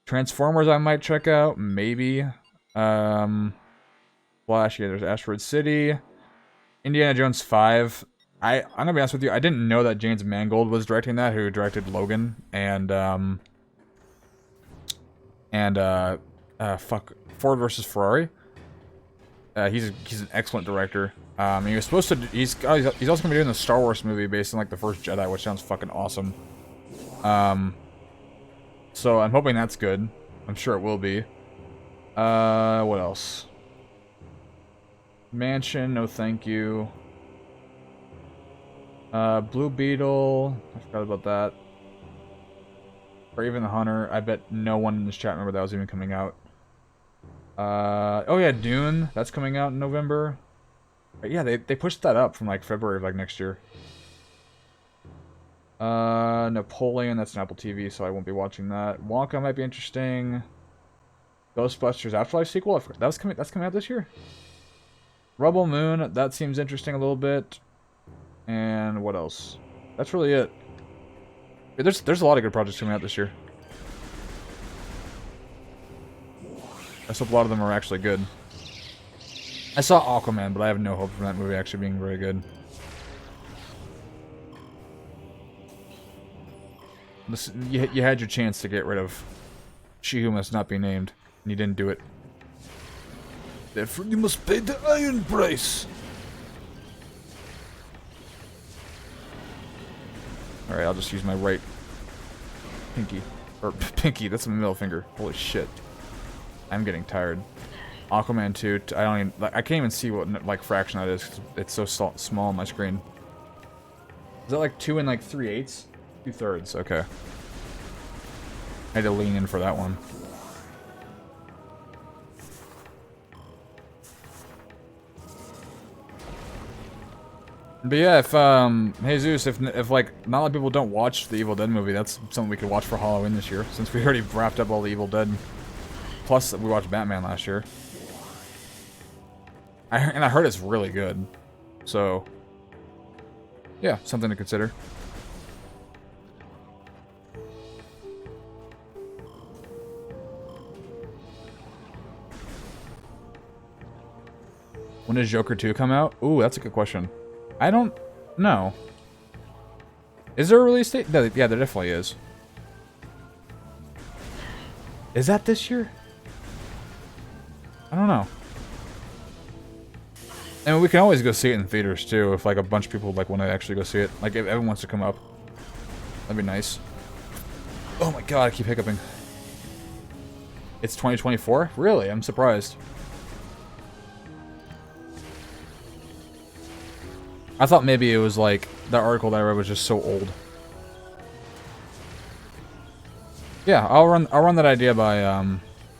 Transformers I might check out, maybe. Flash, yeah, there's Asteroid City. Indiana Jones 5. I'm gonna be honest with you, I didn't know that James Mangold was directing that, who directed Logan and Ford versus Ferrari. He's an excellent director. He was supposed to. He's also gonna be doing the Star Wars movie based on like the First Jedi, which sounds fucking awesome. So I'm hoping that's good. I'm sure it will be. What else? Mansion, no thank you. Blue Beetle, I forgot about that. Raven the Hunter, I bet no one in this chat remember that was even coming out. Oh yeah, Dune, that's coming out in November. But yeah, they pushed that up from like February of like next year. Napoleon, that's an Apple TV, so I won't be watching that. Wonka might be interesting. Ghostbusters Afterlife sequel, that's coming out this year. Rebel Moon, that seems interesting a little bit. And what else? That's really it. There's a lot of good projects coming out this year. I hope a lot of them are actually good. I saw Aquaman, but I have no hope for that movie actually being very good. Listen, you had your chance to get rid of She Who Must Not Be Named, and you didn't do it. Therefore, you must pay the iron price. Alright, I'll just use my right pinky. Or pinky, that's my middle finger. Holy shit. I'm getting tired. Aquaman 2, I can't even see what like fraction that is, 'cause it's so small on my screen. Is that like 2 and like 3/8? 2/3, okay. I had to lean in for that one. But yeah, if Jesus, if like not a lot of people don't watch the Evil Dead movie, that's something we could watch for Halloween this year, since we already wrapped up all the Evil Dead. Plus, we watched Batman last year. I heard it's really good. So, yeah, something to consider. When does Joker 2 come out? Ooh, that's a good question. I don't know. Is there a release date? Yeah, there definitely is. Is that this year? I don't know. I mean, we can always go see it in theaters too, if like a bunch of people like want to actually go see it. Like if everyone wants to come up, that'd be nice. Oh my god, I keep hiccuping. It's 2024? Really? I'm surprised. I thought maybe it was like that article that I read was just so old. Yeah, I'll run that idea by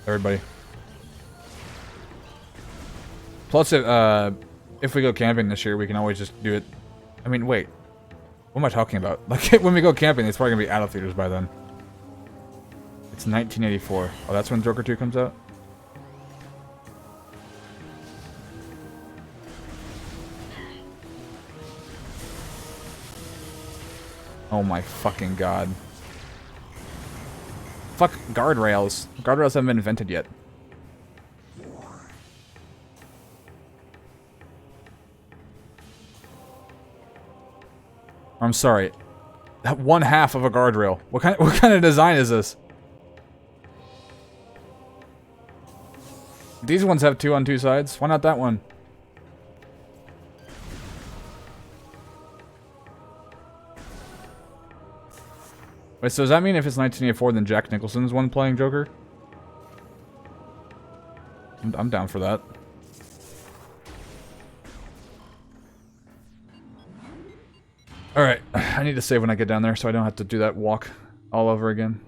everybody. Plus, if we go camping this year, we can always just do it. I mean, wait. What am I talking about? Like, when we go camping, it's probably going to be out of theaters by then. It's 1984. Oh, that's when Joker 2 comes out? Oh my fucking god. Fuck guardrails. Guardrails haven't been invented yet. I'm sorry. That one half of a guardrail. What kind of design is this? These ones have 2 on 2 sides. Why not that one? Wait, so does that mean if it's 1984, then Jack Nicholson's one playing Joker? I'm down for that. Alright, I need to save when I get down there so I don't have to do that walk all over again.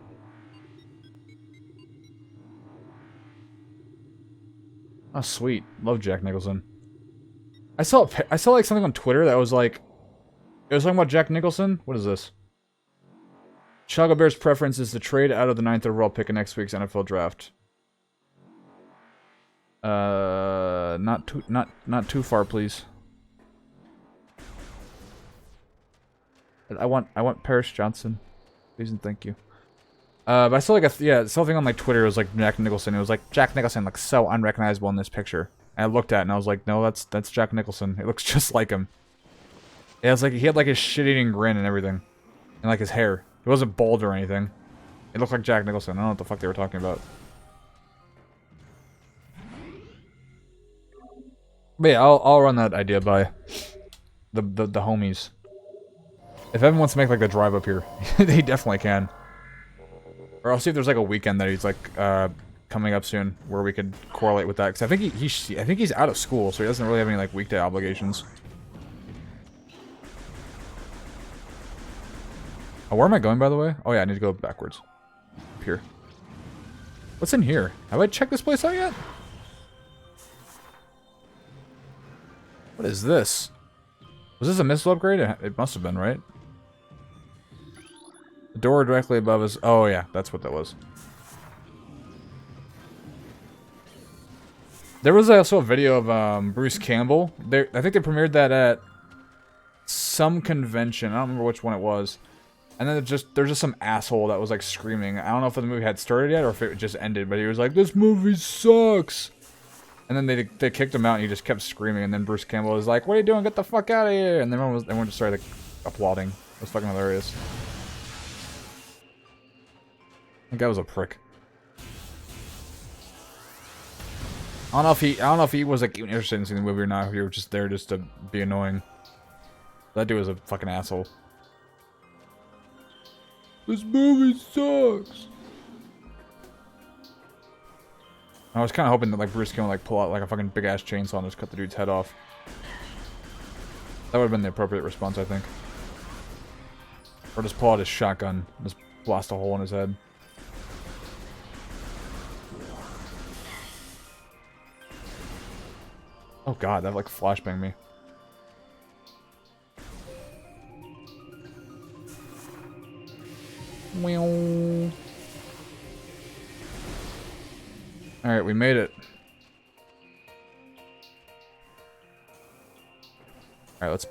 Oh, sweet. Love Jack Nicholson. I saw like something on Twitter that was like... It was talking about Jack Nicholson? What is this? Chicago Bears' preference is to trade out of the 9th overall pick in next week's NFL draft. Not too far, please. I want Paris Johnson, please and thank you. But I saw like something on like Twitter. It was like Jack Nicholson. It was like Jack Nicholson looks so unrecognizable in this picture. And I looked at it and I was like, no, that's Jack Nicholson. It looks just like him. Yeah, it's like he had like his shit-eating grin and everything, and like his hair. He wasn't bald or anything. It looked like Jack Nicholson. I don't know what the fuck they were talking about. But yeah, I'll run that idea by the homies. If Evan wants to make like the drive up here, he definitely can. Or I'll see if there's like a weekend that he's like coming up soon where we could correlate with that. Because I think I think he's out of school, so he doesn't really have any like weekday obligations. Oh, where am I going, by the way? Oh yeah, I need to go backwards. Up here. What's in here? Have I checked this place out yet? What is this? Was this a missile upgrade? It must have been, right? The door directly above us. Oh yeah, that's what that was. There was also a video of Bruce Campbell. I think they premiered that at some convention. I don't remember which one it was. And then there's just some asshole that was like screaming. I don't know if the movie had started yet or if it just ended, but he was like, "This movie sucks." And then they kicked him out and he just kept screaming. And then Bruce Campbell was like, "What are you doing? Get the fuck out of here!" And then everyone just started like, applauding. It was fucking hilarious. That guy was a prick. I don't know if he was like even interested in seeing the movie or not. If he was just there just to be annoying. That dude was a fucking asshole. This movie sucks. I was kind of hoping that like Bruce Campbell like pull out like a fucking big ass chainsaw and just cut the dude's head off. That would have been the appropriate response, I think. Or just pull out his shotgun, and just blast a hole in his head. Oh god, that like flashbanged me. Alright, we made it. Alright,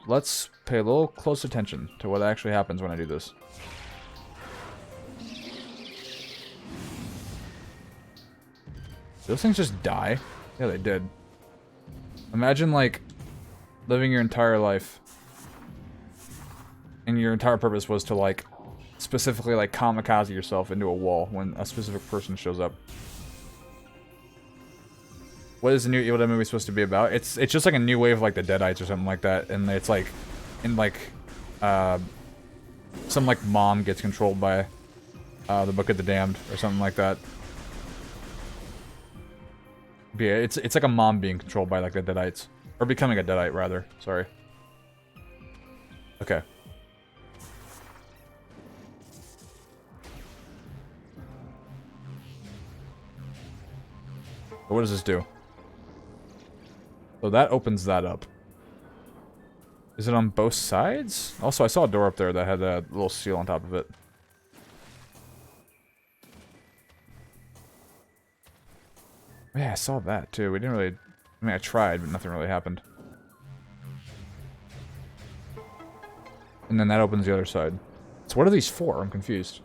let's pay a little close attention to what actually happens when I do this. Those things just die? Yeah, they did. Imagine, like, living your entire life, and your entire purpose was to, like, specifically, like, kamikaze yourself into a wall when a specific person shows up. What is the new Evil Dead movie supposed to be about? It's just, like, a new wave of, like, the Deadites or something like that, and it's, like, in, like, some, like, mom gets controlled by, the Book of the Damned, or something like that. But yeah, it's like a mom being controlled by like the Deadites. Or becoming a Deadite, rather. Sorry. Okay. What does this do? So that opens that up. Is it on both sides? Also, I saw a door up there that had a little seal on top of it. Yeah, I saw that too. We didn't really... I mean, I tried, but nothing really happened. And then that opens the other side. So what are these for? I'm confused.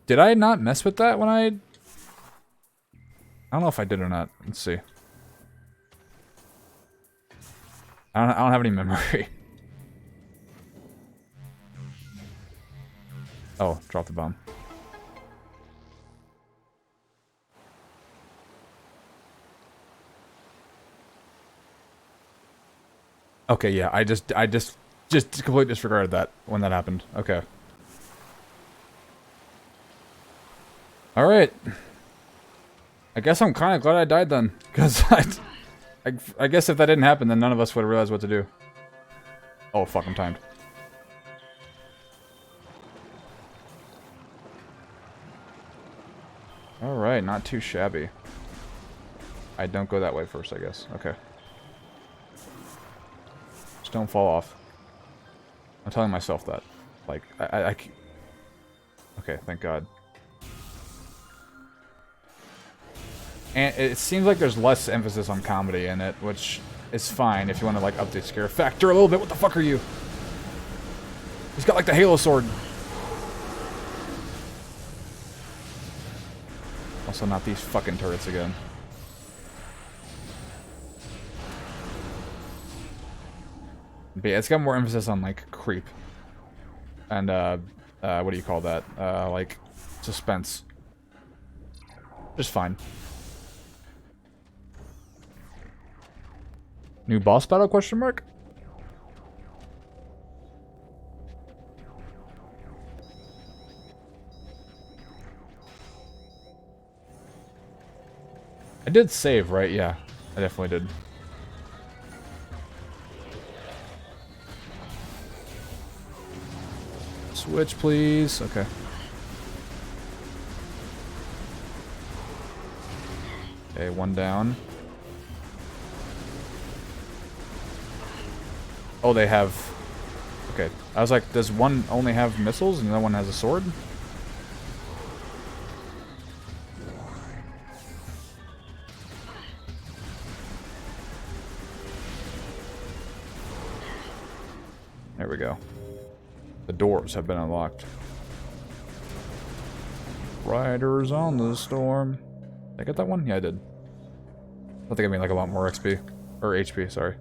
Did I not mess with that when I don't know if I did or not. Let's see. I don't have any memory. Oh, drop the bomb. Okay, yeah, I just Just completely disregarded that when that happened. Okay. Alright. I guess I'm kind of glad I died then. Because I guess if that didn't happen, then none of us would have realized what to do. Oh, fuck, I'm timed. Alright, not too shabby. I don't go that way first, I guess. Okay. Just don't fall off. I'm telling myself that. Like, okay, thank God. And it seems like there's less emphasis on comedy in it, which is fine if you want to, like, up the scare factor a little bit. What the fuck are you? He's got, like, the Halo sword. Also, not these fucking turrets again. But yeah, it's got more emphasis on, like, creep. And, what do you call that? Like, suspense. Just fine. New boss battle, question mark? I did save, right? Yeah, I definitely did. Switch, please. Okay. Okay, one down. Oh, they have... Okay. I was like, does one only have missiles and the other one has a sword? There we go. The doors have been unlocked. Riders on the storm. Did I get that one? Yeah, I did. I think I mean like a lot more XP. Or HP, sorry.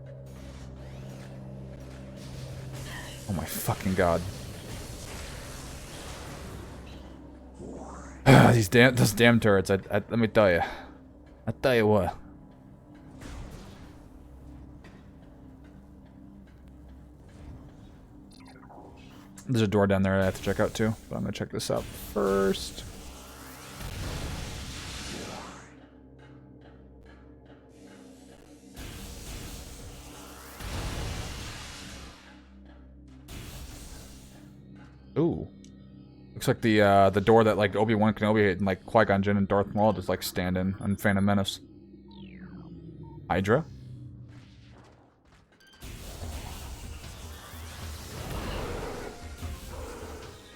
Oh my fucking God. Those damn turrets, let me tell you. I tell you what. There's a door down there I have to check out too, but I'm gonna check this out first. Ooh. Looks like the door that like Obi-Wan Kenobi and like Qui-Gon Jinn and Darth Maul just like stand in on Phantom Menace. Hydra?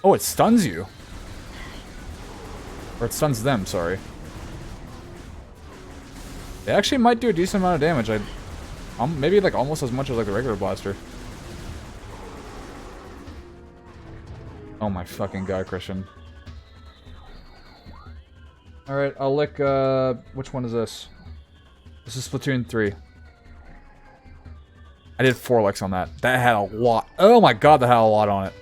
Oh, it stuns you. Or it stuns them, sorry. They actually might do a decent amount of damage. Maybe like almost as much as like a regular blaster. Oh my fucking God, Christian. Alright, I'll lick, which one is this? This is Splatoon 3. I did 4 licks on that. That had a lot. Oh my God, that had a lot on it.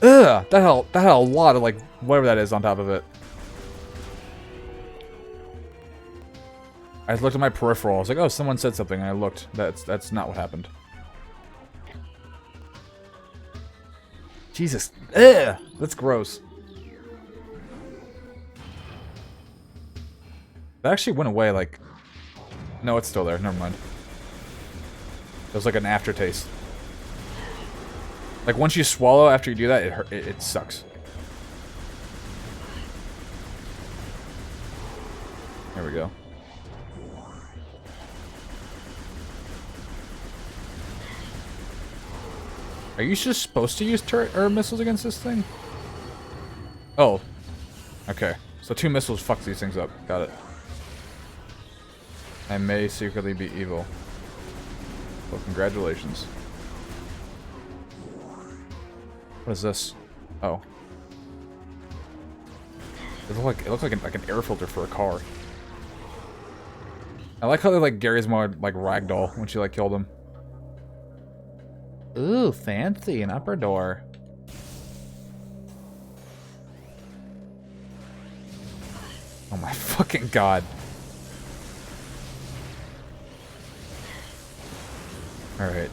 Ugh! That had a lot of, like, whatever that is on top of it. I looked at my peripheral. I was like, oh, someone said something, and I looked. That's not what happened. Jesus. Ugh! That's gross. That actually went away, like... No, it's still there. Never mind. It was like an aftertaste. Like, once you swallow after you do that, it sucks. There we go. Are you just supposed to use turret or missiles against this thing? Oh. Okay. So 2 missiles fucks these things up. Got it. I may secretly be evil. Well, congratulations. What is this? Oh. It looks like an air filter for a car. I like how they like Gary's mod like ragdoll when she like killed him. Ooh, fancy, an upper door. Oh my fucking God. Alright.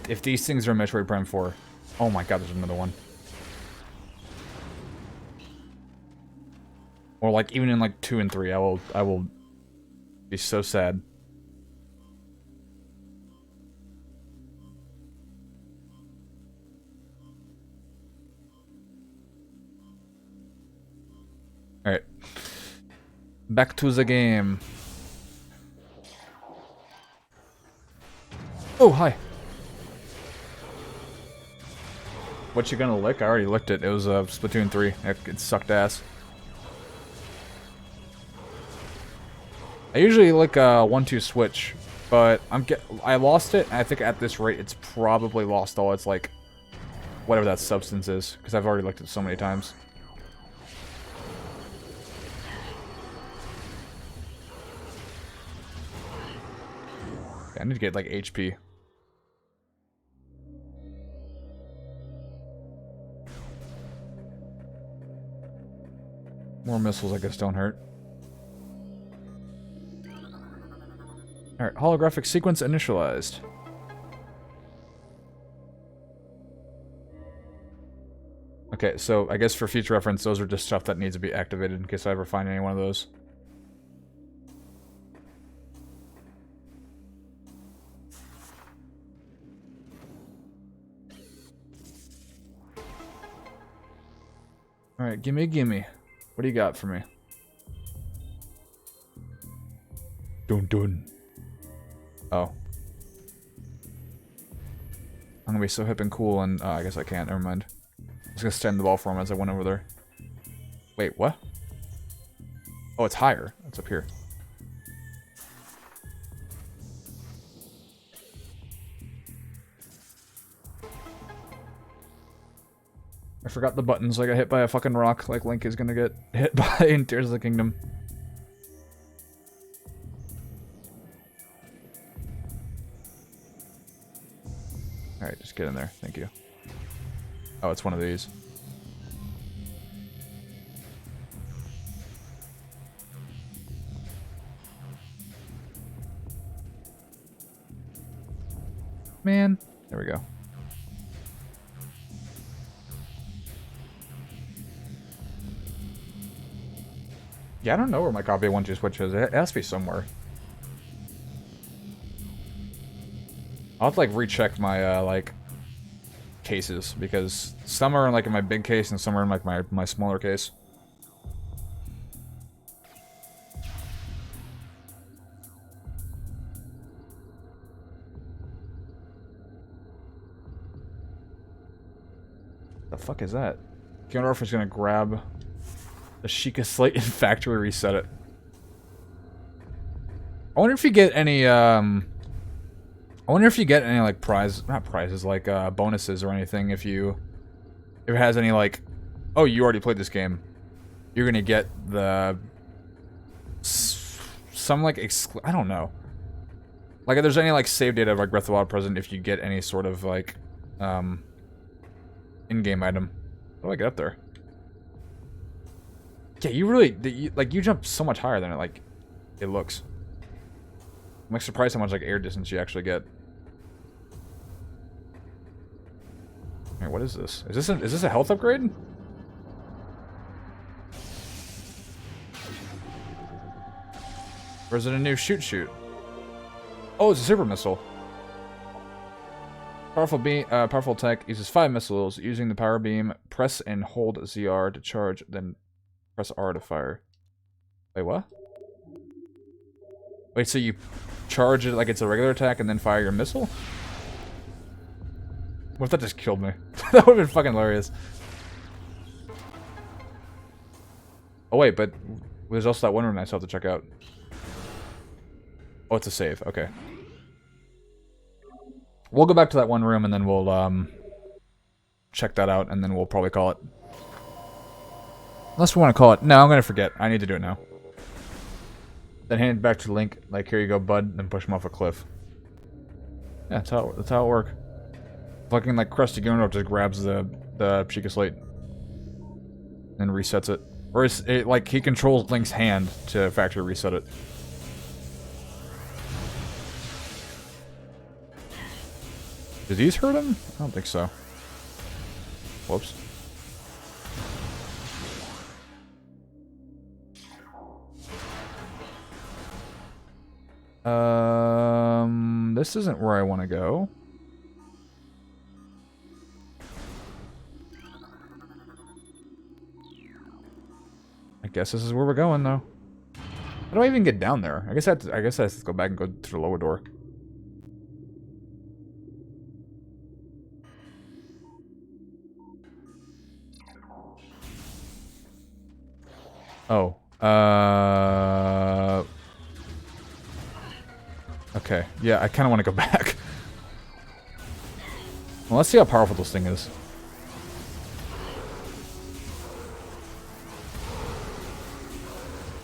If these things are Metroid Prime 4, oh my god, there's another one. Or like even in like 2 and 3, I will be so sad. Alright. Back to the game. Oh, hi. What you gonna lick? I already licked it. It was Splatoon 3. It sucked ass. I usually lick 1-2 switch, but I lost it. And I think at this rate, it's probably lost all its like whatever that substance is, because I've already licked it so many times. Okay, I need to get like HP. More missiles, I guess, don't hurt. Alright, holographic sequence initialized. Okay, so I guess for future reference, those are just stuff that needs to be activated in case I ever find any one of those. Alright, gimme, gimme. What do you got for me? Dun dun. Oh. I'm gonna be so hip and cool and... I guess I can't, never mind. I was gonna stand the ball for him as I went over there. Wait, what? Oh, it's higher. It's up here. I forgot the buttons. I got hit by a fucking rock like Link is gonna get hit by in Tears of the Kingdom. Alright, just get in there. Thank you. Oh, it's one of these. Man. There we go. Yeah, I don't know where my copy of 1-2 Switch is. It has to be somewhere. I'll have to, like, recheck my, like, cases, because some are, like, in my big case, and some are in, like, my smaller case. The fuck is that? Keanu is gonna grab the Sheikah Slate and factory reset it. I wonder if you get any, like, not prizes, like, bonuses or anything if it has any, like, oh, you already played this game. You're gonna get some, like, I don't know. Like, if there's any, like, save data of, like, Breath of the Wild present if you get any sort of, like, in-game item. How do I get up there? Yeah, you really, you jump so much higher than it looks. I'm like surprised how much like air distance you actually get. Alright, what is this? Is this a health upgrade? Or is it a new shoot? Oh, it's a super missile. Powerful attack uses 5 missiles. Using the power beam, press and hold ZR to charge, then press R to fire. Wait, what? Wait, so you charge it like it's a regular attack and then fire your missile? What if that just killed me? That would have been fucking hilarious. Oh wait, but there's also that one room I still have to check out. Oh, it's a save. Okay. We'll go back to that one room and then we'll check that out and then we'll probably call it. Unless we want to call it. No, I'm going to forget. I need to do it now. Then hand it back to Link. Like, here you go, bud. Then push him off a cliff. Yeah, that's how it works. Fucking like Krusty Gunner just grabs the Sheikah Slate and resets it. Or it like he controls Link's hand to factory reset it. Did these hurt him? I don't think so. Whoops. This isn't where I want to go. I guess this is where we're going, though. How do I even get down there? I guess I have to go back and go to the lower door. Oh. Okay. Yeah, I kind of want to go back. Well, let's see how powerful this thing is.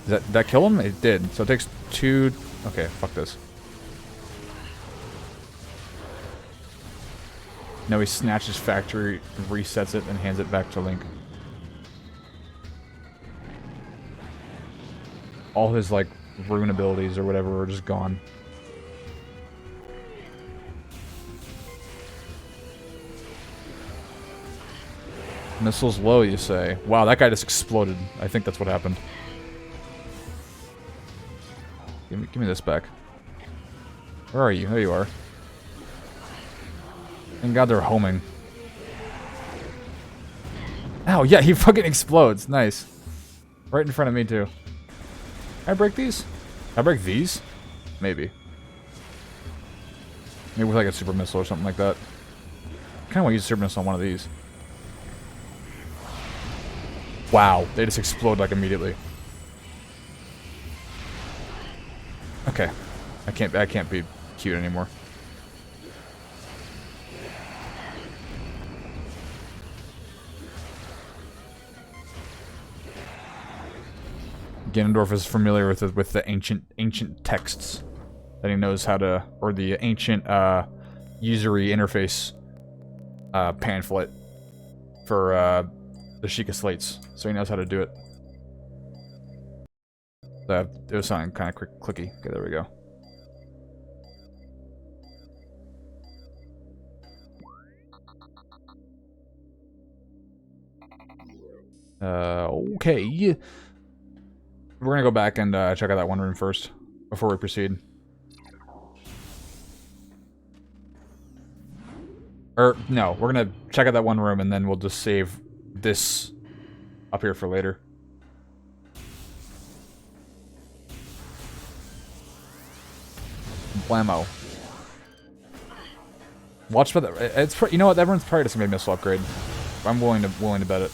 Did that kill him? It did. So it takes 2... Okay, fuck this. Now he snatches factory, resets it, and hands it back to Link. All his, like, rune abilities or whatever are just gone. Missiles low, you say? Wow, that guy just exploded. I think that's what happened. Give me this back. Where are you? There you are. Thank God they're homing. Ow, yeah, he fucking explodes. Nice. Right in front of me, too. Can I break these? Can I break these? Maybe. Maybe with like a super missile or something like that. I kinda want to use a super missile on one of these. Wow, they just explode like immediately. Okay. I can't be cute anymore. Ganondorf is familiar with the ancient texts that he knows how to, or the ancient usury interface pamphlet for the Sheikah Slates, so he knows how to do it. It was something kind of clicky. Okay, there we go. Okay. We're gonna go back and check out that one room first before we proceed. Or no, we're gonna check out that one room and then we'll just save this up here for later. Blammo. Watch for the. You know what? Everyone's probably just gonna be a missile upgrade. I'm willing to bet it.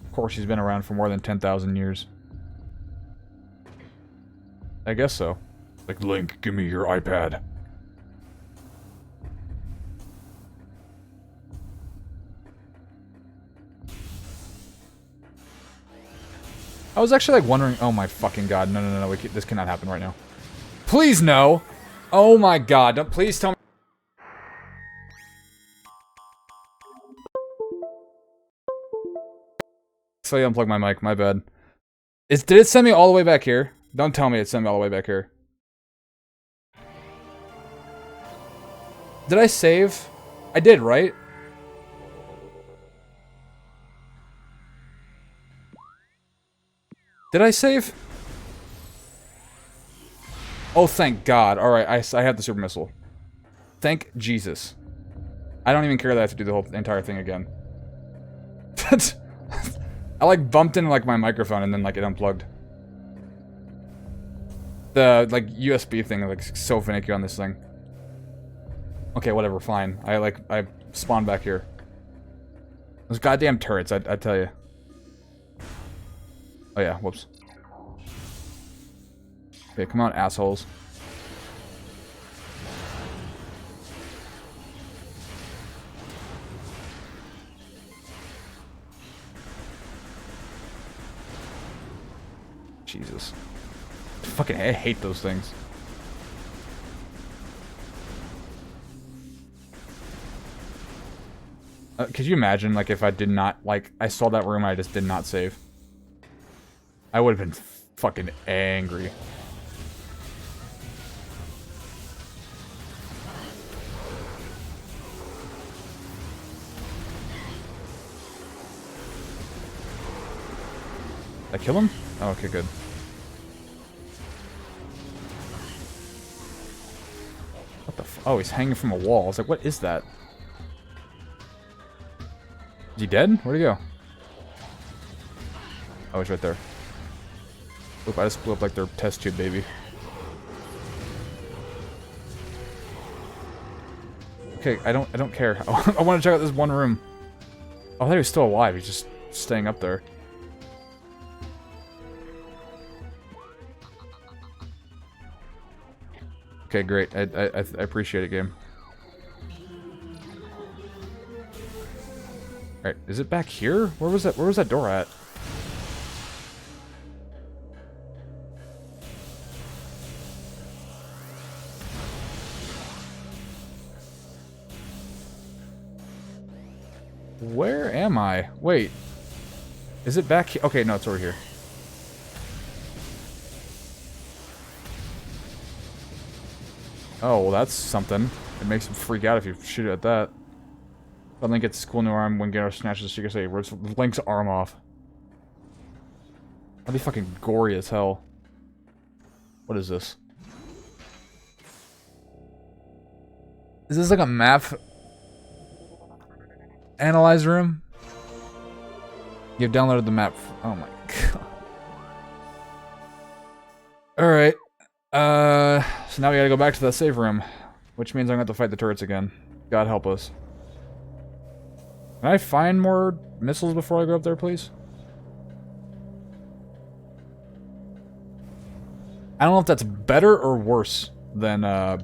Of course, he's been around for more than 10,000 years. I guess so. Like, Link, give me your iPad. I was actually like wondering. Oh my fucking god! No! This cannot happen right now. Please no! Oh my god! Don't please tell me. So I unplugged my mic. My bad. Did it send me all the way back here? Don't tell me it sent me all the way back here. Did I save? I did, right? Did I save? Oh, thank God. Alright, I have the super missile. Thank Jesus. I don't even care that I have to do the entire thing again. I like bumped into like my microphone and then like it unplugged. The like USB thing like so finicky on this thing. Okay, whatever, fine. I spawned back here. Those goddamn turrets, I tell you. Oh yeah, whoops. Okay, come on, assholes. Jesus. Fucking, I hate those things. Could you imagine, like, if I did not, like, I saw that room and I just did not save? I would have been fucking angry. Did I kill him? Oh, okay, good. What the f- Oh, he's hanging from a wall. I was like, what is that? Is he dead? Where'd he go? Oh, he's right there. Oop, I just blew up like their test tube, baby. Okay, I don't care. I want to check out this one room. Oh, I thought he was still alive. He's just staying up there. Okay, great. I appreciate it, game. Alright, is it back here? Where was that door at? Where am I? Wait. Is it back here? Okay, no, it's over here. Oh, well, that's something. It makes him freak out if you shoot it at that. But Link gets cool new arm when Gyaro snatches the secret say rips Link's arm off. That'd be fucking gory as hell. What is this? Is this like a map analyze room? You've downloaded the map. Oh my god. Alright. So now we gotta go back to that save room. Which means I'm gonna have to fight the turrets again. God help us. Can I find more missiles before I go up there, please? I don't know if that's better or worse than a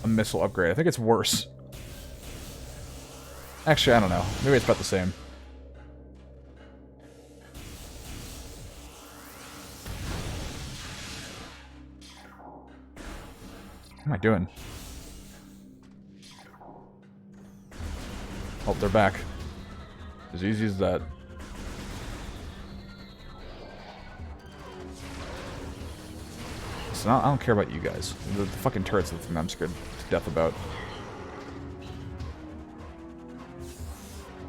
missile upgrade. I think it's worse. Actually, I don't know. Maybe it's about the same. What am I doing? Oh, they're back. As easy as that. Listen, I don't care about you guys. The fucking turrets are the thing I'm scared to death about.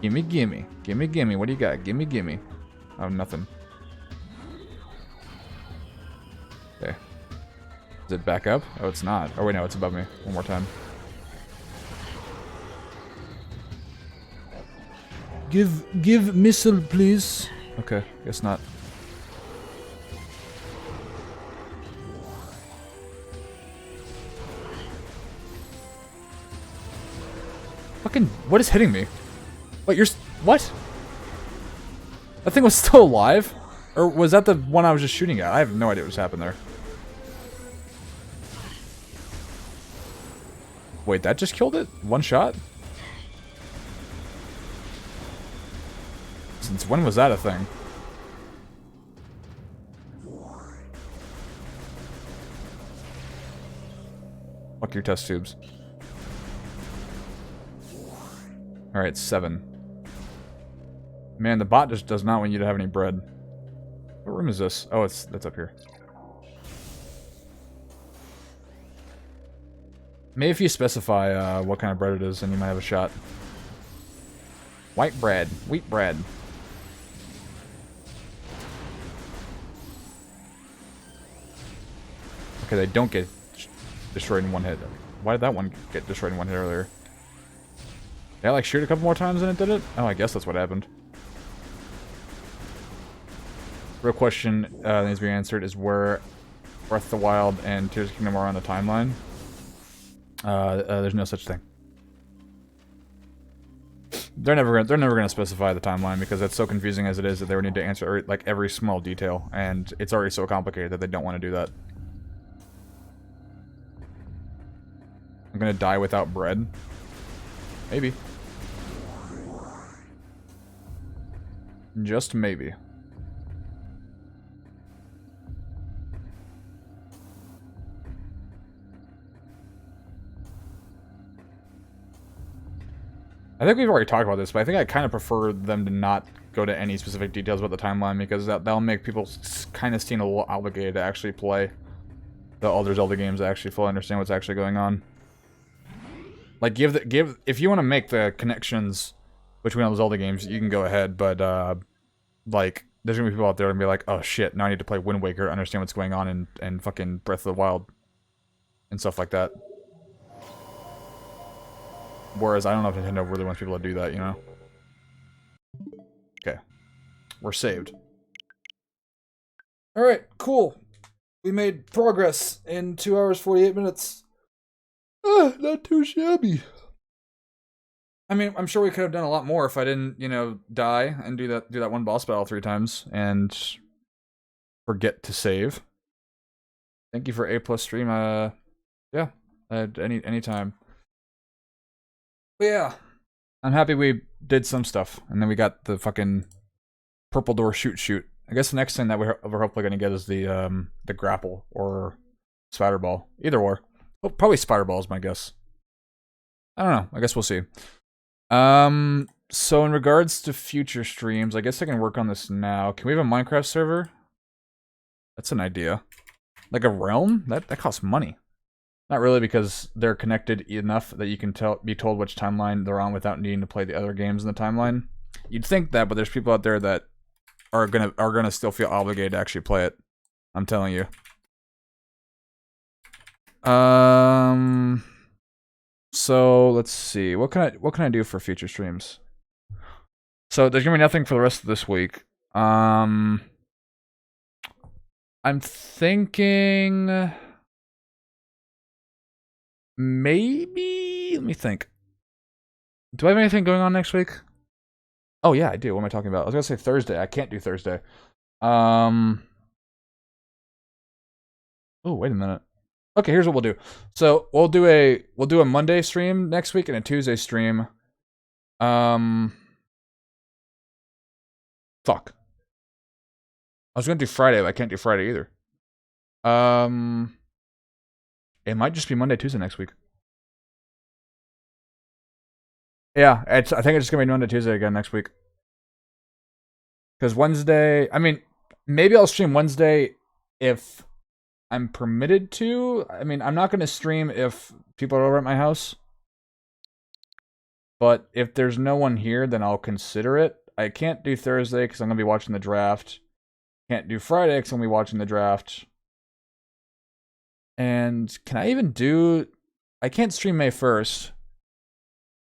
Gimme, gimme. Gimme, gimme. What do you got? Gimme, gimme. Oh, nothing. Okay. Is it back up? Oh, it's not. Oh, wait, no, it's above me. One more time. Give missile, please. Okay, guess not. Fucking, what is hitting me? Wait, what? That thing was still alive? Or was that the one I was just shooting at? I have no idea what just happened there. Wait, that just killed it? One shot? Since when was that a thing? Fuck your test tubes. Alright, 7. Man, the bot just does not want you to have any bread. What room is this? Oh, that's up here. Maybe if you specify what kind of bread it is, then you might have a shot. White bread. Wheat bread. Okay, they don't get destroyed in one hit. Why did that one get destroyed in one hit earlier? Did I, like, shoot a couple more times and it did it? Oh, I guess that's what happened. Real question that needs to be answered is where Breath of the Wild and Tears of the Kingdom are on the timeline. There's no such thing. They're never gonna specify the timeline because it's so confusing as it is that they would need to answer like every small detail, and it's already so complicated that they don't want to do that. I'm gonna die without bread. Maybe. Just maybe. I think we've already talked about this, but I think I kind of prefer them to not go to any specific details about the timeline because that'll make people kind of seem a little obligated to actually play the other Zelda games to actually fully understand what's actually going on. Like, if you want to make the connections between all the Zelda games, you can go ahead, but, like, there's gonna be people out there and be like, oh shit, now I need to play Wind Waker to understand what's going on in fucking Breath of the Wild. And stuff like that. Whereas I don't know if Nintendo really wants people to do that, you know? Okay. We're saved. Alright, cool. We made progress in 2 hours, 48 minutes. Not too shabby. I mean, I'm sure we could have done a lot more if I didn't, you know, die and do that one boss battle 3 times and forget to save. Thank you for A+ stream. Yeah, any time. But yeah, I'm happy we did some stuff, and then we got the fucking purple door shoot. I guess the next thing that we're hopefully gonna get is the grapple or spider ball, either or. Well, probably spider ball is my guess. I don't know. I guess we'll see. So in regards to future streams, I guess I can work on this now. Can we have a Minecraft server? That's an idea. Like a realm? That costs money. Not really, because they're connected enough that you can be told which timeline they're on without needing to play the other games in the timeline. You'd think that, but there's people out there that are gonna still feel obligated to actually play it. I'm telling you. So let's see. What can I do for future streams? So there's gonna be nothing for the rest of this week. I'm thinking maybe, let me think. Do I have anything going on next week? Oh yeah, I do. What am I talking about? I was gonna say Thursday. I can't do Thursday. Oh, wait a minute. Okay, here's what we'll do. So we'll do a Monday stream next week and a Tuesday stream. Fuck. I was gonna do Friday, but I can't do Friday either. It might just be Monday, Tuesday next week. Yeah, I think it's just gonna be Monday, Tuesday again next week. Because Wednesday, I mean, maybe I'll stream Wednesday if I'm permitted to. I mean, I'm not gonna stream if people are over at my house. But if there's no one here, then I'll consider it. I can't do Thursday because I'm gonna be watching the draft. Can't do Friday because I'm gonna be watching the draft. And can I even do... I can't stream May 1st,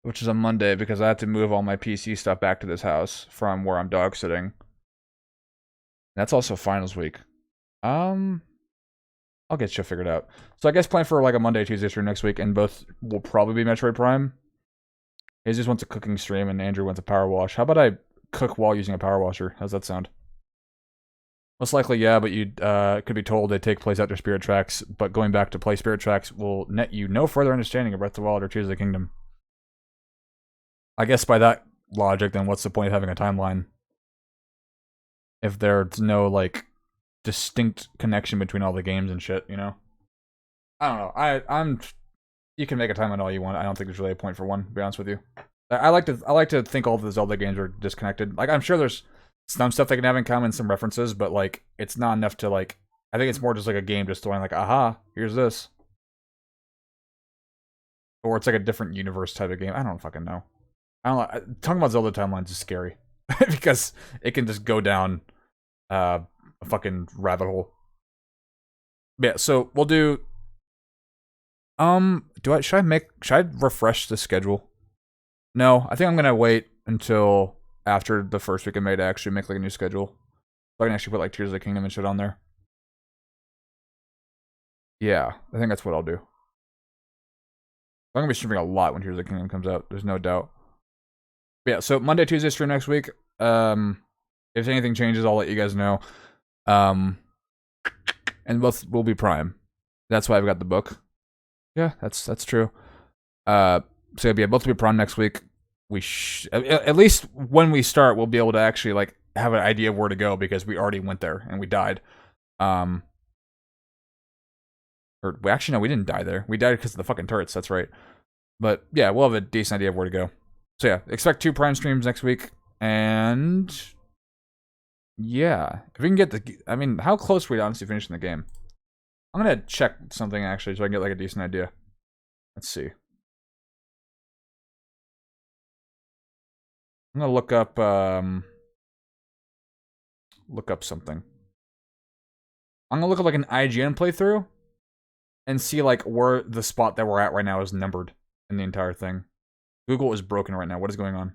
which is a Monday, because I have to move all my PC stuff back to this house from where I'm dog sitting. That's also finals week. I'll get shit figured out. So I guess plan for like a Monday, Tuesday stream next week, and both will probably be Metroid Prime. Jesus wants a cooking stream, and Andrew wants a power wash. How about I cook while using a power washer? How's that sound? Most likely, yeah, but you could be told they take place after Spirit Tracks, but going back to play Spirit Tracks will net you no further understanding of Breath of the Wild or Tears of the Kingdom. I guess by that logic, then what's the point of having a timeline? If there's no, like, distinct connection between all the games and shit, you know? I don't know. I'm... You can make a timeline all you want. I don't think there's really a point for one, to be honest with you. I like to think all the Zelda games are disconnected. Like, I'm sure there's some stuff they can have in common, some references, but like it's not enough to like. I think it's more just like a game just throwing like, aha, here's this, or it's like a different universe type of game. I don't fucking know. I don't know. Talking about Zelda timelines is scary because it can just go down a fucking rabbit hole. Yeah, so we'll do. Should I refresh the schedule? No, I think I'm gonna wait until after the first week of May to actually make like a new schedule. So I can actually put like Tears of the Kingdom and shit on there. Yeah, I think that's what I'll do. I'm gonna be streaming a lot when Tears of the Kingdom comes out, there's no doubt. But yeah, so Monday, Tuesday stream next week. If anything changes, I'll let you guys know. And both will be Prime. That's why I've got the book. Yeah, that's true. So yeah, both will be Prime next week. We at least when we start, we'll be able to actually like have an idea of where to go because we already went there and we died. Or we actually no, we didn't die there. We died because of the fucking turrets. That's right. But yeah, we'll have a decent idea of where to go. So yeah, expect 2 Prime streams next week, and yeah, if we can get the, I mean, how close are we to honestly finishing the game? I'm gonna check something actually so I can get like a decent idea. Let's see. I'm gonna look up something. I'm gonna look up like an IGN playthrough and see like where the spot that we're at right now is numbered in the entire thing. Google is broken right now. What is going on?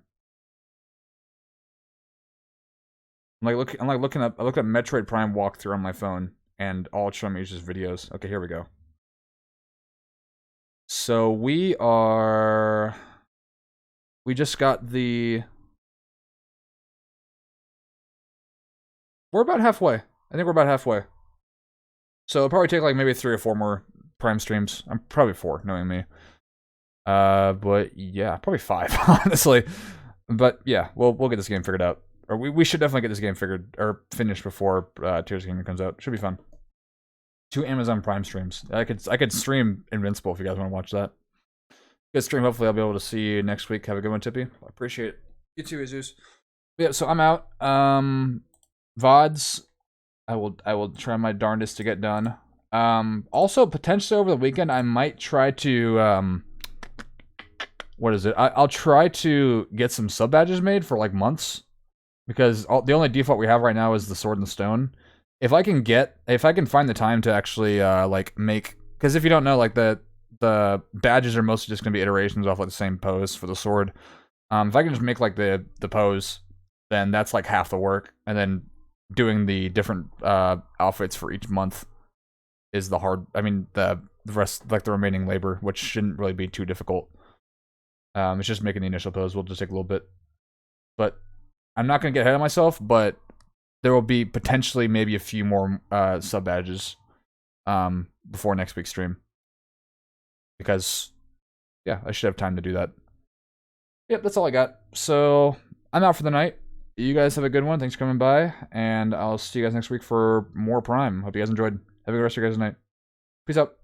I'm looking up. I looked up Metroid Prime walkthrough on my phone, and all it's showing me is just videos. Okay, here we go. So we just got the. We're about halfway. I think we're about halfway. So it'll probably take like maybe 3 or 4 more Prime streams. I'm probably 4, knowing me. But yeah, probably 5, honestly. But yeah, we'll get this game figured out. Or we should definitely get this game figured or finished before Tears of the Kingdom comes out. Should be fun. 2 Amazon Prime streams. I could stream Invincible if you guys want to watch that. Good stream. Hopefully I'll be able to see you next week. Have a good one, Tippy. I appreciate it. You too, Jesus. Yeah, so I'm out. VODs. I will try my darndest to get done. Also potentially over the weekend I might try to what is it? I'll try to get some sub badges made for like months, because the only default we have right now is the Sword and the Stone. If I can find the time to actually like make, because if you don't know, like the badges are mostly just gonna be iterations off like the same pose for the sword. If I can just make like the pose, then that's like half the work, and then doing the different outfits for each month is the hard. I mean the rest, like the remaining labor, which shouldn't really be too difficult. It's just making the initial pose will just take a little bit, but I'm not gonna get ahead of myself. But there will be potentially maybe a few more sub badges before next week's stream, because yeah, I should have time to do that. Yep, that's all I got. So I'm out for the night. You guys have a good one. Thanks for coming by, and I'll see you guys next week for more Prime. Hope you guys enjoyed. Have a good rest of your guys' night. Peace out.